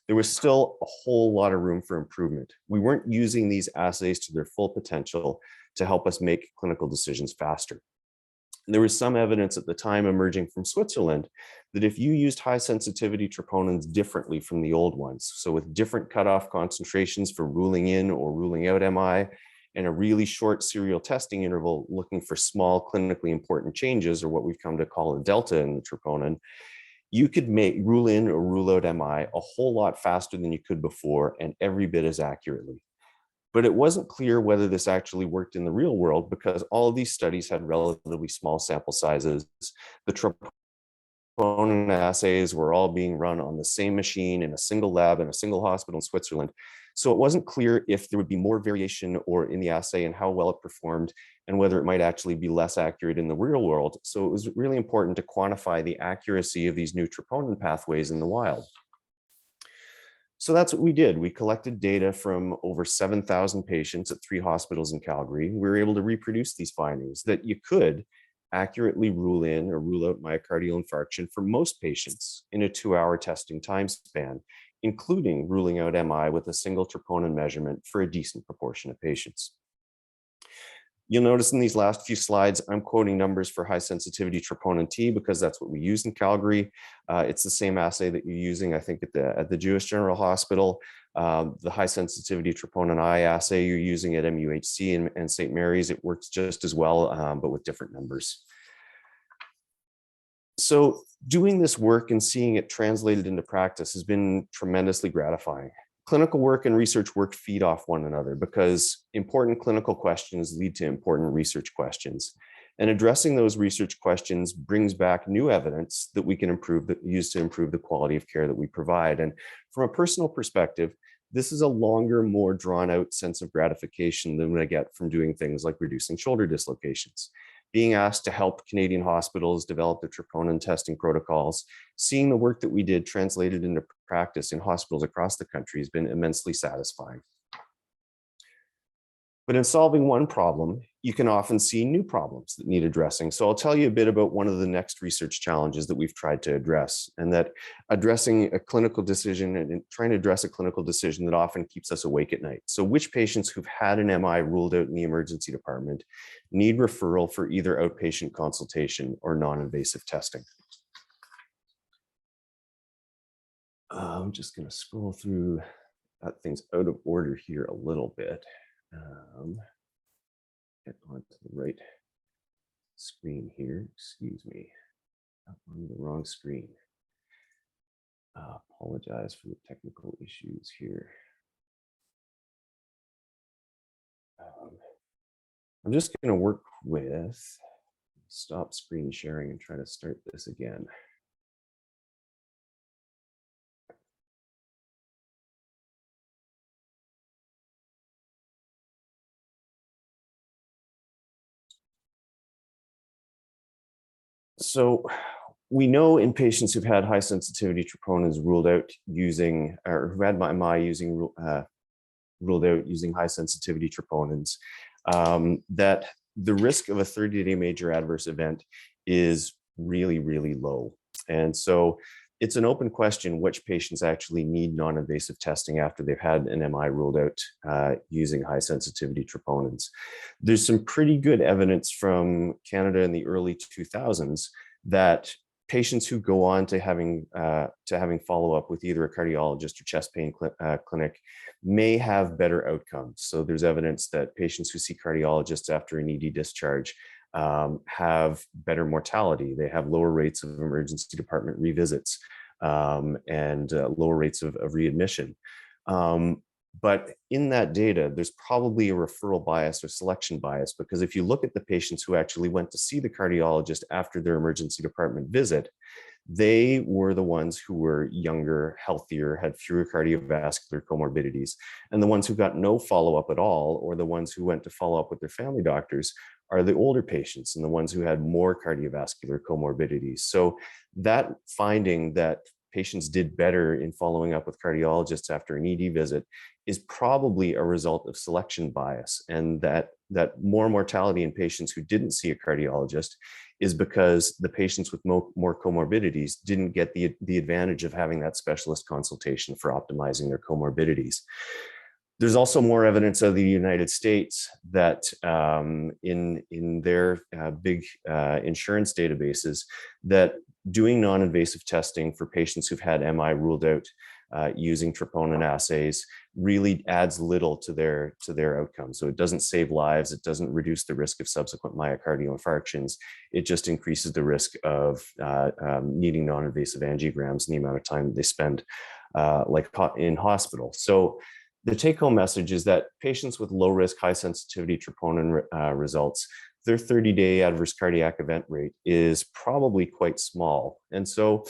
there was still a whole lot of room for improvement. We weren't using these assays to their full potential to help us make clinical decisions faster. There was some evidence at the time emerging from Switzerland that if you used high sensitivity troponins differently from the old ones, so with different cutoff concentrations for ruling in or ruling out MI, and a really short serial testing interval looking for small clinically important changes, or what we've come to call a delta in the troponin, you could rule in or rule out MI a whole lot faster than you could before, and every bit as accurately. But it wasn't clear whether this actually worked in the real world because all of these studies had relatively small sample sizes. The troponin assays were all being run on the same machine in a single lab in a single hospital in Switzerland. So it wasn't clear if there would be more variation or in the assay and how well it performed and whether it might actually be less accurate in the real world. So it was really important to quantify the accuracy of these new troponin pathways in the wild. So that's what we did. We collected data from over 7,000 patients at 3 hospitals in Calgary. We were able to reproduce these findings that you could accurately rule in or rule out myocardial infarction for most patients in a 2-hour testing time span, including ruling out MI with a single troponin measurement for a decent proportion of patients. You'll notice in these last few slides, I'm quoting numbers for high sensitivity troponin T because that's what we use in Calgary. It's the same assay that you're using, I think, at the Jewish General Hospital. The high sensitivity troponin I assay you're using at MUHC and St. Mary's, it works just as well, but with different numbers. So doing this work and seeing it translated into practice has been tremendously gratifying. Clinical work and research work feed off one another because important clinical questions lead to important research questions. And addressing those research questions brings back new evidence that we can use to improve the quality of care that we provide. And from a personal perspective, this is a longer, more drawn out sense of gratification than what I get from doing things like reducing shoulder dislocations. Being asked to help Canadian hospitals develop the troponin testing protocols, seeing the work that we did translated into practice in hospitals across the country has been immensely satisfying. But in solving one problem, you can often see new problems that need addressing. So I'll tell you a bit about one of the next research challenges that we've tried to address, and that addressing a clinical decision and trying to address a clinical decision that often keeps us awake at night. So which patients who've had an MI ruled out in the emergency department need referral for either outpatient consultation or non-invasive testing. I'm just going to scroll through things out of order here a little bit. Get onto the right screen here. Excuse me, I'm on the wrong screen. Apologize for the technical issues here. I'm just going to work with stop screen sharing and try to start this again. So we know in patients who've had high sensitivity troponins ruled out using, or who had MI using, ruled out using high sensitivity troponins, that the risk of a 30-day major adverse event is really, really low. And so it's an open question which patients actually need non-invasive testing after they've had an MI ruled out using high sensitivity troponins. There's some pretty good evidence from Canada in the early 2000s that patients who go on to having follow-up with either a cardiologist or chest pain clinic may have better outcomes. So there's evidence that patients who see cardiologists after an ED discharge have better mortality. They have lower rates of emergency department revisits and lower rates of readmission. But in that data, there's probably a referral bias or selection bias, because if you look at the patients who actually went to see the cardiologist after their emergency department visit, they were the ones who were younger, healthier, had fewer cardiovascular comorbidities. And the ones who got no follow-up at all, or the ones who went to follow up with their family doctors, are the older patients and the ones who had more cardiovascular comorbidities. So that finding that patients did better in following up with cardiologists after an ED visit is probably a result of selection bias, and that more mortality in patients who didn't see a cardiologist is because the patients with more comorbidities didn't get the advantage of having that specialist consultation for optimizing their comorbidities. There's also more evidence of the United States that in their big insurance databases, that doing non-invasive testing for patients who've had MI ruled out using troponin assays really adds little to their outcomes. So it doesn't save lives, it doesn't reduce the risk of subsequent myocardial infarctions. It just increases the risk of needing non-invasive angiograms and the amount of time they spend like in hospital. So the take-home message is that patients with low-risk, high-sensitivity troponin results, their 30-day adverse cardiac event rate is probably quite small. And so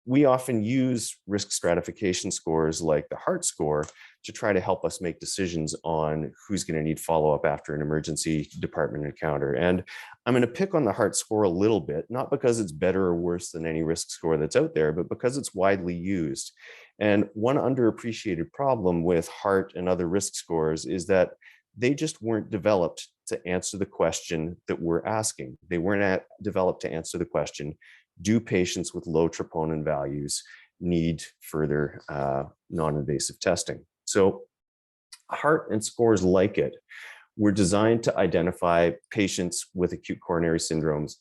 we often use risk stratification scores like the heart score to try to help us make decisions on who's going to need follow-up after an emergency department encounter. And I'm going to pick on the heart score a little bit, not because it's better or worse than any risk score that's out there, but because it's widely used. And one underappreciated problem with heart and other risk scores is that they just weren't developed to answer the question that we're asking. They weren't developed to answer the question, do patients with low troponin values need further non-invasive testing? So heart and scores like it were designed to identify patients with acute coronary syndromes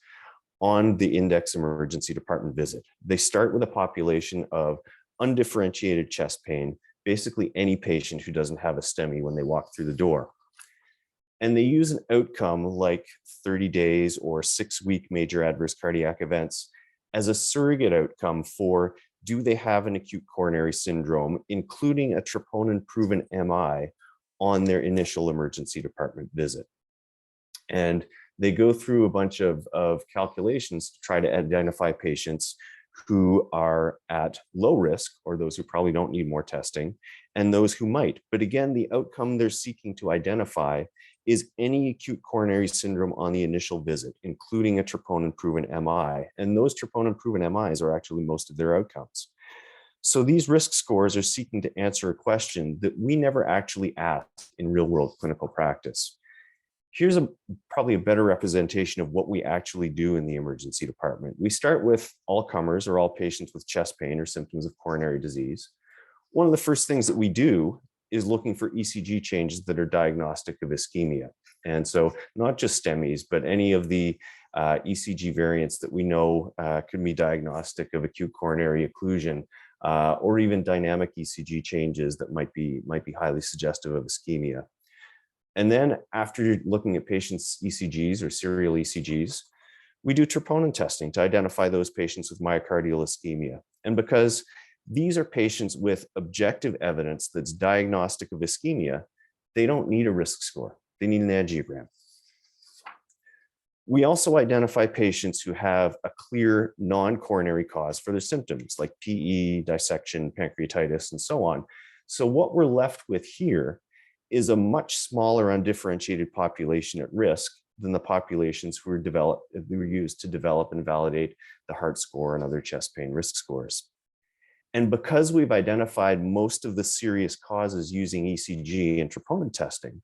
on the index emergency department visit. They start with a population of undifferentiated chest pain, basically any patient who doesn't have a STEMI when they walk through the door. And they use an outcome like 30 days or 6-week major adverse cardiac events as a surrogate outcome for, do they have an acute coronary syndrome, including a troponin-proven MI on their initial emergency department visit. And they go through a bunch of calculations to try to identify patients who are at low risk, or those who probably don't need more testing, and those who might. But again, the outcome they're seeking to identify is any acute coronary syndrome on the initial visit, including a troponin-proven MI. And those troponin-proven MIs are actually most of their outcomes. So these risk scores are seeking to answer a question that we never actually asked in real-world clinical practice. Here's probably a better representation of what we actually do in the emergency department. We start with all comers or all patients with chest pain or symptoms of coronary disease. One of the first things that we do is looking for ECG changes that are diagnostic of ischemia. And so not just STEMIs, but any of the ECG variants that we know can be diagnostic of acute coronary occlusion, or even dynamic ECG changes that might be highly suggestive of ischemia. And then after looking at patients' ECGs or serial ECGs, we do troponin testing to identify those patients with myocardial ischemia. And because these are patients with objective evidence that's diagnostic of ischemia, they don't need a risk score. They need an angiogram. We also identify patients who have a clear non-coronary cause for their symptoms, like PE, dissection, pancreatitis, and so on. So what we're left with here is a much smaller undifferentiated population at risk than the populations who were used to develop and validate the heart score and other chest pain risk scores. And because we've identified most of the serious causes using ECG and troponin testing,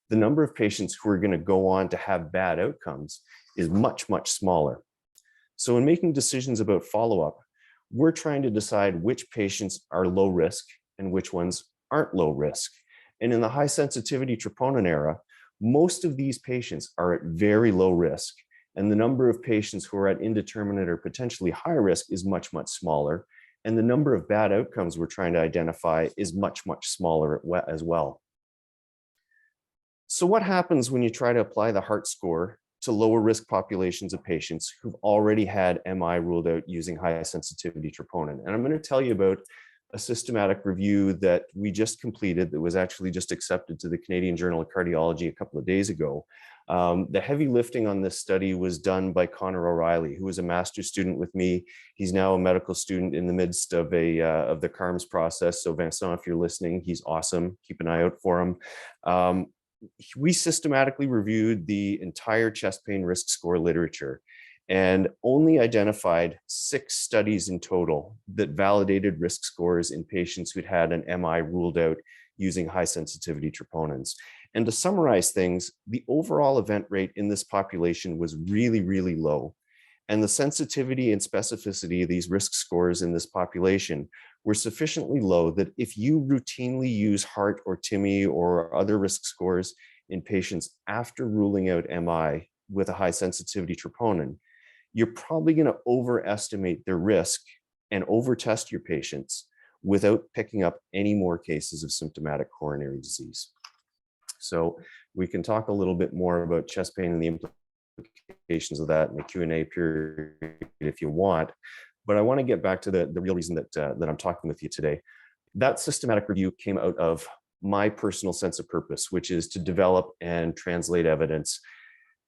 the number of patients who are going to go on to have bad outcomes is much, much smaller. So in making decisions about follow-up, we're trying to decide which patients are low risk and which ones aren't low risk. And in the high sensitivity troponin era, most of these patients are at very low risk, and the number of patients who are at indeterminate or potentially high risk is much, much smaller. And the number of bad outcomes we're trying to identify is much, much smaller as well. So what happens when you try to apply the heart score to lower risk populations of patients who've already had MI ruled out using high sensitivity troponin? And I'm going to tell you about a systematic review that we just completed that was actually just accepted to the Canadian Journal of Cardiology a couple of days ago. The heavy lifting on this study was done by Connor O'Reilly, who was a master's student with me. He's now a medical student in the midst of the CARMS process. So Vincent, if you're listening, he's awesome. Keep an eye out for him. We systematically reviewed the entire chest pain risk score literature. and only identified 6 studies in total that validated risk scores in patients who'd had an MI ruled out using high sensitivity troponins. And to summarize things, the overall event rate in this population was really, really low. And the sensitivity and specificity of these risk scores in this population were sufficiently low that if you routinely use heart or TIMI or other risk scores in patients after ruling out MI with a high sensitivity troponin, you're probably going to overestimate their risk and overtest your patients without picking up any more cases of symptomatic coronary disease. So we can talk a little bit more about chest pain and the implications of that in the Q&A period if you want, but I want to get back to the real reason that I'm talking with you today. That systematic review came out of my personal sense of purpose, which is to develop and translate evidence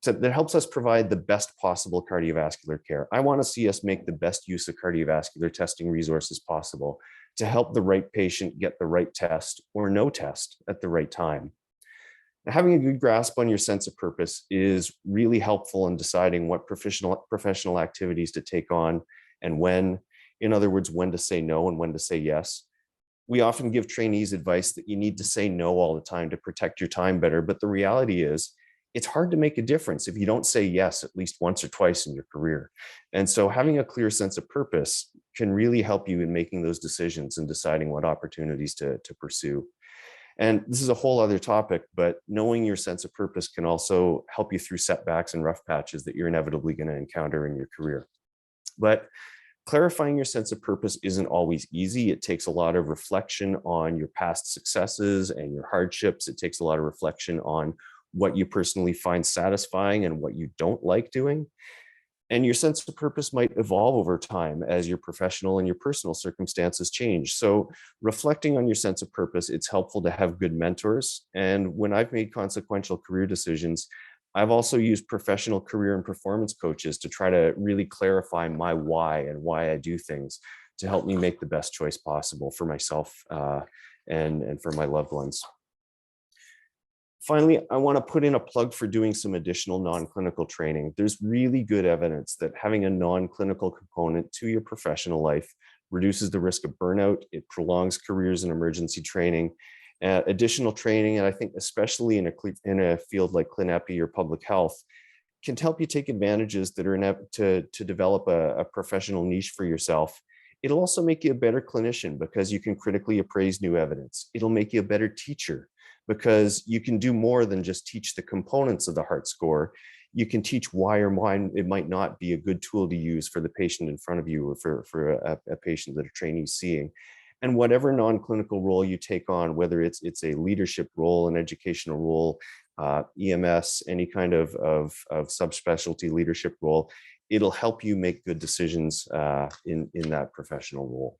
that helps us provide the best possible cardiovascular care. I want to see us make the best use of cardiovascular testing resources possible to help the right patient get the right test or no test at the right time. Now, having a good grasp on your sense of purpose is really helpful in deciding what professional activities to take on and when. In other words, when to say no and when to say yes. We often give trainees advice that you need to say no all the time to protect your time better, but the reality is it's hard to make a difference if you don't say yes at least once or twice in your career. And so having a clear sense of purpose can really help you in making those decisions and deciding what opportunities to pursue. And this is a whole other topic, but knowing your sense of purpose can also help you through setbacks and rough patches that you're inevitably going to encounter in your career. But clarifying your sense of purpose isn't always easy. It takes a lot of reflection on your past successes and your hardships. It takes a lot of reflection on what you personally find satisfying and what you don't like doing. And your sense of purpose might evolve over time as your professional and your personal circumstances change. So reflecting on your sense of purpose, it's helpful to have good mentors. And when I've made consequential career decisions, I've also used professional career and performance coaches to try to really clarify my why and why I do things to help me make the best choice possible for myself and for my loved ones. Finally, I want to put in a plug for doing some additional non-clinical training. There's really good evidence that having a non-clinical component to your professional life reduces the risk of burnout. It prolongs careers in emergency training. Additional training, and I think especially in a field like ClinEpi or public health, can help you take advantages that are to develop a professional niche for yourself. It'll also make you a better clinician because you can critically appraise new evidence. It'll make you a better teacher because you can do more than just teach the components of the heart score. You can teach why or why it might not be a good tool to use for the patient in front of you or for a patient that a trainee is seeing. And whatever non-clinical role you take on, whether it's a leadership role, an educational role, EMS, any kind of subspecialty leadership role, it'll help you make good decisions in that professional role.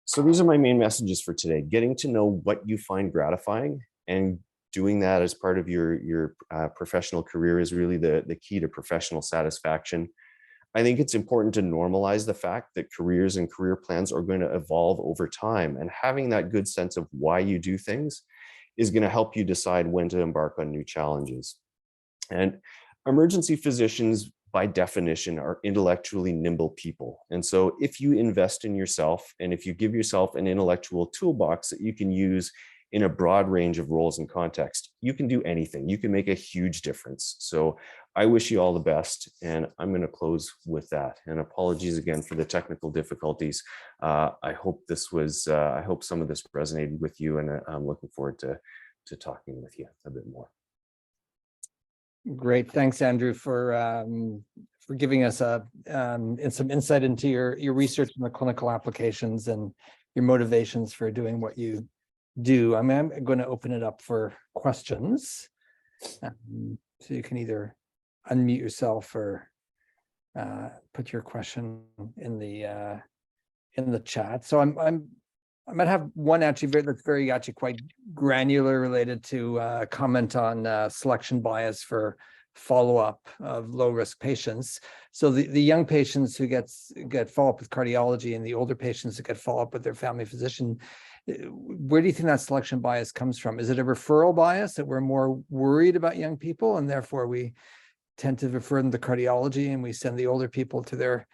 So these are my main messages for today. Getting to know what you find gratifying and doing that as part of your professional career is really the key to professional satisfaction. I think it's important to normalize the fact that careers and career plans are going to evolve over time, and having that good sense of why you do things is going to help you decide when to embark on new challenges. And emergency physicians, by definition, are intellectually nimble people. And so if you invest in yourself and if you give yourself an intellectual toolbox that you can use in a broad range of roles and context, you can do anything. You can make a huge difference. So I wish you all the best, and I'm going to close with that. And apologies again for the technical difficulties. I hope I hope some of this resonated with you, and I'm looking forward to talking with you a bit more. Great, thanks, Andrew, for giving us some insight into your research and the clinical applications and your motivations for doing what you do. I'm going to open it up for questions, so you can either unmute yourself or put your question in the chat. So I might have one actually that's very quite granular, related to comment on selection bias for follow-up of low-risk patients. So the young patients who get follow-up with cardiology and the older patients that get follow-up with their family physician, where do you think that selection bias comes from? Is it a referral bias that we're more worried about young people and therefore we tend to refer them to cardiology, and we send the older people to their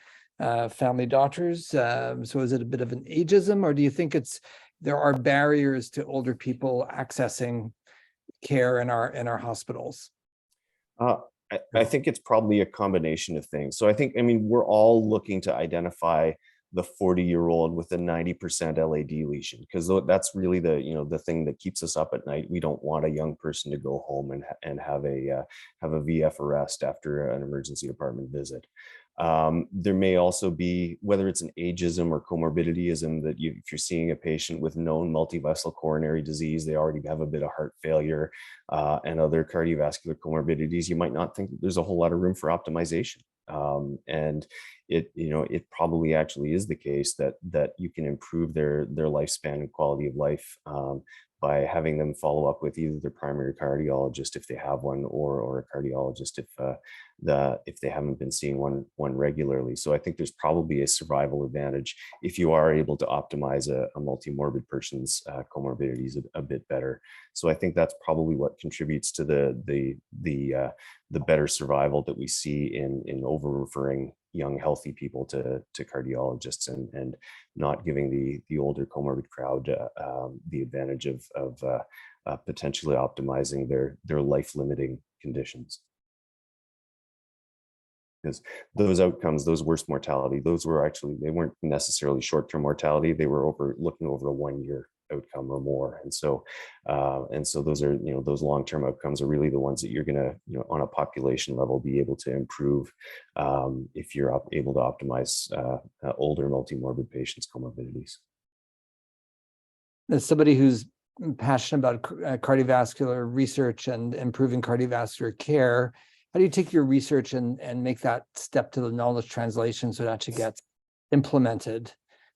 family doctors. So is it a bit of an ageism, or do you think there are barriers to older people accessing care in our hospitals? I think it's probably a combination of things. So I mean, we're all looking to identify the 40-year-old with a 90% LAD lesion, because that's really the thing that keeps us up at night. We don't want a young person to go home and have a VF arrest after an emergency department visit. There may also be, whether it's an ageism or comorbidityism, that if you're seeing a patient with known multivessel coronary disease, they already have a bit of heart failure and other cardiovascular comorbidities, you might not think that there's a whole lot of room for optimization. And it probably actually is the case that you can improve their lifespan and quality of life by having them follow up with either their primary cardiologist if they have one, or a cardiologist if they haven't been seeing one regularly. So I think there's probably a survival advantage if you are able to optimize a multimorbid person's comorbidities a bit better. So I think that's probably what contributes to the better survival that we see in over-referring young healthy people to cardiologists, and not giving the older comorbid crowd the advantage of potentially optimizing their life-limiting conditions. Because those outcomes, those worst mortality, they weren't necessarily short-term mortality. They were looking over a 1-year outcome or more. And so those are, those long-term outcomes are really the ones that you're going to, on a population level, be able to improve if you're able to optimize older multimorbid patients' comorbidities. As somebody who's passionate about cardiovascular research and improving cardiovascular care, how do you take your research and make that step to the knowledge translation so it actually gets implemented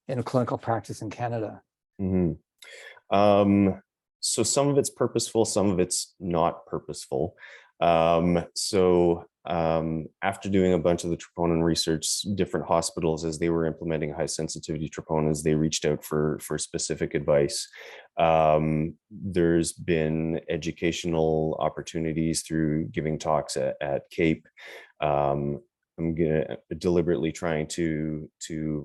in clinical practice in Canada? Mm-hmm. So some of it's purposeful, some of it's not purposeful. After doing a bunch of the troponin research, different hospitals, as they were implementing high sensitivity troponins, they reached out for specific advice. There's been educational opportunities through giving talks at CAPE. I'm deliberately trying to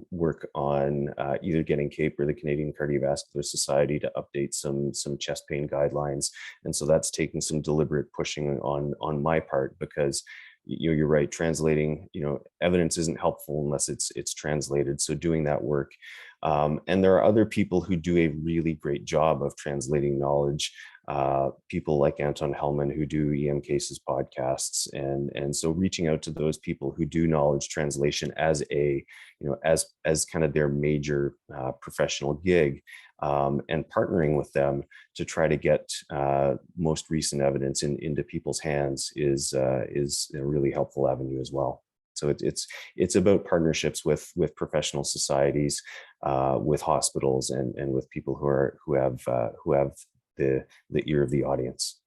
work on either getting CAPE or the Canadian Cardiovascular Society to update some chest pain guidelines. And so that's taking some deliberate pushing on my part, because you're right, translating, evidence isn't helpful unless it's translated. So doing that work. And there are other people who do a really great job of translating knowledge. People like Anton Hellman, who do EM Cases podcasts, and so reaching out to those people who do knowledge translation as as kind of their major professional gig, and partnering with them to try to get most recent evidence into people's hands is a really helpful avenue as well. So it's about partnerships with professional societies, with hospitals, and with people who have the ear of the audience.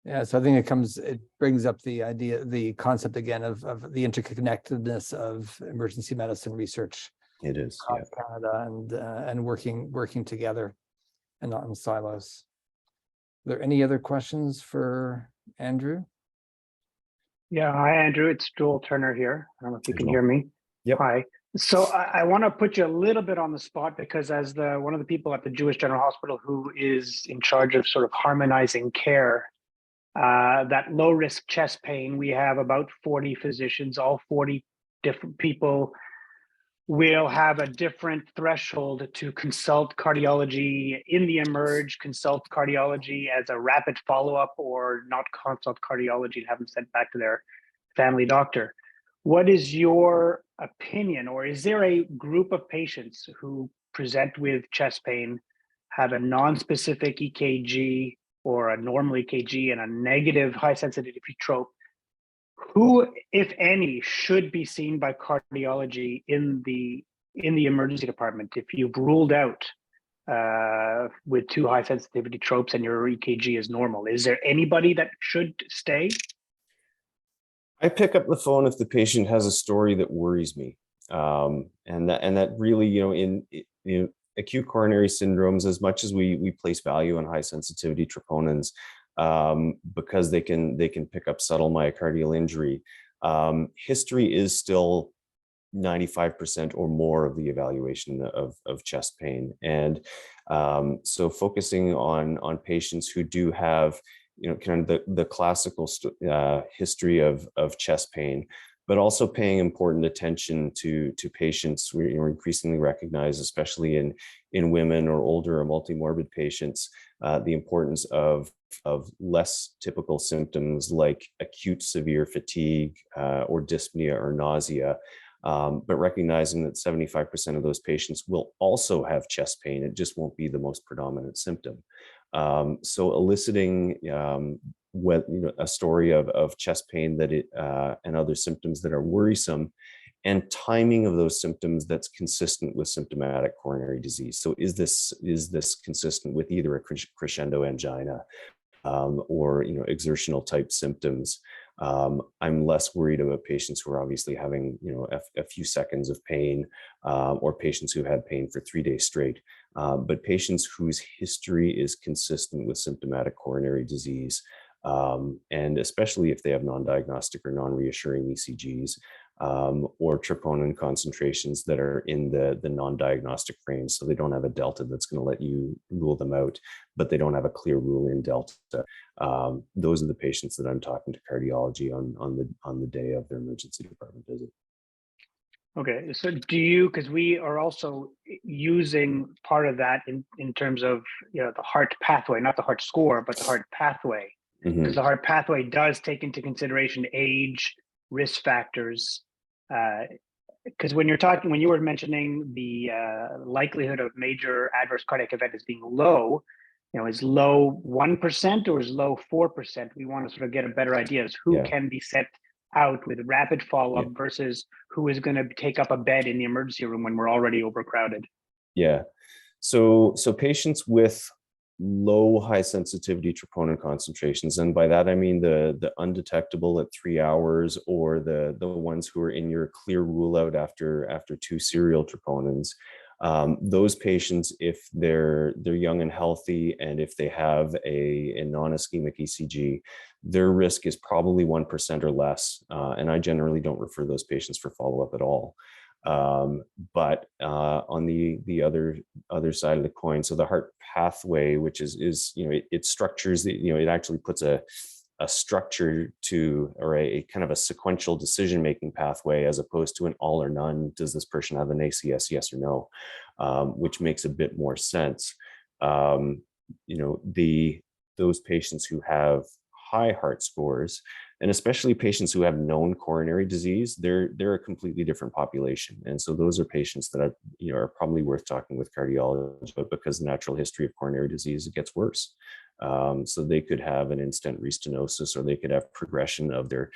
Yeah, so I think it brings up the concept again of the interconnectedness of emergency medicine research. It is, across Canada, and working together and not in silos. Are there any other questions for Andrew? Yeah, hi Andrew, it's Joel Turner here. I don't know if you can hear me. Yep. Hi. So I want to put you a little bit on the spot, because as one of the people at the Jewish General Hospital who is in charge of sort of harmonizing care, that low risk chest pain, we have about 40 physicians, all 40 different people will have a different threshold to consult cardiology in the emerge, consult cardiology as a rapid follow-up, or not consult cardiology and have them sent back to their family doctor. What is your opinion, or is there a group of patients who present with chest pain, have a non-specific EKG or a normal EKG and a negative high sensitivity trope, who, if any, should be seen by cardiology in the emergency department if you've ruled out with 2 high sensitivity tropes and your EKG is normal? Is there anybody that should stay? I pick up the phone if the patient has a story that worries me, and that really, in acute coronary syndromes, as much as we place value on high sensitivity troponins, because they can pick up subtle myocardial injury. History is still 95% or more of the evaluation of chest pain. And so focusing on patients who do have, kind of the classical history of chest pain, but also paying important attention to patients. We're increasingly recognize, especially in women or older or multimorbid patients, the importance of less typical symptoms like acute severe fatigue or dyspnea or nausea. But recognizing that 75% of those patients will also have chest pain, it just won't be the most predominant symptom. So eliciting a story of chest pain that and other symptoms that are worrisome, and timing of those symptoms that's consistent with symptomatic coronary disease. So is this consistent with either a crescendo angina or exertional type symptoms? I'm less worried about patients who are obviously having a few seconds of pain, or patients who had pain for 3 days straight, but patients whose history is consistent with symptomatic coronary disease, and especially if they have non-diagnostic or non-reassuring ECGs, or troponin concentrations that are in the non-diagnostic range. So they don't have a delta that's going to let you rule them out, but they don't have a clear rule in delta. Those are the patients that I'm talking to cardiology on the day of their emergency department visit. Okay, so do you, because we are also using part of that in terms of the heart pathway, not the heart score, but the heart pathway, because the heart pathway does take into consideration age, risk factors. Because when you were mentioning the likelihood of major adverse cardiac event as being low, is low 1% or is low 4%? We want to sort of get a better idea as who can be set out with rapid follow-up versus who is going to take up a bed in the emergency room when we're already overcrowded. Yeah. So patients with low high sensitivity troponin concentrations, and by that I mean the undetectable at 3 hours, or the ones who are in your clear rule out after 2 serial troponins. Those patients, if they're young and healthy, and if they have a non-ischemic ECG, their risk is probably 1% or less. And I generally don't refer those patients for follow-up at all. But on the other side of the coin, so the heart pathway, which is it structures it actually puts a structure to, or a kind of a sequential decision-making pathway, as opposed to an all or none. Does this person have an ACS, yes or no? Which makes a bit more sense. Those patients who have high heart scores, and especially patients who have known coronary disease, they're a completely different population. And so those are patients that are probably worth talking with cardiologists about, because the natural history of coronary disease, it gets worse. So they could have an in-stent restenosis, or they could have progression of their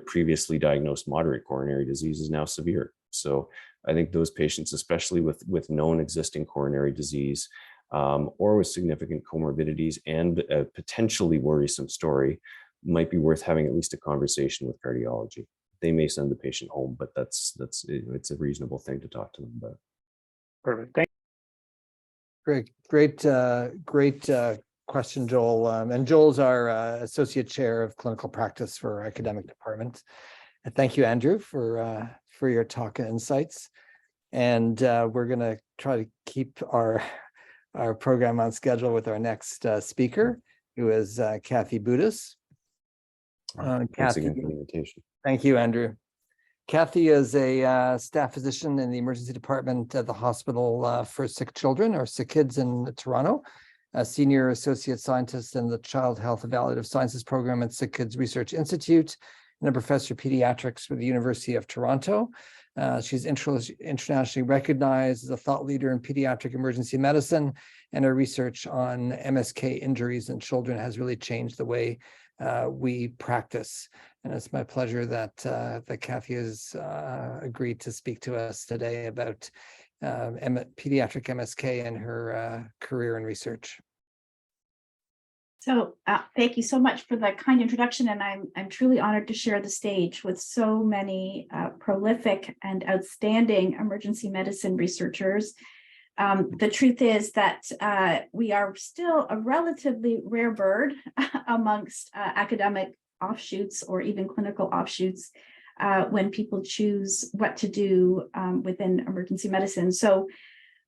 previously diagnosed moderate coronary disease is now severe. So I think those patients, especially with known existing coronary disease, or with significant comorbidities and a potentially worrisome story, might be worth having at least a conversation with cardiology. They may send the patient home, but it's a reasonable thing to talk to them about. Perfect. Thank you. Great question, Joel. And Joel's our associate chair of clinical practice for our academic department. And thank you, Andrew, for your talk and insights. And we're going to try to keep our program on schedule with our next speaker, who is Kathy Budis. Thanks again for the invitation. Thank you, Andrew. Kathy is a staff physician in the emergency department at the Hospital for Sick Children, or Sick Kids, in Toronto, a senior associate scientist in the Child Health Evaluative Sciences program at Sick Kids Research Institute, and a professor of pediatrics with the University of Toronto. She's internationally recognized as a thought leader in pediatric emergency medicine, and her research on MSK injuries in children has really changed the way we practice. And it's my pleasure that Kathy has agreed to speak to us today about pediatric MSK and her career in research. So thank you so much for the kind introduction, and I'm truly honored to share the stage with so many prolific and outstanding emergency medicine researchers. The truth is that we are still a relatively rare bird amongst academic offshoots or even clinical offshoots when people choose what to do within emergency medicine. So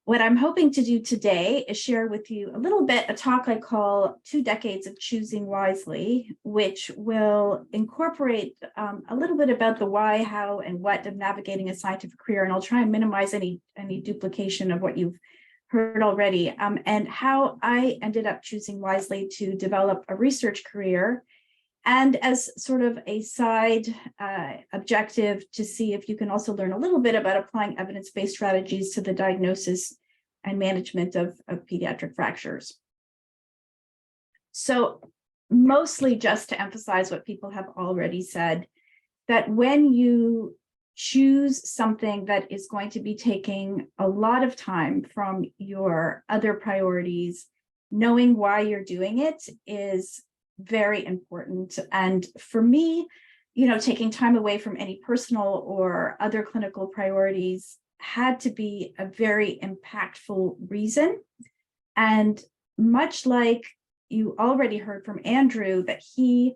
what I'm hoping to do today is share with you a little bit, a talk I call 2 Decades of Choosing Wisely, which will incorporate a little bit about the why, how, and what of navigating a scientific career. And I'll try and minimize any duplication of what you've heard already, and how I ended up choosing wisely to develop a research career, and as sort of a side objective to see if you can also learn a little bit about applying evidence-based strategies to the diagnosis and management of pediatric fractures. So mostly just to emphasize what people have already said, that when you choose something that is going to be taking a lot of time from your other priorities, knowing why you're doing it is very important. And for me, taking time away from any personal or other clinical priorities had to be a very impactful reason. And much like you already heard from Andrew, that he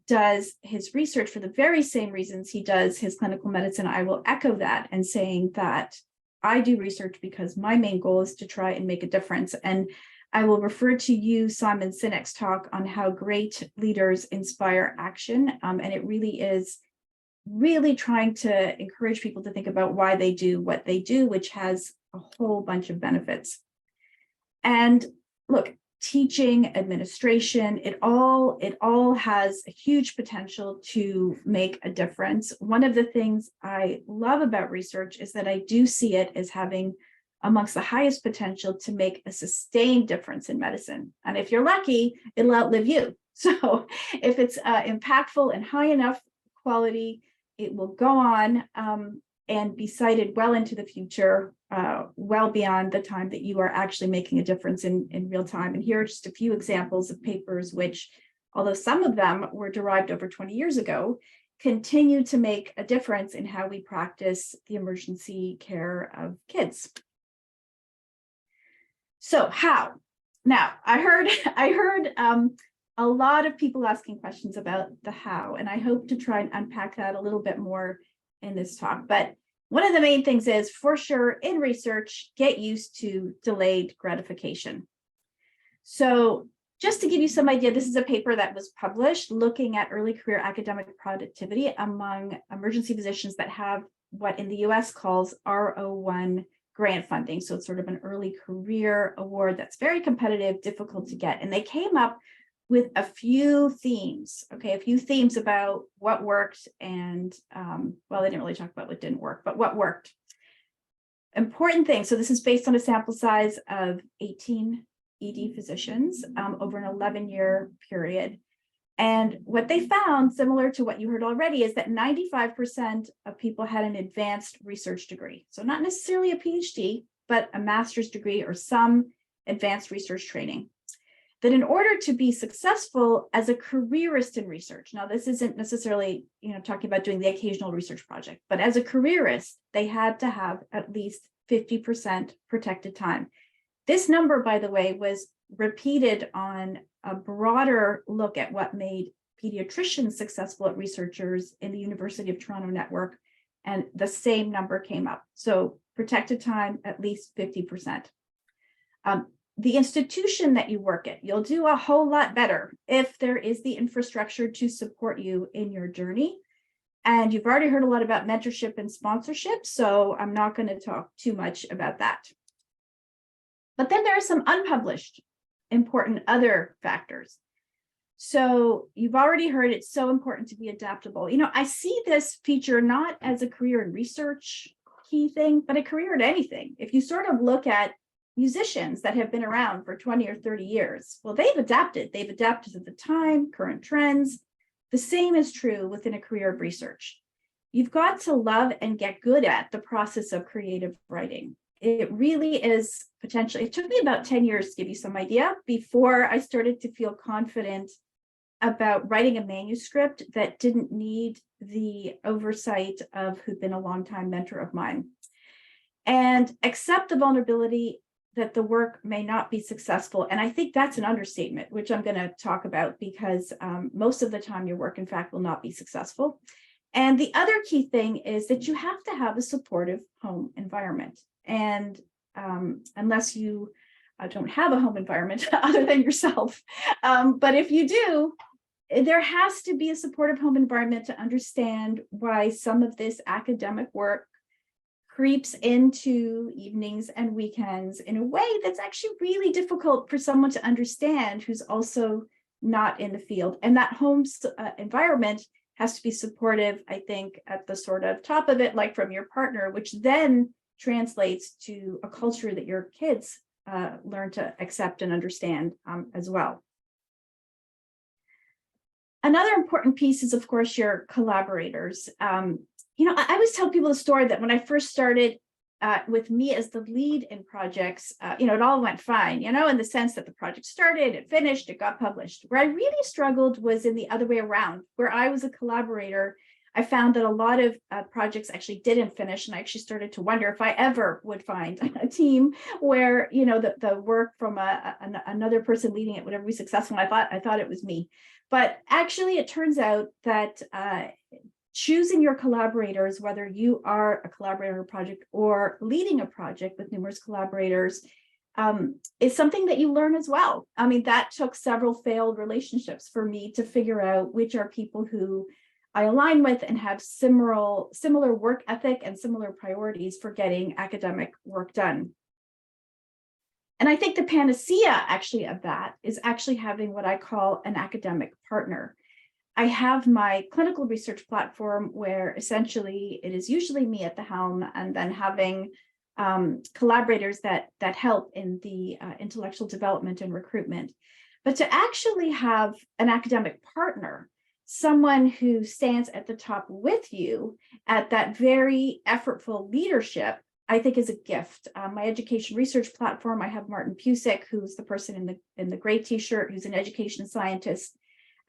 does his research for the very same reasons he does his clinical medicine, I will echo that and saying that I do research because my main goal is to try and make a difference. And I will refer to you, Simon Sinek's talk on how great leaders inspire action. And it really is trying to encourage people to think about why they do what they do, which has a whole bunch of benefits. And look, teaching, administration, it all has a huge potential to make a difference. One of the things I love about research is that I do see it as having amongst the highest potential to make a sustained difference in medicine. And if you're lucky, it'll outlive you. So if it's impactful and high enough quality, it will go on and be cited well into the future, well beyond the time that you are actually making a difference in real time. And here are just a few examples of papers which, although some of them were derived over 20 years ago, continue to make a difference in how we practice the emergency care of kids. So how? Now, I heard a lot of people asking questions about the how, and I hope to try and unpack that a little bit more in this talk. But one of the main things is, for sure, in research, get used to delayed gratification. So just to give you some idea, this is a paper that was published looking at early career academic productivity among emergency physicians that have what in the US calls R01 grant funding. So it's sort of an early career award that's very competitive, difficult to get. And they came up with a few themes, a few themes about what worked and, well, they didn't really talk about what didn't work, but what worked. Important thing, so this is based on a sample size of 18 ED physicians over an 11-year period. And what they found, similar to what you heard already, is that 95% of people had an advanced research degree. So not necessarily a PhD, but a master's degree or some advanced research training. That in order to be successful as a careerist in research, now this isn't necessarily, talking about doing the occasional research project, but as a careerist, they had to have at least 50% protected time. This number, by the way, was repeated on a broader look at what made pediatricians successful at researchers in the University of Toronto network, and the same number came up. So protected time, at least 50%. The institution that you work at, you'll do a whole lot better if there is the infrastructure to support you in your journey. And you've already heard a lot about mentorship and sponsorship, so I'm not going to talk too much about that. But then there are some unpublished important other factors. So you've already heard it's so important to be adaptable. I see this feature not as a career in research key thing, but a career in anything. If you sort of look at musicians that have been around for 20 or 30 years, well, they've adapted. They've adapted to the time, current trends. The same is true within a career of research. You've got to love and get good at the process of creative writing. It really is potentially, it took me about 10 years to give you some idea before I started to feel confident about writing a manuscript that didn't need the oversight of who'd been a longtime mentor of mine. And accept the vulnerability that the work may not be successful. And I think that's an understatement, which I'm going to talk about, because most of the time your work, in fact, will not be successful. And the other key thing is that you have to have a supportive home environment. And unless you don't have a home environment other than yourself, but if you do, there has to be a supportive home environment to understand why some of this academic work creeps into evenings and weekends in a way that's actually really difficult for someone to understand who's also not in the field. And that home environment has to be supportive, I think, at the sort of top of it, like from your partner, which then translates to a culture that your kids learn to accept and understand as well. Another important piece is, of course, your collaborators. I always tell people the story that when I first started with me as the lead in projects, it all went fine, in the sense that the project started, it finished, it got published. Where I really struggled was in the other way around, where I was a collaborator. I found that a lot of projects actually didn't finish, and I actually started to wonder if I ever would find a team where, the work from another person leading it would ever be successful. I thought it was me. But actually, it turns out that choosing your collaborators, whether you are a collaborator on a project or leading a project with numerous collaborators, is something that you learn as well. I mean, that took several failed relationships for me to figure out which are people who I align with and have similar work ethic and similar priorities for getting academic work done. And I think the panacea actually of that is actually having what I call an academic partner. I have my clinical research platform where essentially it is usually me at the helm, and then having collaborators that help in the intellectual development and recruitment. But to actually have an academic partner, someone who stands at the top with you at that very effortful leadership, I think is a gift. My education research platform, I have Martin Pusick, who's the person in the gray t-shirt, who's an education scientist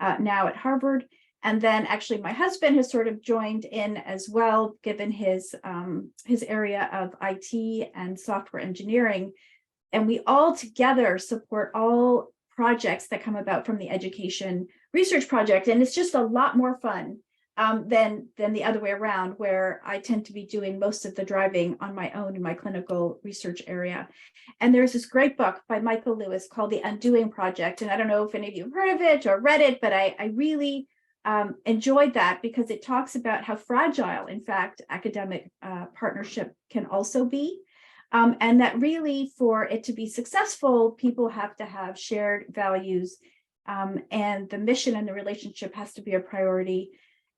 now at Harvard. And then actually my husband has sort of joined in as well, given his area of IT and software engineering. And we all together support all projects that come about from the education research project. And it's just a lot more fun than the other way around, where I tend to be doing most of the driving on my own in my clinical research area. And there's this great book by Michael Lewis called The Undoing Project. And I don't know if any of you have heard of it or read it, but I really enjoyed that, because it talks about how fragile, in fact, academic partnership can also be. And that really, for it to be successful, people have to have shared values, and the mission and the relationship has to be a priority.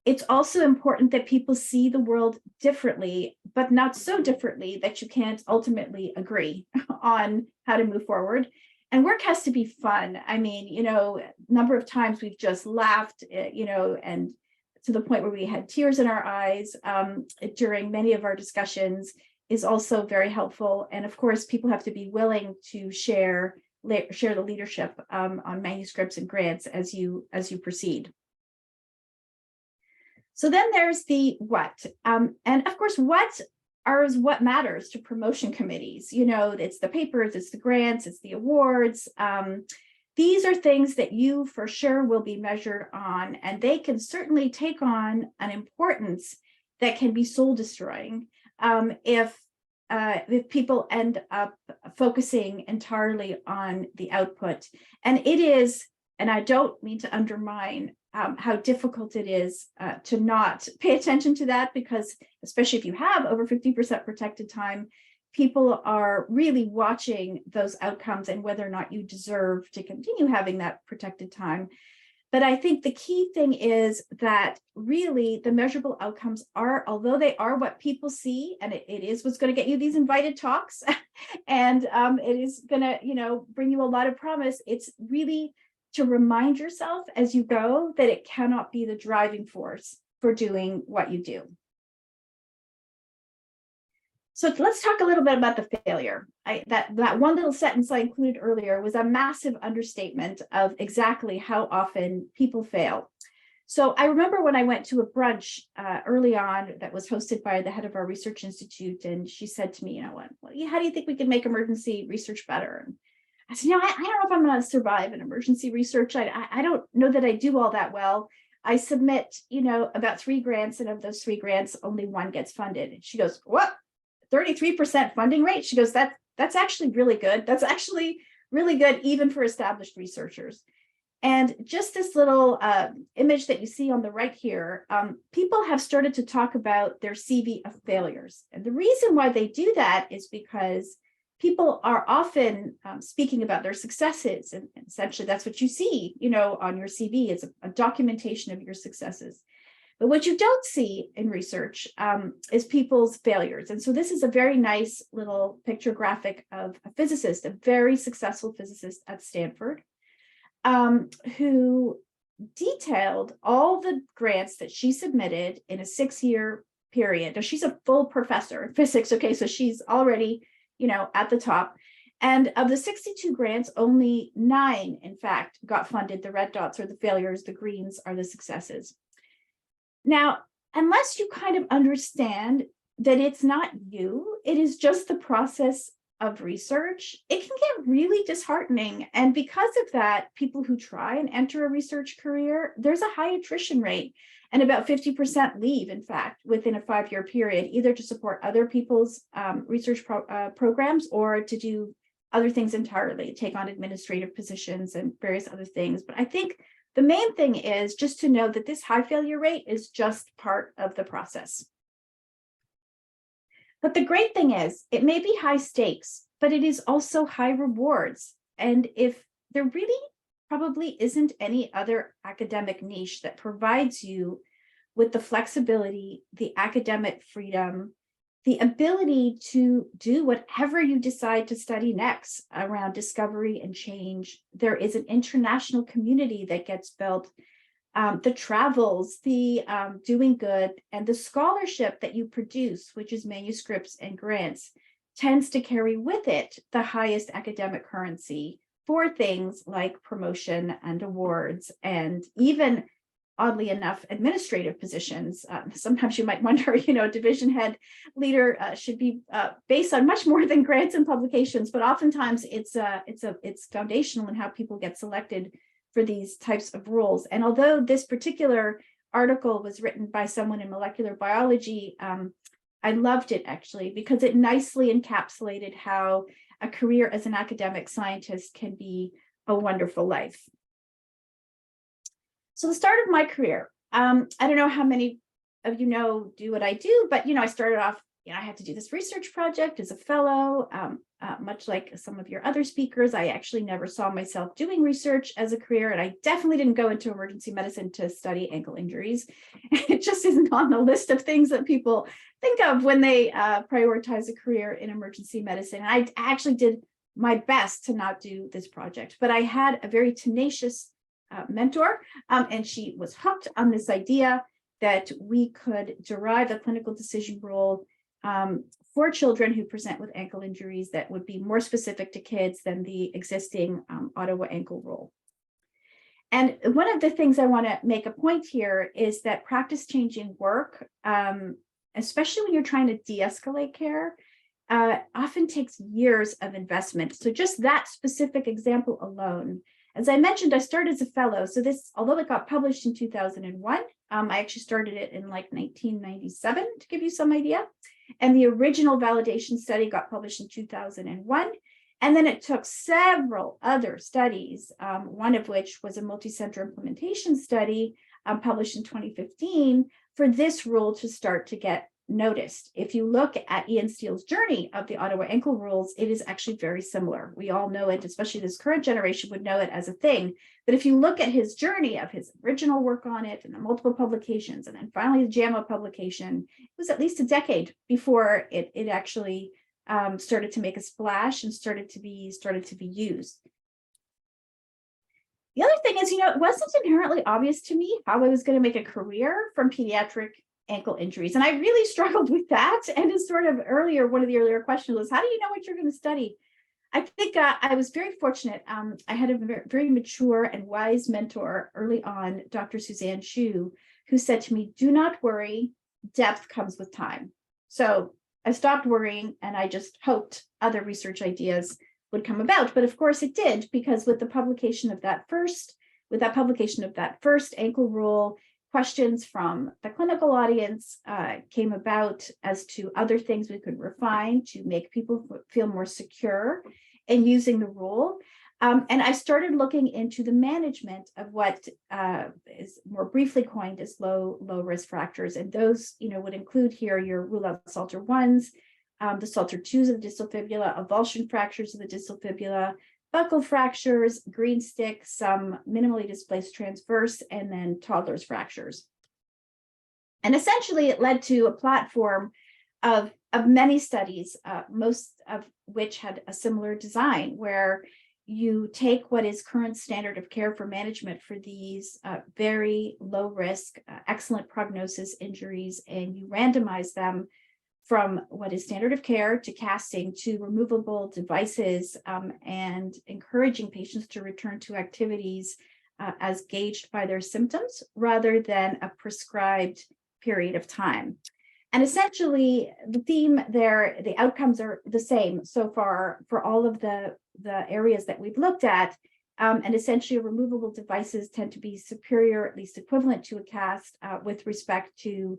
It's also important that people see the world differently, but not so differently that you can't ultimately agree on how to move forward. And work has to be fun. I mean, a number of times we've just laughed, and to the point where we had tears in our eyes during many of our discussions is also very helpful. And of course, people have to be willing to share the leadership on manuscripts and grants as you proceed. So then there's the what, and of course, what matters to promotion committees. It's the papers, it's the grants, it's the awards. These are things that you for sure will be measured on, and they can certainly take on an importance that can be soul destroying if people end up focusing entirely on the output. And it is, and I don't mean to undermine how difficult it is to not pay attention to that, because especially if you have over 50% protected time, people are really watching those outcomes and whether or not you deserve to continue having that protected time. But I think the key thing is that really the measurable outcomes are, although they are what people see, and it is what's going to get you these invited talks, and it is going to, bring you a lot of promise. It's really to remind yourself as you go that it cannot be the driving force for doing what you do. So let's talk a little bit about the failure. That one little sentence I included earlier was a massive understatement of exactly how often people fail. So I remember when I went to a brunch early on that was hosted by the head of our research institute, and she said to me, you know what, how do you think we can make emergency research better? And I said, I don't know if I'm going to survive in emergency research. I don't know that I do all that well. I submit, about 3 grants, and of those 3 grants, only 1 gets funded. And she goes, what? 33% funding rate? She goes, that's actually really good. That's actually really good, even for established researchers. And just this little image that you see on the right here, people have started to talk about their CV of failures. And the reason why they do that is because people are often speaking about their successes. And essentially that's what you see, on your CV is a documentation of your successes. But what you don't see in research is people's failures. And so this is a very nice little picture graphic of a physicist, a very successful physicist at Stanford, who detailed all the grants that she submitted in a 6-year period. Now, she's a full professor in physics. Okay, so she's already, at the top. And of the 62 grants, only 9, in fact, got funded. The red dots are the failures, the greens are the successes. Now, unless you kind of understand that it's not you, it is just the process of research, it can get really disheartening. And because of that, people who try and enter a research career, there's a high attrition rate. And about 50% leave, in fact, within a 5-year period, either to support other people's research programs or to do other things entirely, take on administrative positions and various other things. But I think the main thing is just to know that this high failure rate is just part of the process. But the great thing is, it may be high stakes, but it is also high rewards. And if there really probably isn't any other academic niche that provides you with the flexibility, the academic freedom, the ability to do whatever you decide to study next around discovery and change. There is an international community that gets built, the travels, the doing good, and the scholarship that you produce, which is manuscripts and grants, tends to carry with it the highest academic currency for things like promotion and awards, and even, oddly enough, administrative positions. Sometimes you might wonder, division head leader should be based on much more than grants and publications, but oftentimes it's foundational in how people get selected for these types of roles. And although this particular article was written by someone in molecular biology, I loved it actually because it nicely encapsulated how a career as an academic scientist can be a wonderful life. So the start of my career, I don't know how many of you do what I do, but I started off, I had to do this research project as a fellow, much like some of your other speakers. I actually never saw myself doing research as a career, and I definitely didn't go into emergency medicine to study ankle injuries. It just isn't on the list of things that people think of when they prioritize a career in emergency medicine. And I actually did my best to not do this project, but I had a very tenacious mentor, and she was hooked on this idea that we could derive a clinical decision rule for children who present with ankle injuries that would be more specific to kids than the existing Ottawa ankle rule. And one of the things I want to make a point here is that practice-changing work, especially when you're trying to de-escalate care, often takes years of investment. So just that specific example alone. As I mentioned, I started as a fellow. So this, although it got published in 2001, I actually started it in like 1997 to give you some idea. And the original validation study got published in 2001. And then it took several other studies, one of which was a multi-center implementation study published in 2015 for this rule to start to get noticed. If you look at Ian Steele's journey of the Ottawa ankle rules, it is actually very similar. We all know it, especially this current generation would know it as a thing. But if you look at his journey of his original work on it and the multiple publications, and then finally the JAMA publication, it was at least a decade before it actually started to make a splash and started to be used. The other thing is, it wasn't inherently obvious to me how I was going to make a career from pediatric ankle injuries. And I really struggled with that. And it's sort of one of the earlier questions was, how do you know what you're going to study? I think I was very fortunate. I had a very mature and wise mentor early on, Dr. Suzanne Chu, who said to me, do not worry, depth comes with time. So I stopped worrying and I just hoped other research ideas would come about. But of course it did, because with the publication of that first ankle rule, questions from the clinical audience came about as to other things we could refine to make people feel more secure in using the rule. And I started looking into the management of what is more briefly coined as low risk fractures. And those, would include here your rule out Salter 1s, the Salter 2s of the distal fibula, avulsion fractures of the distal fibula, buccal fractures, green stick, some minimally displaced transverse, and then toddler's fractures. And essentially it led to a platform of many studies, most of which had a similar design, where you take what is current standard of care for management for these very low risk, excellent prognosis injuries, and you randomize them from what is standard of care to casting to removable devices, and encouraging patients to return to activities as gauged by their symptoms rather than a prescribed period of time. And essentially the theme there, the outcomes are the same so far for all of the areas that we've looked at. And essentially removable devices tend to be superior, at least equivalent to a cast with respect to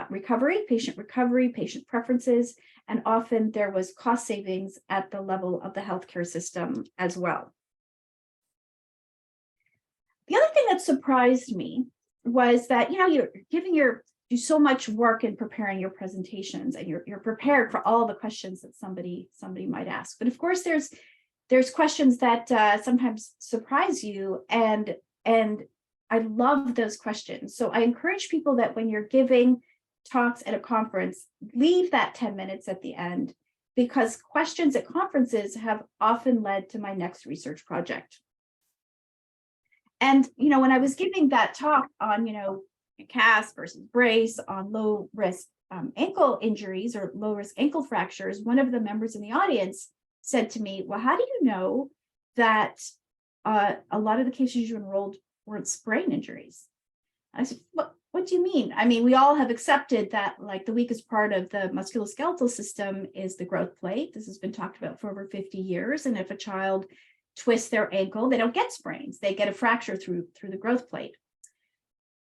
recovery, patient preferences, and often there was cost savings at the level of the healthcare system as well. The other thing that surprised me was that, you're do so much work in preparing your presentations, and you're prepared for all the questions that somebody might ask. But of course, there's questions that sometimes surprise you, and I love those questions. So I encourage people that when you're giving talks at a conference, leave that 10 minutes at the end, because questions at conferences have often led to my next research project. And, when I was giving that talk on, cast versus brace on low risk ankle injuries or low risk ankle fractures, one of the members in the audience said to me, well, how do you know that a lot of the cases you enrolled weren't sprain injuries? I said, what do you mean? I mean, we all have accepted that like the weakest part of the musculoskeletal system is the growth plate. This has been talked about for over 50 years. And if a child twists their ankle, they don't get sprains, they get a fracture through the growth plate.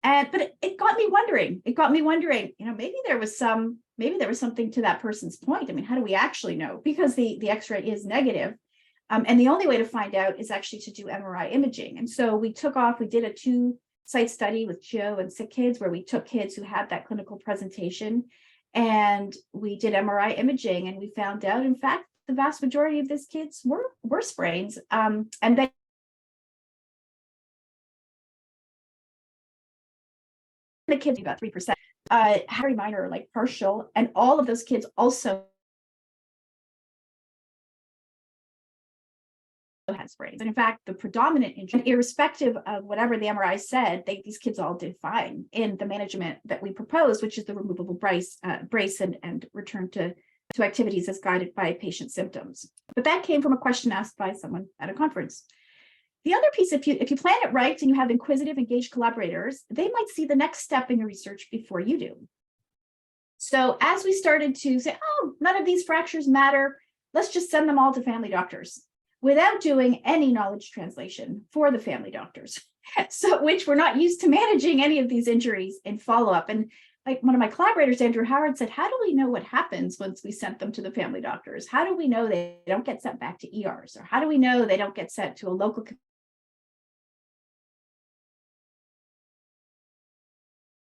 But it got me wondering, maybe there was something to that person's point. I mean, how do we actually know? Because the X-ray is negative. And the only way to find out is actually to do MRI imaging. And so we did a 2-site study with Joe and sick kids, where we took kids who had that clinical presentation and we did MRI imaging, and we found out, in fact, the vast majority of these kids were sprains. And then the kids, about 3%, very minor, like partial, and all of those kids also had sprains. And in fact, the predominant injury, irrespective of whatever the MRI said, these kids all did fine in the management that we proposed, which is the removable brace and return to activities as guided by patient symptoms. But that came from a question asked by someone at a conference. The other piece, if you plan it right and you have inquisitive, engaged collaborators, they might see the next step in your research before you do. So as we started to say, oh, none of these fractures matter, let's just send them all to family doctors, without doing any knowledge translation for the family doctors, so which we're not used to managing any of these injuries in follow-up. And like one of my collaborators, Andrew Howard, said, how do we know what happens once we sent them to the family doctors? How do we know they don't get sent back to ERs? Or how do we know they don't get sent to a local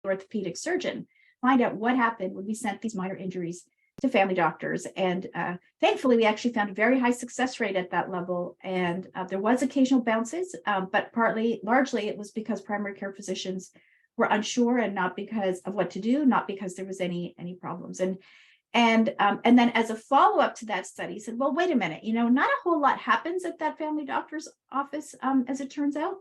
orthopedic surgeon? Find out what happened when we sent these minor injuries to family doctors. And thankfully, we actually found a very high success rate at that level. And there was occasional bounces, but largely it was because primary care physicians were unsure, and not because of what to do, not because there was any problems. And then as a follow-up to that study, said, well, wait a minute, not a whole lot happens at that family doctor's office, as it turns out.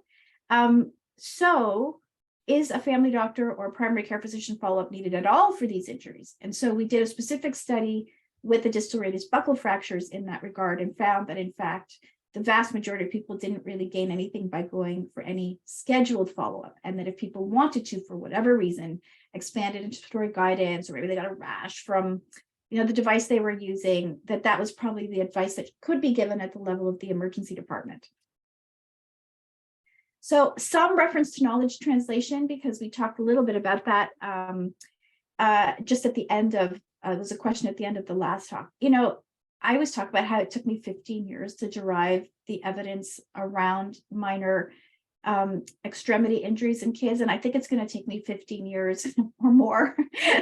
So is a family doctor or primary care physician follow-up needed at all for these injuries? And so we did a specific study with the distal radius buccal fractures in that regard, and found that in fact, the vast majority of people didn't really gain anything by going for any scheduled follow-up. And that if people wanted to, for whatever reason, expanded intraoperative guidance, or maybe they got a rash from the device they were using, that was probably the advice that could be given at the level of the emergency department. So some reference to knowledge translation, because we talked a little bit about that just at the end of, there was a question at the end of the last talk. I always talk about how it took me 15 years to derive the evidence around minor extremity injuries in kids. And I think it's going to take me 15 years or more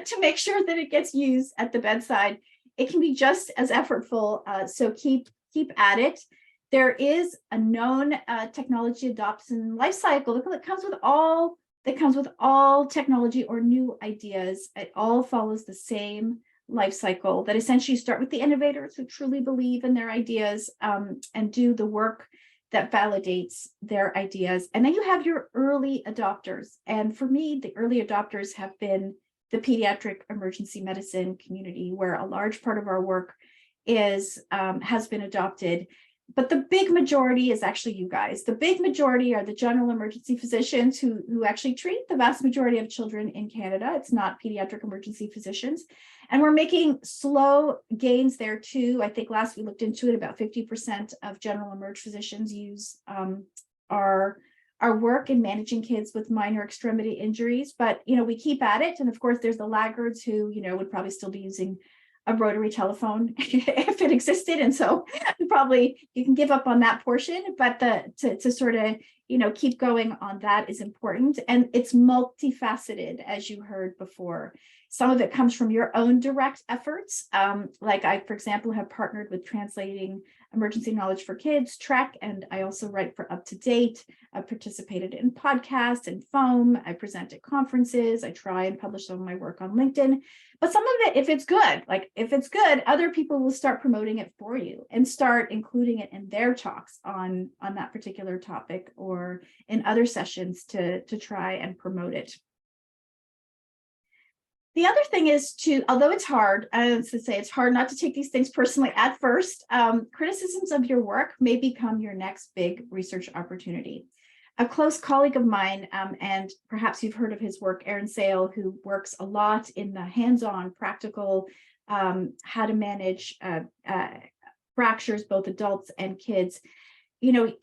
to make sure that it gets used at the bedside. It can be just as effortful. So keep at it. There is a known technology adoption life cycle that comes with all technology or new ideas. It all follows the same life cycle, that essentially start with the innovators who truly believe in their ideas and do the work that validates their ideas. And then you have your early adopters. And for me, the early adopters have been the pediatric emergency medicine community, where a large part of our work has been adopted. But the big majority is actually you guys. The big majority are the general emergency physicians who actually treat the vast majority of children in Canada. It's not pediatric emergency physicians. And we're making slow gains there too. I think last we looked into it, about 50% of general emerg physicians use our work in managing kids with minor extremity injuries. But, we keep at it. And of course, there's the laggards who, would probably still be using a rotary telephone if it existed. And so you can give up on that portion, but to sort of, keep going on that is important. And it's multifaceted, as you heard before. Some of it comes from your own direct efforts. Like I, for example, have partnered with Translating Emergency Knowledge for Kids, TREC, and I also write for Up to Date. I've participated in podcasts and foam. I present at conferences. I try and publish some of my work on LinkedIn. But some of it, if it's good, other people will start promoting it for you and start including it in their talks on that particular topic or in other sessions to try and promote it. The other thing is although it's hard, it's hard not to take these things personally at first, criticisms of your work may become your next big research opportunity. A close colleague of mine, and perhaps you've heard of his work, Aaron Sale, who works a lot in the hands-on practical, how to manage fractures, both adults and kids.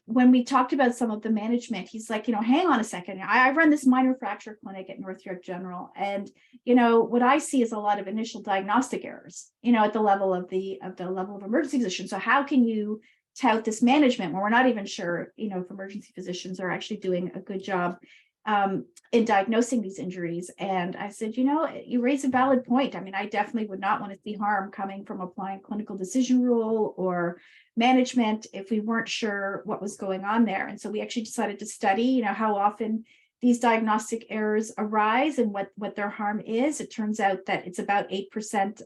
When we talked about some of the management, he's like, hang on a second. I run this minor fracture clinic at North York General. And, what I see is a lot of initial diagnostic errors, at the level of emergency physician. So how can you tout this management when we're not even sure, if emergency physicians are actually doing a good job in diagnosing these injuries? And I said, you raise a valid point. I mean, I definitely would not want to see harm coming from applying clinical decision rule or management if we weren't sure what was going on there. And so we actually decided to study, how often these diagnostic errors arise and what their harm is. It turns out that it's about 8%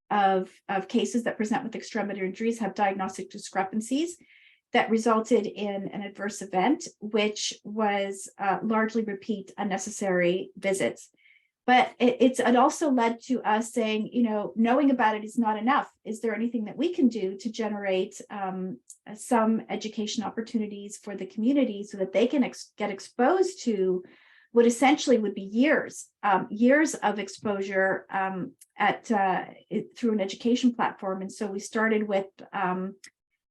of cases that present with extremity injuries have diagnostic discrepancies that resulted in an adverse event, which was largely repeat unnecessary visits. But it also led to us saying, knowing about it is not enough. Is there anything that we can do to generate some education opportunities for the community so that they can get exposed to what essentially would be years of exposure through an education platform? And so we started with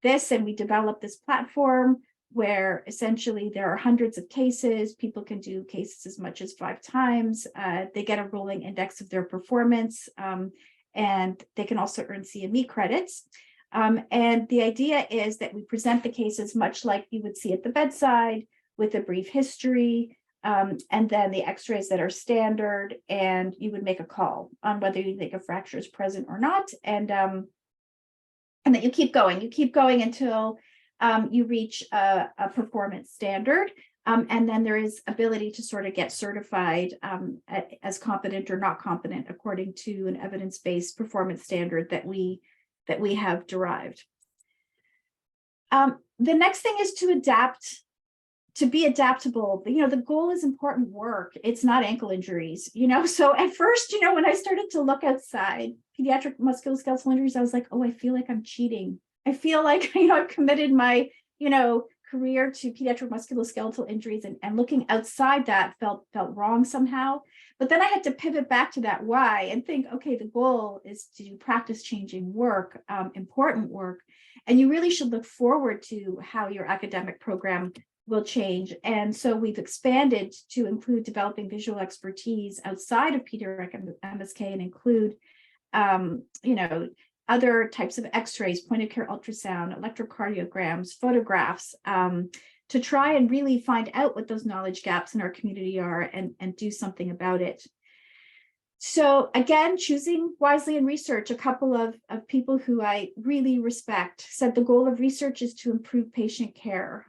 this, and we developed this platform where essentially there are hundreds of cases. People can do cases as much as 5 times. They get a rolling index of their performance, and they can also earn CME credits. And the idea is that we present the cases much like you would see at the bedside, with a brief history, and then the x-rays that are standard, and you would make a call on whether you think a fracture is present or not. And then you keep going until you reach a performance standard. And then there is ability to sort of get certified as competent or not competent according to an evidence-based performance standard that we have derived. The next thing is to adapt, to be adaptable. The goal is important work. It's not ankle injuries, so at first, when I started to look outside pediatric musculoskeletal injuries, I was like, oh, I feel like I'm cheating. I feel like, I've committed my, career to pediatric musculoskeletal injuries, and looking outside that felt wrong somehow. But then I had to pivot back to that why and think, okay, the goal is to do practice changing work, important work. And you really should look forward to how your academic program will change. And so we've expanded to include developing visual expertise outside of pediatric MSK and include, other types of x-rays, point of care ultrasound, electrocardiograms, photographs, to try and really find out what those knowledge gaps in our community are and do something about it. So again, choosing wisely in research, a couple of people who I really respect said the goal of research is to improve patient care,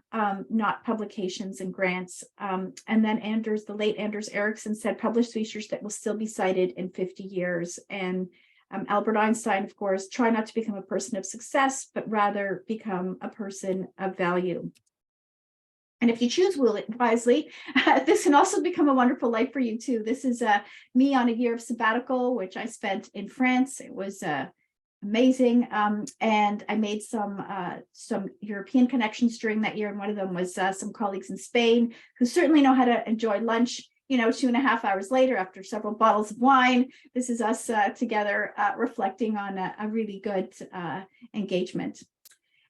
not publications and grants. And then the late Anders Ericsson said, published research that will still be cited in 50 years. And Albert Einstein, of course, try not to become a person of success, but rather become a person of value. And if you choose wisely, this can also become a wonderful life for you too. This is me on a year of sabbatical, which I spent in France. It was amazing. And I made some European connections during that year. And one of them was some colleagues in Spain who certainly know how to enjoy lunch, 2.5 hours later after several bottles of wine. This is us together reflecting on a really good engagement.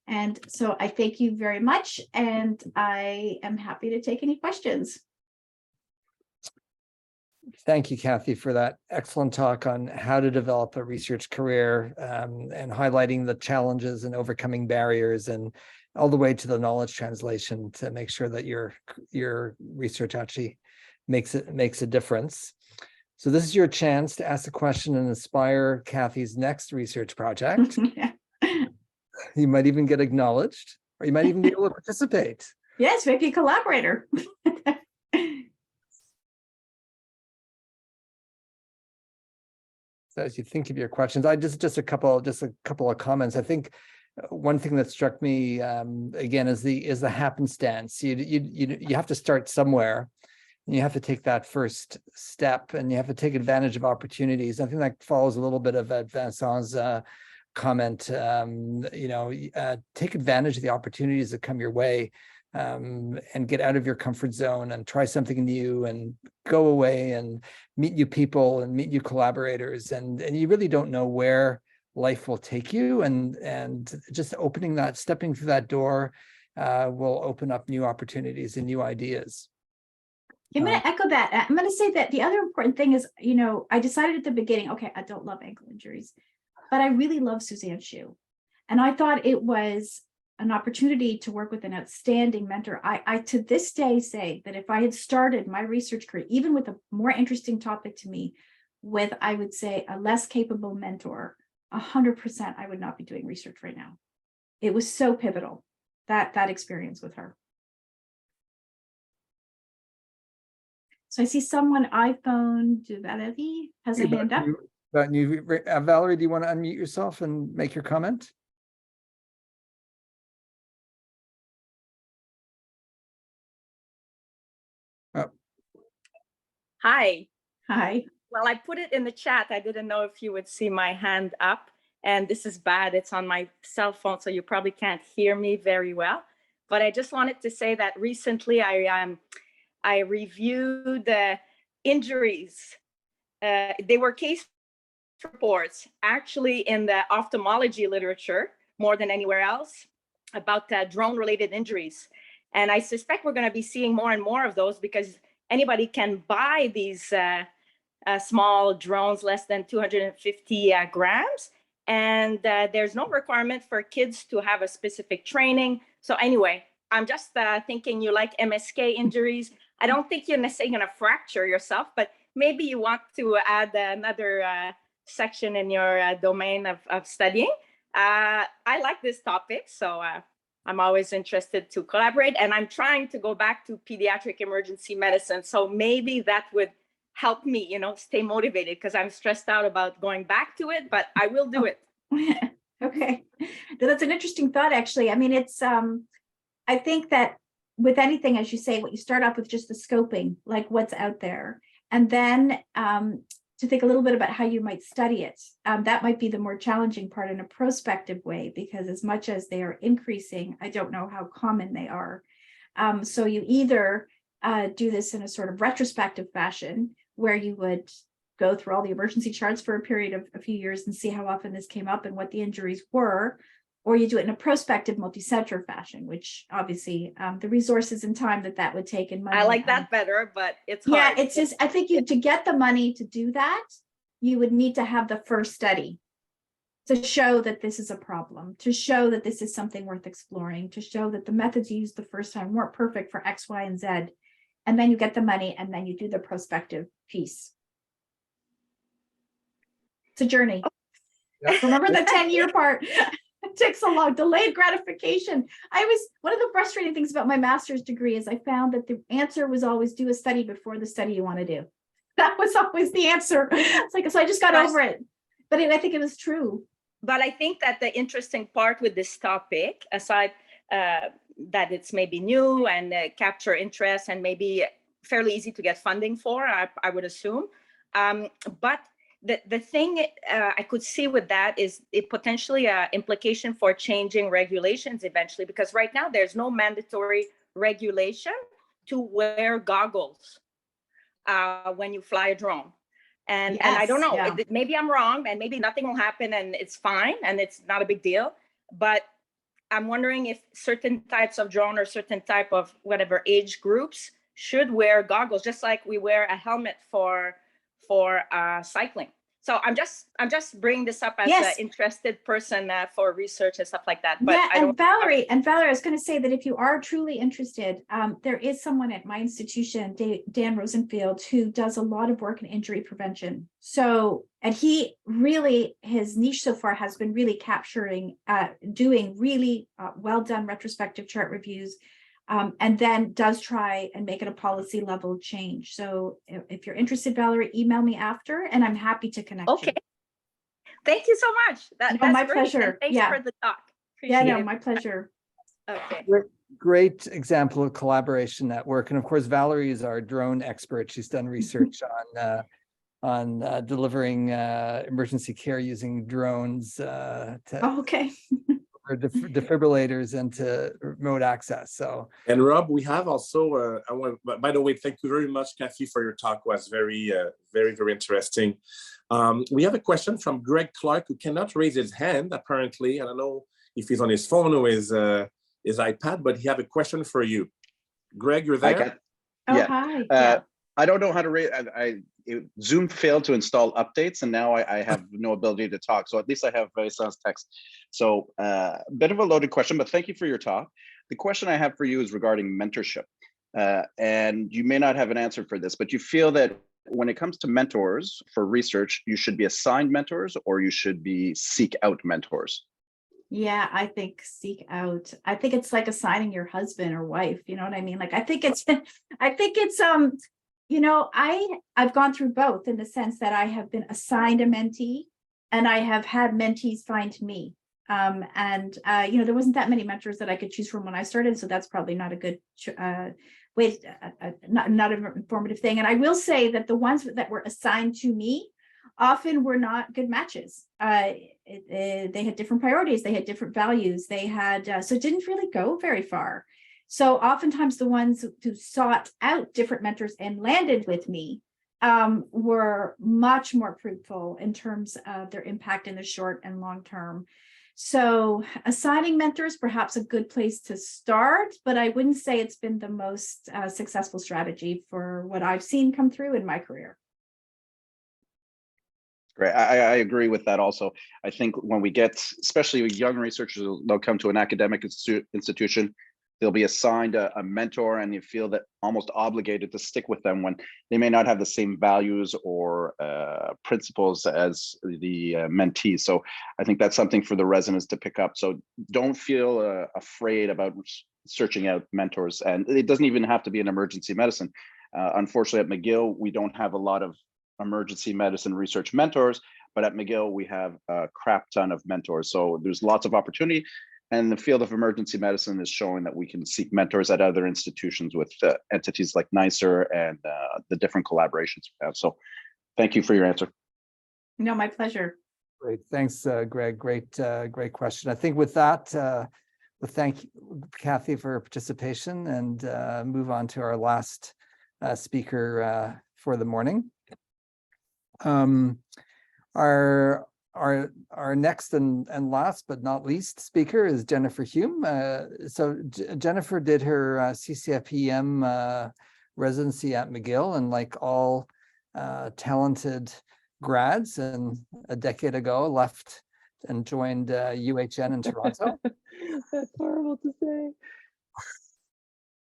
And so I thank you very much, and I am happy to take any questions. Thank you, Kathy, for that excellent talk on how to develop a research career, and highlighting the challenges and overcoming barriers, and all the way to the knowledge translation to make sure that your research actually makes a difference. So this is your chance to ask a question and inspire Kathy's next research project. You might even get acknowledged, or you might even be able to participate. Yes, maybe a collaborator. So as you think of your questions, I just a couple of comments. I think one thing that struck me again is the happenstance. You have to start somewhere, and you have to take that first step, and you have to take advantage of opportunities. I think that follows a little bit of Vincent's comment. Take advantage of the opportunities that come your way, and get out of your comfort zone and try something new, and go away and meet new people and meet new collaborators. And you really don't know where life will take you, and just stepping through that door will open up new opportunities and new ideas. I'm going to echo that. I'm going to say that the other important thing is, I decided at the beginning, okay, I don't love ankle injuries, but I really love Suzanne Shu. And I thought it was an opportunity to work with an outstanding mentor. I to this day say that if I had started my research career, even with a more interesting topic to me, with, I would say, a less capable mentor, 100% I would not be doing research right now. It was so pivotal, that experience with her. So I see someone, iPhone, Valerie has a hand up. Valerie, do you want to unmute yourself and make your comment? Oh. Hi. Hi. Well, I put it in the chat. I didn't know if you would see my hand up, and this is bad. It's on my cell phone, so you probably can't hear me very well. But I just wanted to say that recently I reviewed the injuries. They were case reports actually in the ophthalmology literature more than anywhere else about drone-related injuries. And I suspect we're going to be seeing more and more of those, because anybody can buy these small drones less than 250 grams. And there's no requirement for kids to have a specific training. So anyway, I'm just thinking, you like MSK injuries. I don't think you're necessarily going to fracture yourself, but maybe you want to add another section in your domain of studying. I like this topic, so I'm always interested to collaborate. And I'm trying to go back to pediatric emergency medicine. So maybe that would help me, stay motivated, because I'm stressed out about going back to it, but I will do it. Okay. That's an interesting thought, actually. I mean, it's, I think that with anything, as you say, what you start off with just the scoping, like what's out there. And then to think a little bit about how you might study it. That might be the more challenging part in a prospective way, because as much as they are increasing, I don't know how common they are. So you either do this in a sort of retrospective fashion, where you would go through all the emergency charts for a period of a few years and see how often this came up and what the injuries were, or you do it in a prospective multi-center fashion, which obviously the resources and time that would take and money. I like that better, but it's hard. Yeah, it's just, I think to get the money to do that, you would need to have the first study to show that this is a problem, to show that this is something worth exploring, to show that the methods used the first time weren't perfect for X, Y, and Z. And then you get the money and then you do the prospective piece. It's a journey. Yep. Remember the 10-year part. It takes so long. Delayed gratification. One of the frustrating things about my master's degree is I found that the answer was always do a study before the study you want to do. That was always the answer. It's like, so I just got over it. But I think it was true. But I think that the interesting part with this topic, aside that it's maybe new and capture interest and maybe fairly easy to get funding for, I would assume. But the thing I could see with that is it potentially implication for changing regulations eventually, because right now there's no mandatory regulation to wear goggles when you fly a drone. And I don't know, maybe I'm wrong and maybe nothing will happen and it's fine and it's not a big deal. But I'm wondering if certain types of drone or certain type of whatever age groups should wear goggles, just like we wear a helmet for cycling. So I'm just bringing this up as an interested person for research and stuff like that. But yeah, Valerie, I was going to say that if you are truly interested, there is someone at my institution, Dan Rosenfield, who does a lot of work in injury prevention. So, and he really, his niche so far has been really capturing, doing really well done retrospective chart reviews. And then does try and make it a policy level change. So if you're interested, Valerie, email me after and I'm happy to connect you. Thank you so much. That's my great. pleasure. And thanks for the talk. My pleasure. Okay. Great example of collaboration at work. And of course, Valerie is our drone expert. She's done research on delivering emergency care using drones for defibrillators and to remote access. So, and Rob, we have also by the way, thank you very much, Kathy, for your talk. It was very interesting. We have a question from Greg Clark, who cannot raise his hand apparently. I don't know if he's on his phone or his iPad, but he have a question for you. Greg, you're there? Hi. I don't know how to raise. Zoom failed to install updates, and now I have no ability to talk. So at least I have Vincent's text. So a bit of a loaded question, but thank you for your talk. The question I have for you is regarding mentorship. And you may not have an answer for this, but you feel that when it comes to mentors for research, you should be assigned mentors or you should be seek out mentors? Yeah, I think seek out. I think it's like assigning your husband or wife. You know what I mean? Like, I think it's you know, I've gone through both in the sense that I have been assigned a mentee and I have had mentees find me. You know, there wasn't that many mentors that I could choose from when I started. So that's probably not a good way, not an informative thing. And I will say that the ones that were assigned to me often were not good matches. They had different priorities. They had different values. They had, so it didn't really go very far. So oftentimes the ones who sought out different mentors and landed with me were much more fruitful in terms of their impact in the short and long term. So assigning mentors, perhaps a good place to start, but I wouldn't say it's been the most successful strategy for what I've seen come through in my career. Great. I agree with that also. I think when we get, especially with young researchers, they'll come to an academic institution, they'll be assigned a mentor and you feel that almost obligated to stick with them when they may not have the same values or principles as the mentee. So I think that's something for the residents to pick up. So don't feel afraid about searching out mentors. And it doesn't even have to be in emergency medicine. Unfortunately, at McGill, we don't have a lot of emergency medicine research mentors, but at McGill, we have a crap ton of mentors. So there's lots of opportunity. And the field of emergency medicine is showing that we can seek mentors at other institutions with entities like NICER and the different collaborations we have. So Thank you for your answer. No, my pleasure. Great, thanks, Greg. Great question. I think with that, we'll thank Kathy for her participation and move on to our last speaker for the morning. Our next and last but not least speaker is Jennifer Hume. Jennifer did her CCFEM residency at McGill, and like all talented grads, and a decade ago left and joined UHN in Toronto. That's horrible to say.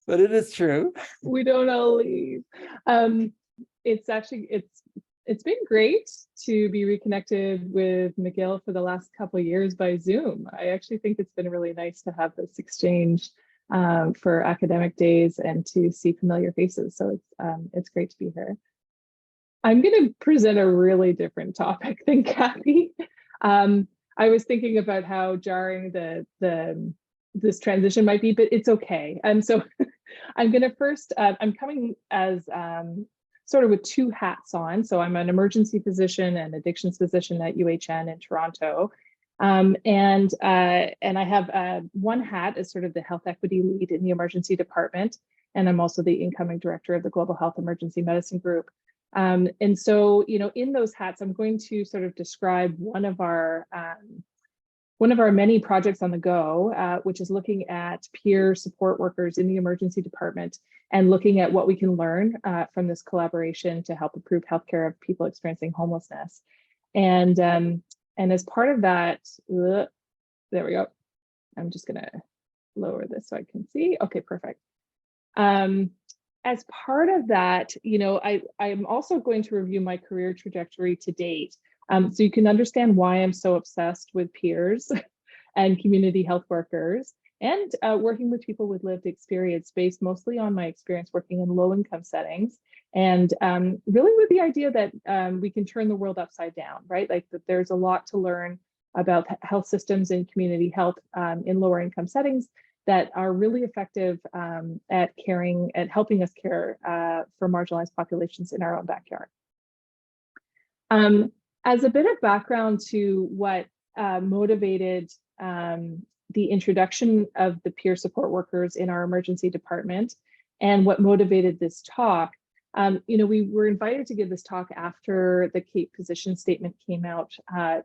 But it is true. We don't all leave. It's been great to be reconnected with McGill for the last couple of years by Zoom. I actually think it's been really nice to have this exchange for academic days and to see familiar faces. So it's great to be here. I'm going to present a really different topic than Kathy. I was thinking about how jarring this transition might be, but it's okay. And so I'm going to first, I'm coming as sort of with two hats on. So I'm an emergency physician and addictions physician at UHN in Toronto. And I have one hat as sort of the health equity lead in the emergency department. And I'm also the incoming director of the Global Health Emergency Medicine Group. And so, in those hats, I'm going to sort of describe one of our many projects on the go, which is looking at peer support workers in the emergency department and looking at what we can learn from this collaboration to help improve healthcare of people experiencing homelessness. And as part of that, there we go. I'm just gonna lower this so I can see. Okay, perfect. As part of that, I'm also going to review my career trajectory to date. So you can understand why I'm so obsessed with peers and community health workers and working with people with lived experience based mostly on my experience working in low income settings. And really with the idea that we can turn the world upside down, right? Like that there's a lot to learn about health systems and community health in lower income settings that are really effective at helping us care for marginalized populations in our own backyard. As a bit of background to what motivated the introduction of the peer support workers in our emergency department and what motivated this talk, we were invited to give this talk after the CAPE position statement came out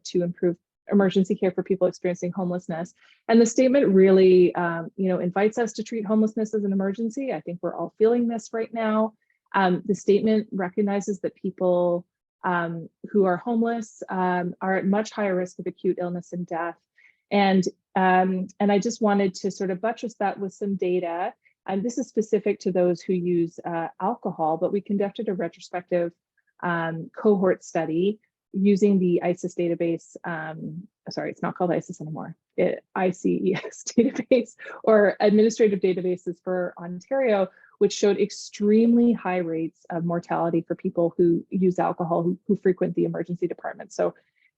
to improve emergency care for people experiencing homelessness. And the statement really, invites us to treat homelessness as an emergency. I think we're all feeling this right now. The statement recognizes that people who are homeless are at much higher risk of acute illness and death. And I just wanted to sort of buttress that with some data. And this is specific to those who use alcohol, but we conducted a retrospective cohort study using the ICES database. Sorry, it's not called ICES anymore. ICES database or administrative databases for Ontario, which showed extremely high rates of mortality for people who use alcohol, who frequent the emergency department. So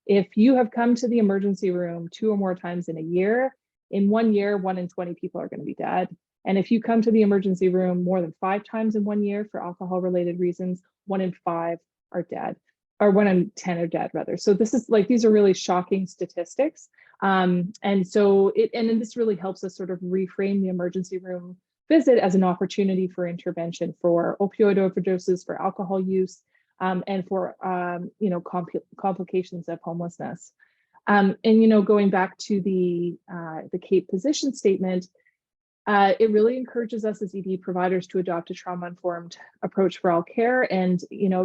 if you have come to the emergency room 2 or more times in a year, in 1 year, 1 in 20 people are going to be dead. And if you come to the emergency room more than 5 times in 1 year for alcohol related reasons, 1 in 5 are dead, or 1 in 10 are dead rather. So this is like, these are really shocking statistics. And then this really helps us sort of reframe the emergency room visit as an opportunity for intervention for opioid overdoses, for alcohol use, and for complications of homelessness. Going back to the CAPE position statement, it really encourages us as ED providers to adopt a trauma-informed approach for all care, and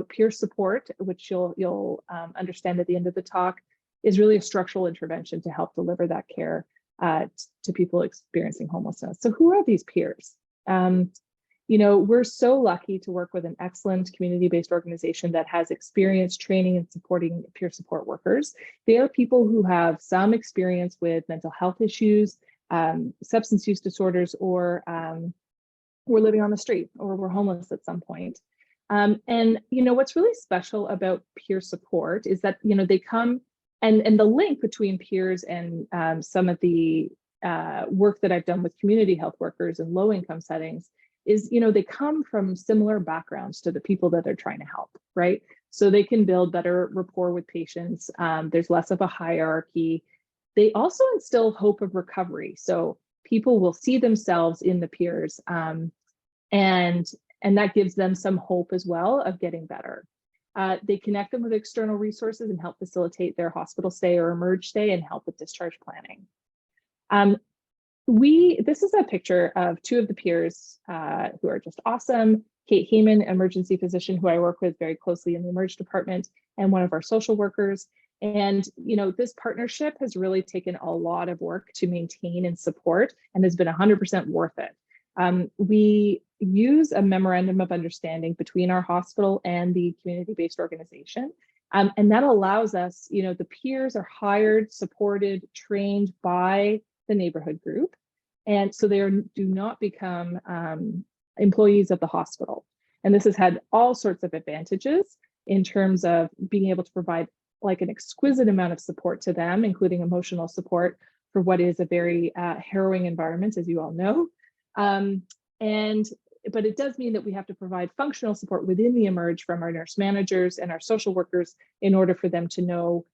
peer support, which you'll understand at the end of the talk, is really a structural intervention to help deliver that care to people experiencing homelessness. So who are these peers? We're so lucky to work with an excellent community-based organization that has experience training and supporting peer support workers. They are people who have some experience with mental health issues, substance use disorders, or we're living on the street, or we're homeless at some point. What's really special about peer support is that they come, and the link between peers and some of the work that I've done with community health workers in low income settings is, they come from similar backgrounds to the people that they're trying to help, right? so they can build better rapport with patients. There's less of a hierarchy. They also instill hope of recovery. So people will see themselves in the peers, and that gives them some hope as well of getting better. They connect them with external resources and help facilitate their hospital stay or emerge stay and help with discharge planning. This is a picture of two of the peers who are just awesome. Kate Heyman, emergency physician who I work with very closely in the emerge department, and one of our social workers. And this partnership has really taken a lot of work to maintain and support, and has been 100% worth it. We use a memorandum of understanding between our hospital and the community-based organization. And that allows us, the peers are hired, supported, trained by the neighborhood group. And so they do not become employees of the hospital. And this has had all sorts of advantages in terms of being able to provide like an exquisite amount of support to them, including emotional support for what is a very harrowing environment, as you all know. But it does mean that we have to provide functional support within the emerge from our nurse managers and our social workers in order for them to know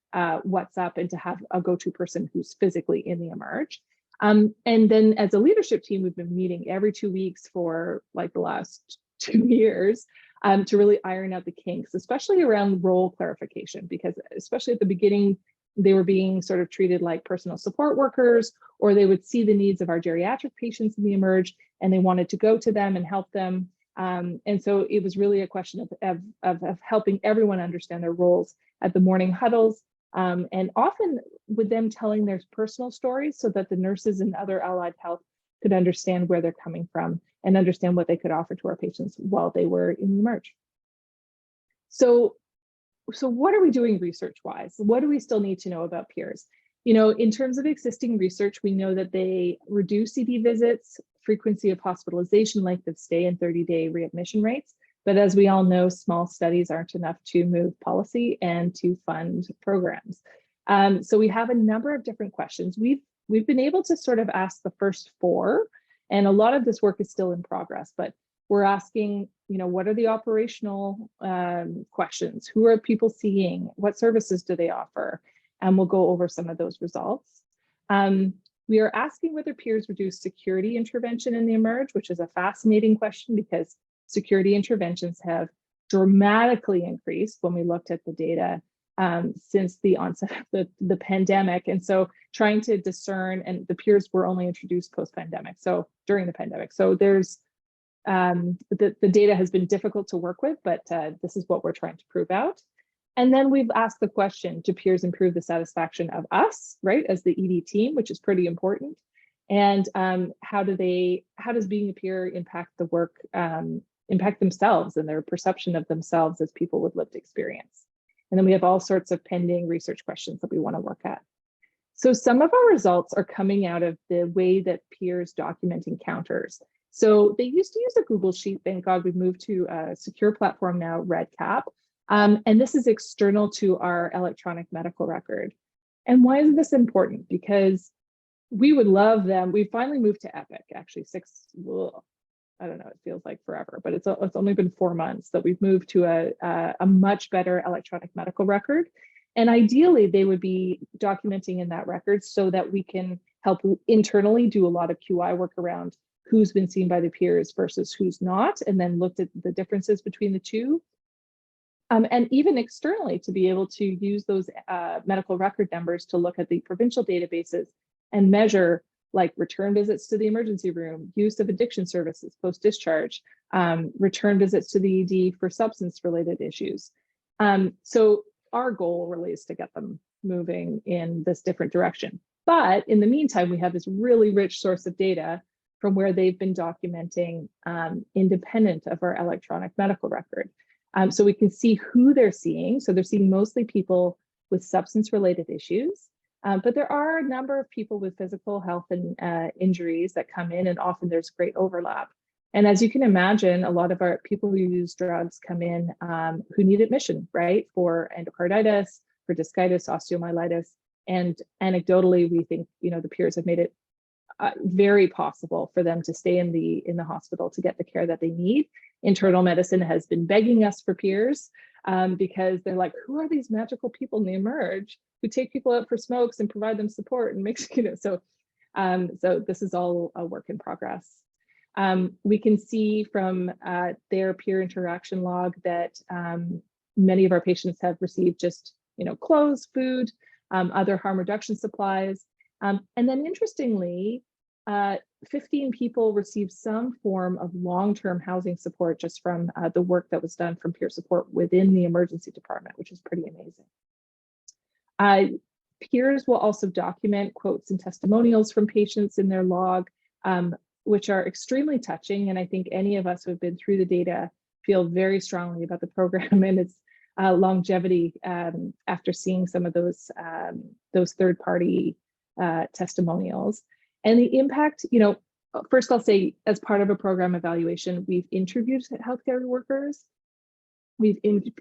what's up and to have a go-to person who's physically in the emerge. And then as a leadership team, we've been meeting every 2 weeks for like the last 2 years to really iron out the kinks, especially around role clarification, because especially at the beginning, they were being sort of treated like personal support workers, or they would see the needs of our geriatric patients in the emerge and they wanted to go to them and help them. And so it was really a question of helping everyone understand their roles at the morning huddles, and often with them telling their personal stories so that the nurses and other allied health could understand where they're coming from and understand what they could offer to our patients while they were in the emerge. So what are we doing research-wise? What do we still need to know about peers? In terms of existing research, we know that they reduce ED visits, frequency of hospitalization, length of stay, and 30-day readmission rates. But as we all know, small studies aren't enough to move policy and to fund programs. So we have a number of different questions. We've been able to sort of ask the first 4, and a lot of this work is still in progress, but we're asking, what are the operational questions? Who are people seeing? What services do they offer? And we'll go over some of those results. We are asking whether peers reduce security intervention in the emerge, which is a fascinating question because security interventions have dramatically increased when we looked at the data since the onset of the pandemic. And so trying to discern, and the peers were only introduced post-pandemic, so during the pandemic. So there's the data has been difficult to work with, but this is what we're trying to prove out. And then we've asked the question, do peers improve the satisfaction of us, right, as the ED team, which is pretty important? And how does being a peer impact the work, impact themselves and their perception of themselves as people with lived experience? And then we have all sorts of pending research questions that we want to work at. So some of our results are coming out of the way that peers document encounters. So they used to use a Google Sheet. Thank God we've moved to a secure platform now, RedCap. And this is external to our electronic medical record. And why is this important? Because we would love them. We finally moved to Epic, actually I don't know, it feels like forever, but it's only been 4 months that we've moved to a much better electronic medical record. And ideally, they would be documenting in that record so that we can help internally do a lot of QI work around who's been seen by the peers versus who's not, and then looked at the differences between the two. And even externally to be able to use those medical record numbers to look at the provincial databases and measure like return visits to the emergency room, use of addiction services post-discharge, return visits to the ED for substance-related issues. So our goal really is to get them moving in this different direction. But in the meantime, we have this really rich source of data from where they've been documenting independent of our electronic medical record. So we can see who they're seeing. So they're seeing mostly people with substance-related issues. But there are a number of people with physical health and injuries that come in, and often there's great overlap. And as you can imagine, a lot of our people who use drugs come in who need admission, right? For endocarditis, for discitis, osteomyelitis. And anecdotally, we think, the peers have made it very possible for them to stay in the hospital to get the care that they need. Internal medicine has been begging us for peers because they're like, who are these magical people in the Emerge who take people out for smokes and provide them support and makes, so this is all a work in progress. We can see from their peer interaction log that many of our patients have received just, clothes, food, other harm reduction supplies. And then interestingly, 15 people received some form of long-term housing support just from the work that was done from peer support within the emergency department, which is pretty amazing. Peers will also document quotes and testimonials from patients in their log, which are extremely touching. And I think any of us who have been through the data feel very strongly about the program and its longevity after seeing some of those third-party testimonials. And the impact, first I'll say, as part of a program evaluation, we've interviewed healthcare workers, we've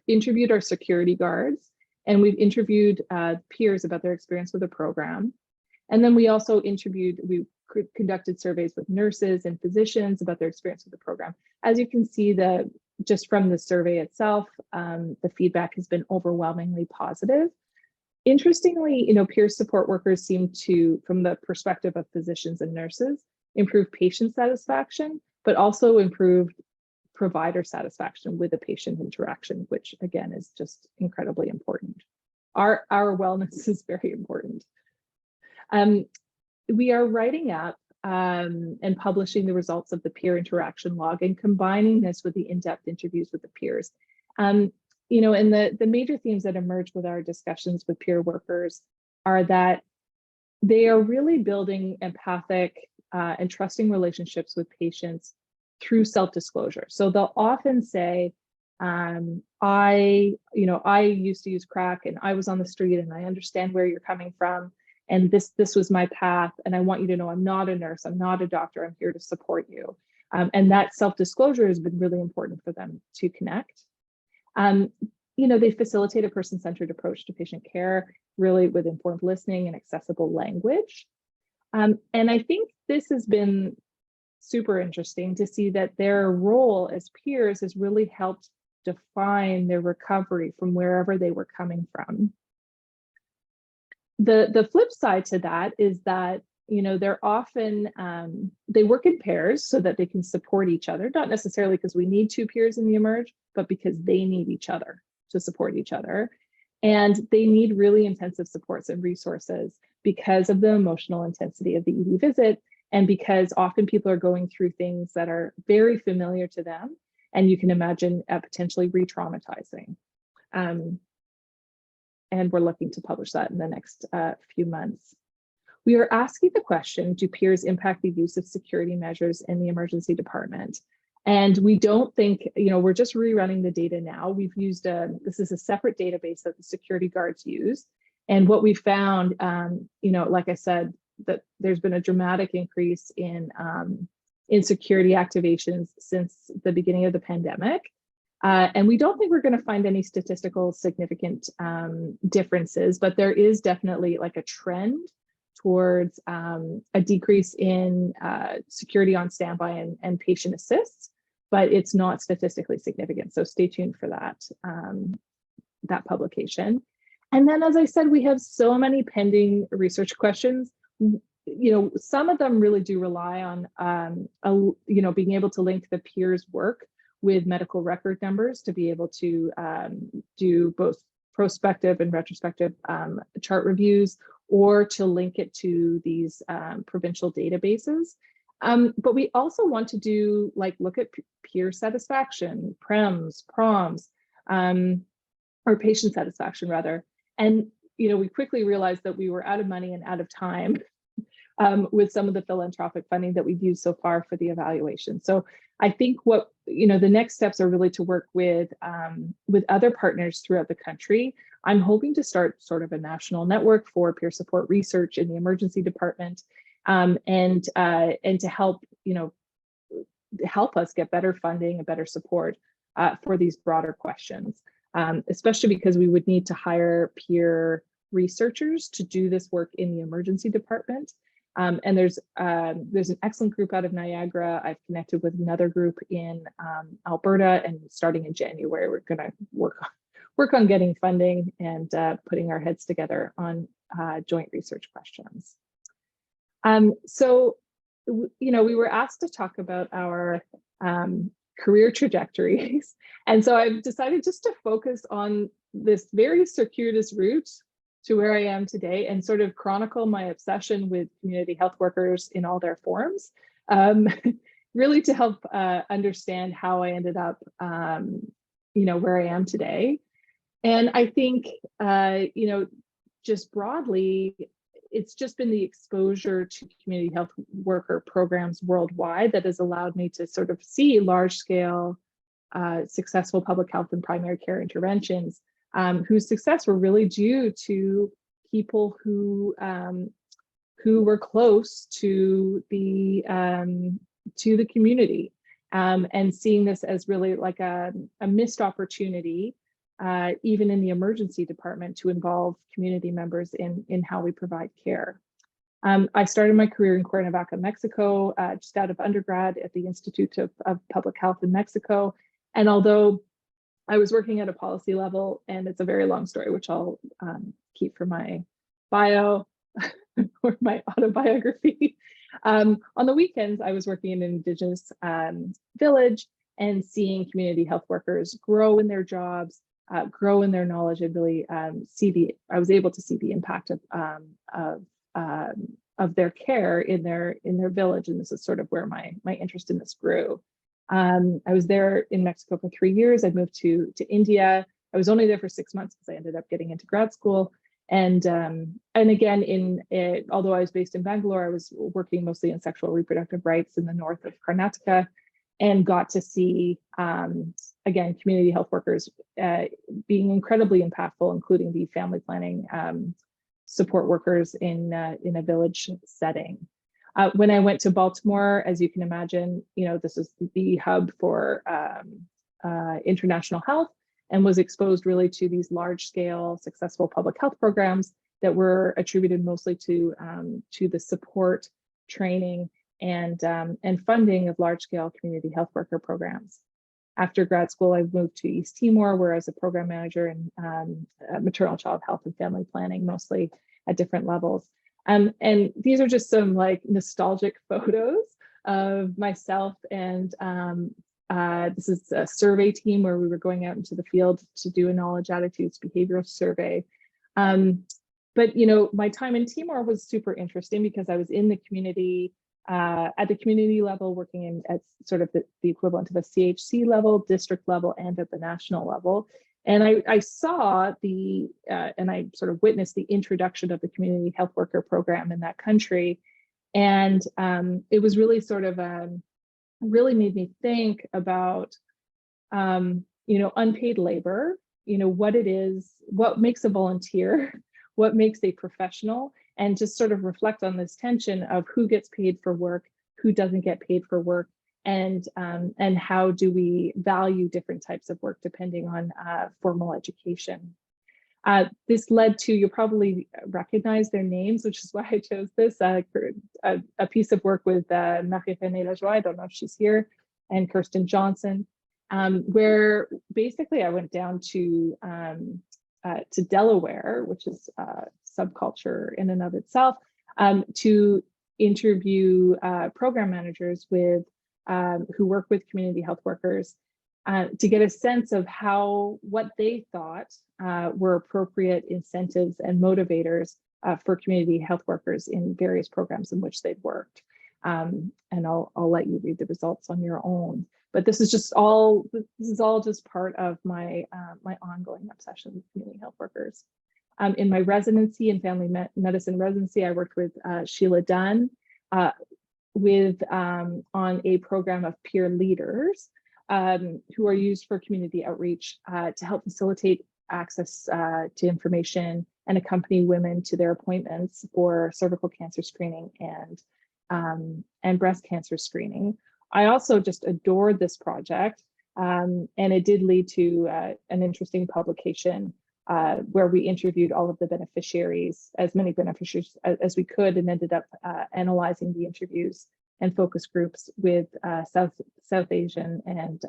interviewed our security guards, and we've interviewed peers about their experience with the program. And then we also we conducted surveys with nurses and physicians about their experience with the program. As you can see, just from the survey itself, the feedback has been overwhelmingly positive. Interestingly, peer support workers seem to, from the perspective of physicians and nurses, improve patient satisfaction, but also improved provider satisfaction with the patient interaction, which again is just incredibly important. Our wellness is very important. We are writing up and publishing the results of the peer interaction log and combining this with the in-depth interviews with the peers. And the major themes that emerge with our discussions with peer workers are that they are really building empathic and trusting relationships with patients through self-disclosure. So they'll often say, I used to use crack and I was on the street and I understand where you're coming from. And this was my path. And I want you to know I'm not a nurse, I'm not a doctor, I'm here to support you. And that self-disclosure has been really important for them to connect. They facilitate a person-centered approach to patient care, really with informed listening and accessible language. And I think this has been super interesting to see that their role as peers has really helped define their recovery from wherever they were coming from. The flip side to that is that, they're often, they work in pairs so that they can support each other, not necessarily because we need two peers in the Emerge, but because they need each other to support each other. And they need really intensive supports and resources because of the emotional intensity of the ED visit, and because often people are going through things that are very familiar to them, and you can imagine potentially re-traumatizing. And we're looking to publish that in the next few months. We are asking the question, do peers impact the use of security measures in the emergency department? And we don't think, we're just rerunning the data now. We've used, this is a separate database that the security guards use. And what we found, like I said, that there's been a dramatic increase in security activations since the beginning of the pandemic. And we don't think we're going to find any statistical significant differences, but there is definitely like a trend towards a decrease in security on standby and patient assists, but it's not statistically significant. So stay tuned for that publication. And then, as I said, we have so many pending research questions. Some of them really do rely on, being able to link the peers' work with medical record numbers to be able to do both prospective and retrospective chart reviews, or to link it to these provincial databases. But we also want to do look at peer satisfaction, PREMS, PROMs, or patient satisfaction rather. And we quickly realized that we were out of money and out of time with some of the philanthropic funding that we've used so far for the evaluation. So I think what the next steps are really to work with other partners throughout the country. I'm hoping to start sort of a national network for peer support research in the emergency department, and to help help us get better funding and better support for these broader questions, especially because we would need to hire peer researchers to do this work in the emergency department. And there's an excellent group out of Niagara. I've connected with another group in Alberta, and starting in January, we're going to work on getting funding and putting our heads together on joint research questions. So, we were asked to talk about our career trajectories. And so I've decided just to focus on this very circuitous route to where I am today and sort of chronicle my obsession with community health workers in all their forms, really to help understand how I ended up, where I am today. And I think, just broadly, it's just been the exposure to community health worker programs worldwide that has allowed me to sort of see large scale, successful public health and primary care interventions whose success were really due to people who were close to the community, and seeing this as really like a missed opportunity, even in the emergency department, to involve community members in how we provide care. I started my career in Cuernavaca, Mexico, just out of undergrad at the Institute of Public Health in Mexico. And although I was working at a policy level, and it's a very long story, which I'll keep for my bio or my autobiography. On the weekends, I was working in an Indigenous village and seeing community health workers grow in their jobs, grow in their knowledge, and really I was able to see the impact of their care in their village. And this is sort of where my interest in this grew. I was there in Mexico for 3 years. I moved to India. I was only there for 6 months because I ended up getting into grad school. And again, although I was based in Bangalore, I was working mostly in sexual reproductive rights in the north of Karnataka, and got to see, again, community health workers being incredibly impactful, including the family planning support workers in a village setting. When I went to Baltimore, as you can imagine, this is the hub for international health, and was exposed really to these large-scale successful public health programs that were attributed mostly to the support, training, and funding of large-scale community health worker programs. After grad school, I moved to East Timor, where I was a program manager in maternal child health and family planning, mostly at different levels. And these are just some like nostalgic photos of myself, and this is a survey team where we were going out into the field to do a knowledge, attitudes, behavioral survey. But my time in Timor was super interesting because I was in the community, at the community level, working at sort of the equivalent of a CHC level, district level, and at the national level. And I saw and I sort of witnessed the introduction of the community health worker program in that country. And it was really sort of, really made me think about, unpaid labor, what it is, what makes a volunteer, what makes a professional, and just sort of reflect on this tension of who gets paid for work, who doesn't get paid for work, and how do we value different types of work depending on formal education. This led to, you'll probably recognize their names, which is why I chose this, a piece of work with Marie-Renée Lajoie, I don't know if she's here, and Kirsten Johnson, where basically I went down to Delaware, which is a subculture in and of itself, to interview program managers who work with community health workers, to get a sense of what they thought were appropriate incentives and motivators for community health workers in various programs in which they've worked. And I'll let you read the results on your own. But this is all just part of my ongoing obsession with community health workers. In my residency, in family medicine residency, I worked with Sheila Dunn on a program of peer leaders who are used for community outreach to help facilitate access to information and accompany women to their appointments for cervical cancer screening and breast cancer screening. I also just adored this project, and it did lead to an interesting publication where we interviewed all of the beneficiaries, as many beneficiaries as we could, and ended up analyzing the interviews and focus groups with South Asian and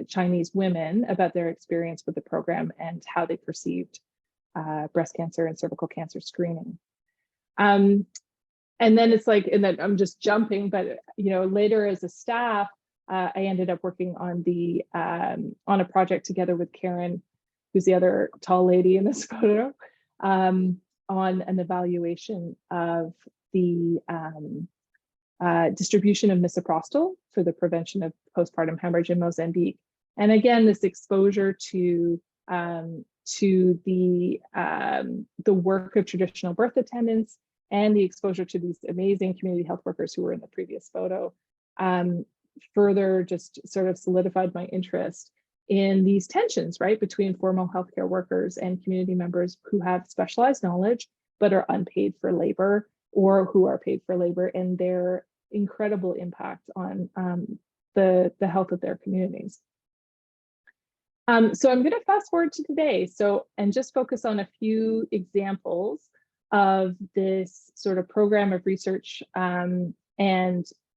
Chinese women about their experience with the program and how they perceived breast cancer and cervical cancer screening. And then it's like, and then I'm just jumping, but later as a staff, I ended up working on on a project together with Karen, who's the other tall lady in this photo, on an evaluation of the distribution of misoprostol for the prevention of postpartum hemorrhage in Mozambique. And again, this exposure to the work of traditional birth attendants and the exposure to these amazing community health workers who were in the previous photo, further just sort of solidified my interest in these tensions, right, between formal healthcare workers and community members who have specialized knowledge but are unpaid for labor, or who are paid for labor, and their incredible impact on the health of their communities. So I'm going to fast forward to today, and just focus on a few examples of this sort of program of research and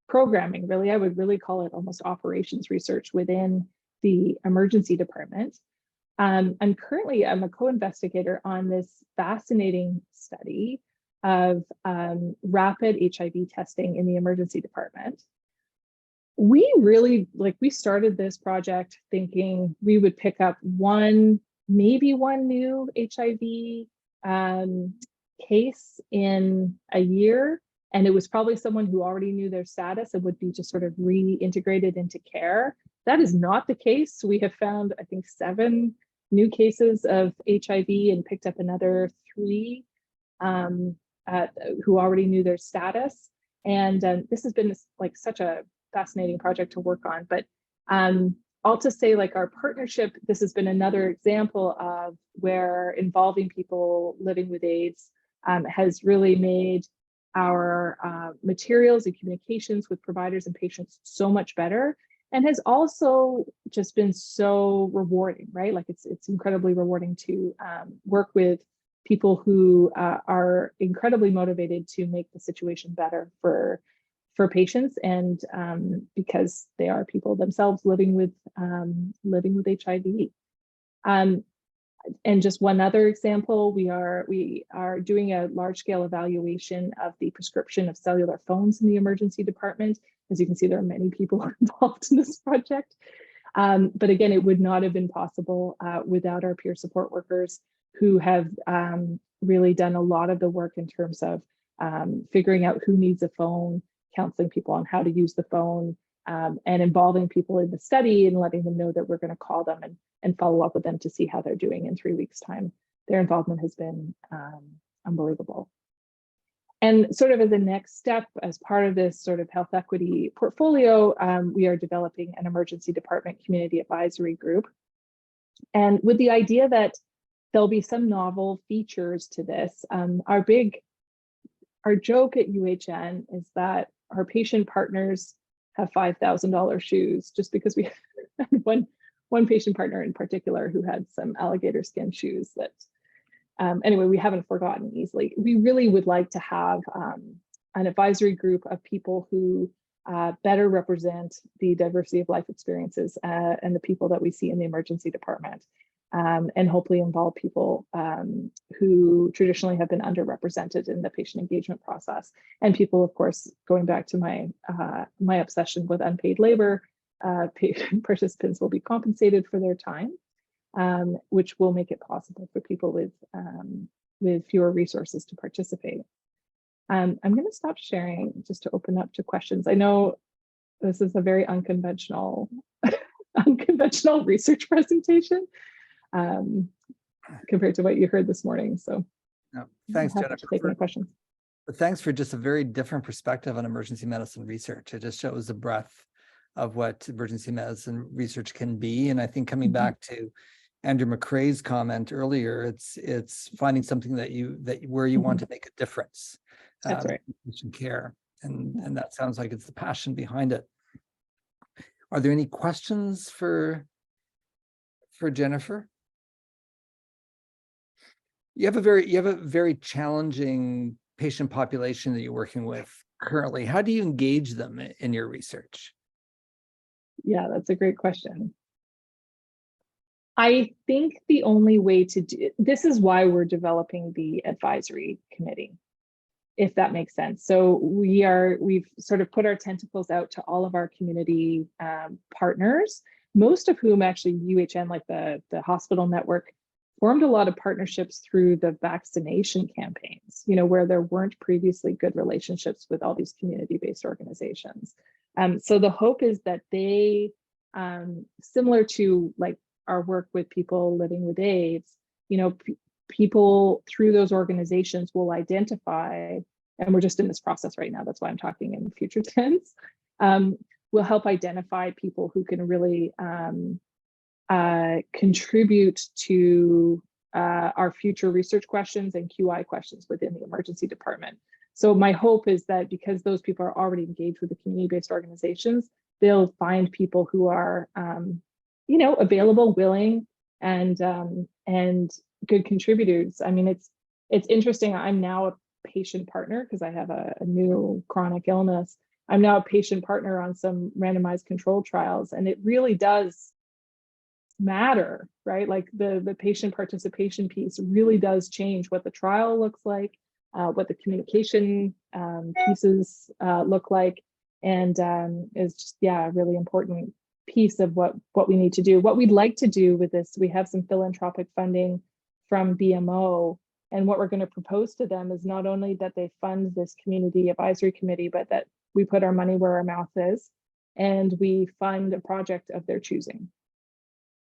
programming. Really, I would really call it almost operations research within the emergency department. I'm a co-investigator on this fascinating study of rapid HIV testing in the emergency department. We started this project thinking we would pick up maybe one new HIV case in a year, and it was probably someone who already knew their status and would be just sort of reintegrated into care. That is not the case. We have found, I think, 7 new cases of HIV and picked up another 3 who already knew their status. And this has been such a fascinating project to work on. But all to say, our partnership, this has been another example of where involving people living with AIDS has really made our materials and communications with providers and patients so much better, and has also just been so rewarding, right? It's incredibly rewarding to work with people who are incredibly motivated to make the situation better for patients, and because they are people themselves living with HIV. And just one other example, we are doing a large-scale evaluation of the prescription of cellular phones in the emergency department. As you can see, there are many people involved in this project. But again, it would not have been possible without our peer support workers, who have really done a lot of the work in terms of figuring out who needs a phone, counseling people on how to use the phone, and involving people in the study and letting them know that we're going to call them and follow up with them to see how they're doing in 3 weeks' time. Their involvement has been unbelievable. And sort of as a next step, as part of this sort of health equity portfolio, we are developing an emergency department community advisory group. And with the idea that there'll be some novel features to this. Our joke at UHN is that our patient partners have $5,000 shoes, just because we had one patient partner in particular who had some alligator skin shoes that, anyway, we haven't forgotten easily. We really would like to have an advisory group of people who better represent the diversity of life experiences and the people that we see in the emergency department. And hopefully involve people who traditionally have been underrepresented in the patient engagement process. And people, of course, going back to my obsession with unpaid labor, participants will be compensated for their time, which will make it possible for people with fewer resources to participate. I'm going to stop sharing just to open up to questions. I know this is a very unconventional research presentation. Compared to what you heard this morning. So thanks, Jennifer, for taking questions. Thanks for just a very different perspective on emergency medicine research. It just shows the breadth of what emergency medicine research can be. And I think coming back to Andrew McRae's comment earlier, it's finding something where you want to make a difference. That's right. In patient care. And that sounds like it's the passion behind it. Are there any questions for for Jennifer? You have a very challenging patient population that you're working with currently. How do you engage them in your research? Yeah, that's a great question. I think the only way to do this is why we're developing the advisory committee, if that makes sense. So we've sort of put our tentacles out to all of our community partners, most of whom actually UHN, like the hospital network, formed a lot of partnerships through the vaccination campaigns, you know, where there weren't previously good relationships with all these community-based organizations. So the hope is that they, similar to like our work with people living with AIDS, you know, people through those organizations will identify, and we're just in this process right now, that's why I'm talking in future tense, will help identify people who can really contribute to our future research questions and QI questions within the emergency department. So my hope is that because those people are already engaged with the community-based organizations, they'll find people who are, you know, available, willing, and good contributors. I mean, it's interesting. I'm now a patient partner because I have a new chronic illness. I'm now a patient partner on some randomized control trials, and it really does matter, right? Like the patient participation piece really does change what the trial looks like, what the communication pieces look like, and is just, yeah, a really important piece of what we need to do. What we'd like to do with this, we have some philanthropic funding from BMO, and what we're going to propose to them is not only that they fund this community advisory committee, but that we put our money where our mouth is, and we fund a project of their choosing.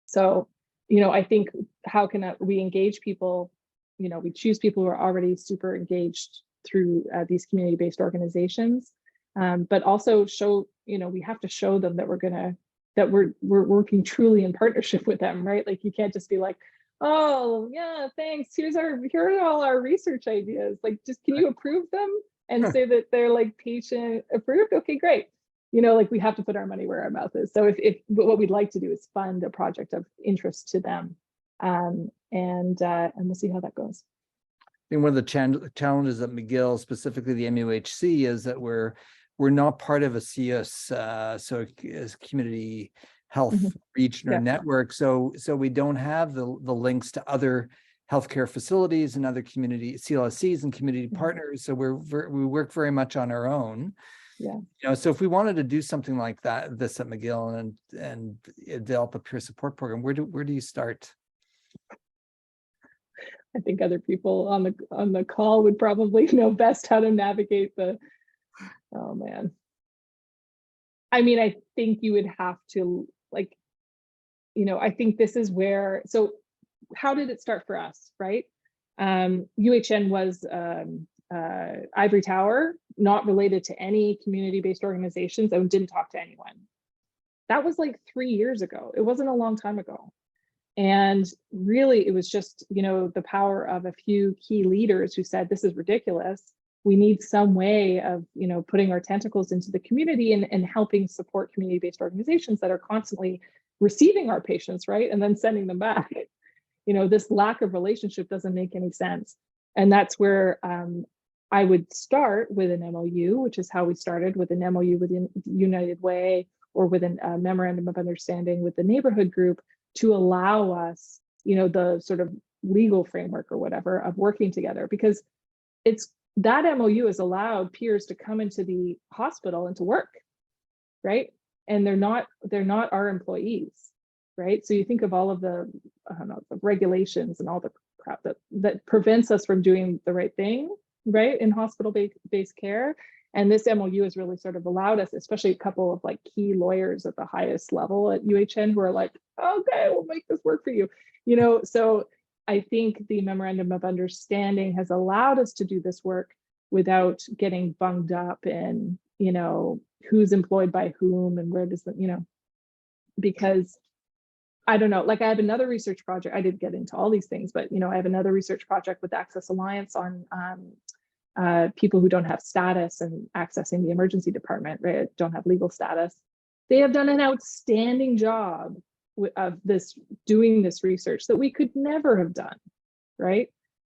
So, you know, I think how can we engage people? You know, we choose people who are already super engaged through these community-based organizations, but also show, you know, we have to show them that we're working truly in partnership with them, right? Like you can't just be like, oh yeah, thanks. Here are all our research ideas. Like, just can you approve them and say that they're like patient approved? Okay, great. You know, like we have to put our money where our mouth is. So if what we'd like to do is fund a project of interest to them, and we'll see how that goes. I think one of the challenges at McGill, specifically the MUHC, is that we're not part of a CS, so as community health region or network. So we don't have the links to other healthcare facilities and other community CLSCs and community partners. So we work very much on our own. Yeah. You know, so if we wanted to do something like this at McGill and develop a peer support program, where do you start? I think other people on the call would probably know best how to navigate the. Oh man. I mean, I think you would have to, like, you know, I think this is where. So, how did it start for us, right? UHN was Ivory Tower, not related to any community-based organizations, and didn't talk to anyone. That was like 3 years ago. It wasn't a long time ago. And really, it was just, you know, the power of a few key leaders who said, this is ridiculous. We need some way of, you know, putting our tentacles into the community and helping support community-based organizations that are constantly receiving our patients, right? And then sending them back. You know, this lack of relationship doesn't make any sense. And that's where I would start with an MOU, which is how we started, with an MOU with United Way, or with a memorandum of understanding with the neighborhood group, to allow us, you know, the sort of legal framework or whatever of working together, because it's that MOU has allowed peers to come into the hospital and to work, right? And they're not our employees, right? So you think of all of the, I don't know, the regulations and all the crap that prevents us from doing the right thing, right, in hospital-based care. And this MOU has really sort of allowed us, especially a couple of like key lawyers at the highest level at UHN, who are like, okay, we'll make this work for you, you know. So I think the memorandum of understanding has allowed us to do this work without getting bunged up in, you know, who's employed by whom and where does the, you know, because I don't know, like I have another research project. I didn't get into all these things, but, you know, I have another research project with Access Alliance on people who don't have status and accessing the emergency department, right? Don't have legal status. They have done an outstanding job of doing this research that we could never have done, right?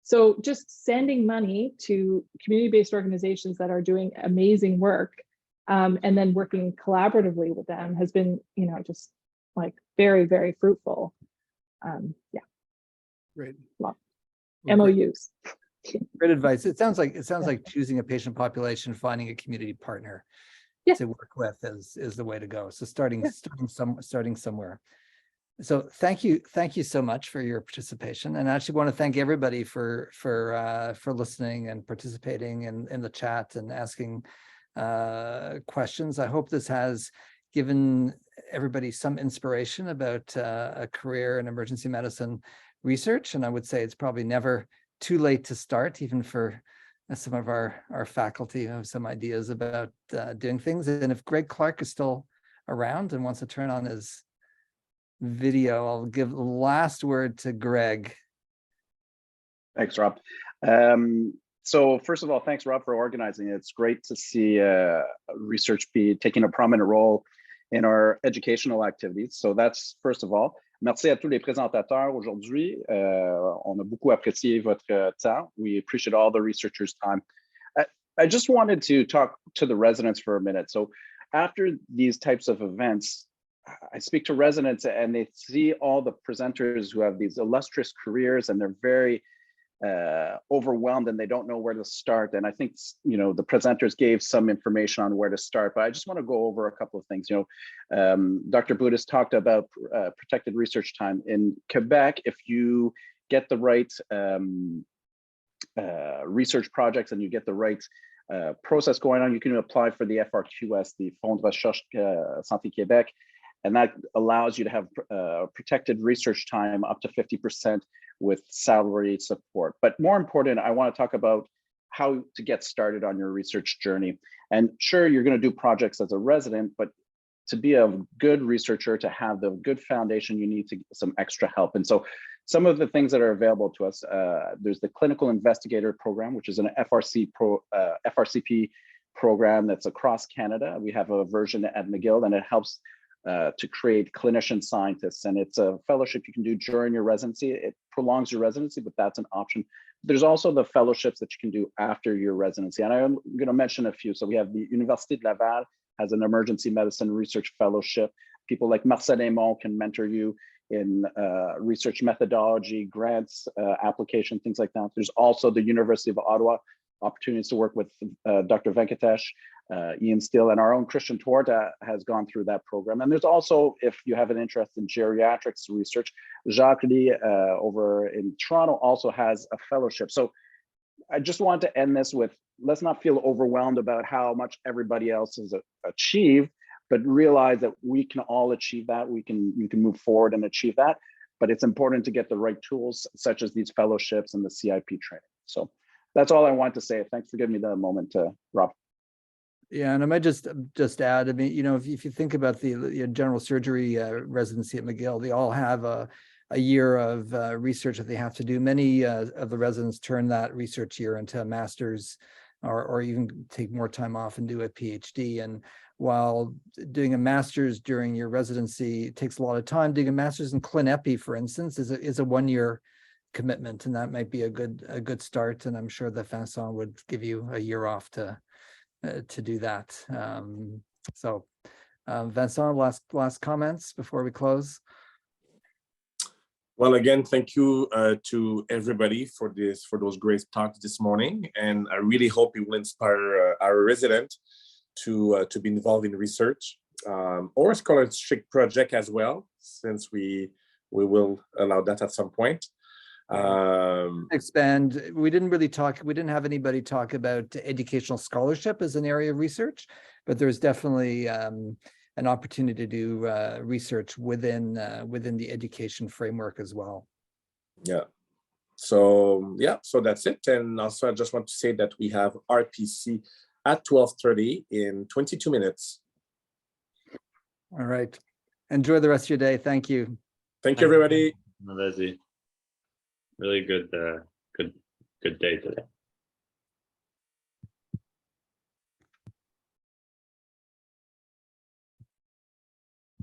So just sending money to community-based organizations that are doing amazing work, and then working collaboratively with them has been, just like very, very fruitful. Yeah. Great. Well, Well, MOUs. Great advice. It sounds like choosing a patient population, finding a community partner to work with is the way to go. So starting somewhere. So thank you so much for your participation, and I actually want to thank everybody for listening and participating in the chat and asking questions. I hope this has given everybody some inspiration about a career in emergency medicine research, and I would say it's probably never too late to start, even for some of our faculty who have some ideas about doing things. And if Greg Clark is still around and wants to turn on his video, I'll give the last word to Greg. Thanks, Rob. So first of all, thanks, Rob, for organizing it. It's great to see research be taking a prominent role in our educational activities. So that's first of all. Merci à tous les présentateurs aujourd'hui. On a beaucoup apprécié votre temps. We appreciate all the researchers' time. I just wanted to talk to the residents for a minute. So after these types of events, I speak to residents and they see all the presenters who have these illustrious careers and they're very overwhelmed and they don't know where to start. And I think, the presenters gave some information on where to start, but I just want to go over a couple of things. Dr. Budis talked about protected research time in Quebec. If you get the right research projects and you get the right process going on, you can apply for the FRQS, the Fonds de Recherche Santé Québec, and that allows you to have protected research time up to 50% with salary support. But more important, I want to talk about how to get started on your research journey. And sure, you're going to do projects as a resident, but to be a good researcher, to have the good foundation, you need some extra help. And so some of the things that are available to us, there's the Clinical Investigator Program, which is an FRCP program that's across Canada. We have a version at McGill, and it helps to create clinician scientists, and it's a fellowship you can do during your residency. It prolongs your residency, but that's an option. There's also the fellowships that you can do after your residency, and I'm going to mention a few. So we have the Université de Laval has an emergency medicine research fellowship. People like Marcel Aymon can mentor you in research methodology, grants, application, things like that. There's also the University of Ottawa, opportunities to work with Dr. Venkatesh, Ian Steele, and our own Christian Tuorta has gone through that program. And there's also, if you have an interest in geriatrics research, Jacques Lee over in Toronto also has a fellowship. So I just want to end this with, let's not feel overwhelmed about how much everybody else has achieved, but realize that we can all achieve that. You can move forward and achieve that, but it's important to get the right tools, such as these fellowships and the CIP training. So that's all I want to say. Thanks for giving me the moment, Rob. Yeah, and I might just add, I mean, if you think about the general surgery residency at McGill, they all have a year of research that they have to do. Many of the residents turn that research year into a master's, or even take more time off and do a PhD. And while doing a master's during your residency takes a lot of time, doing a master's in Clin Epi, for instance, is a 1-year commitment, and that might be a good start. And I'm sure that Vincent would give you a year off to do that. So Vincent, last comments before we close. Well, again, thank you to everybody for those great talks this morning, and I really hope it will inspire our resident to be involved in research or scholarship project as well, since we will allow that at some point. Expand. We didn't have anybody talk about educational scholarship as an area of research, but there's definitely an opportunity to do research within the education framework as well. Yeah. So that's it. And also I just want to say that we have RPC at 12:30 in 22 minutes. All right. Enjoy the rest of your day. Thank you. Thank you, everybody. Really good day today.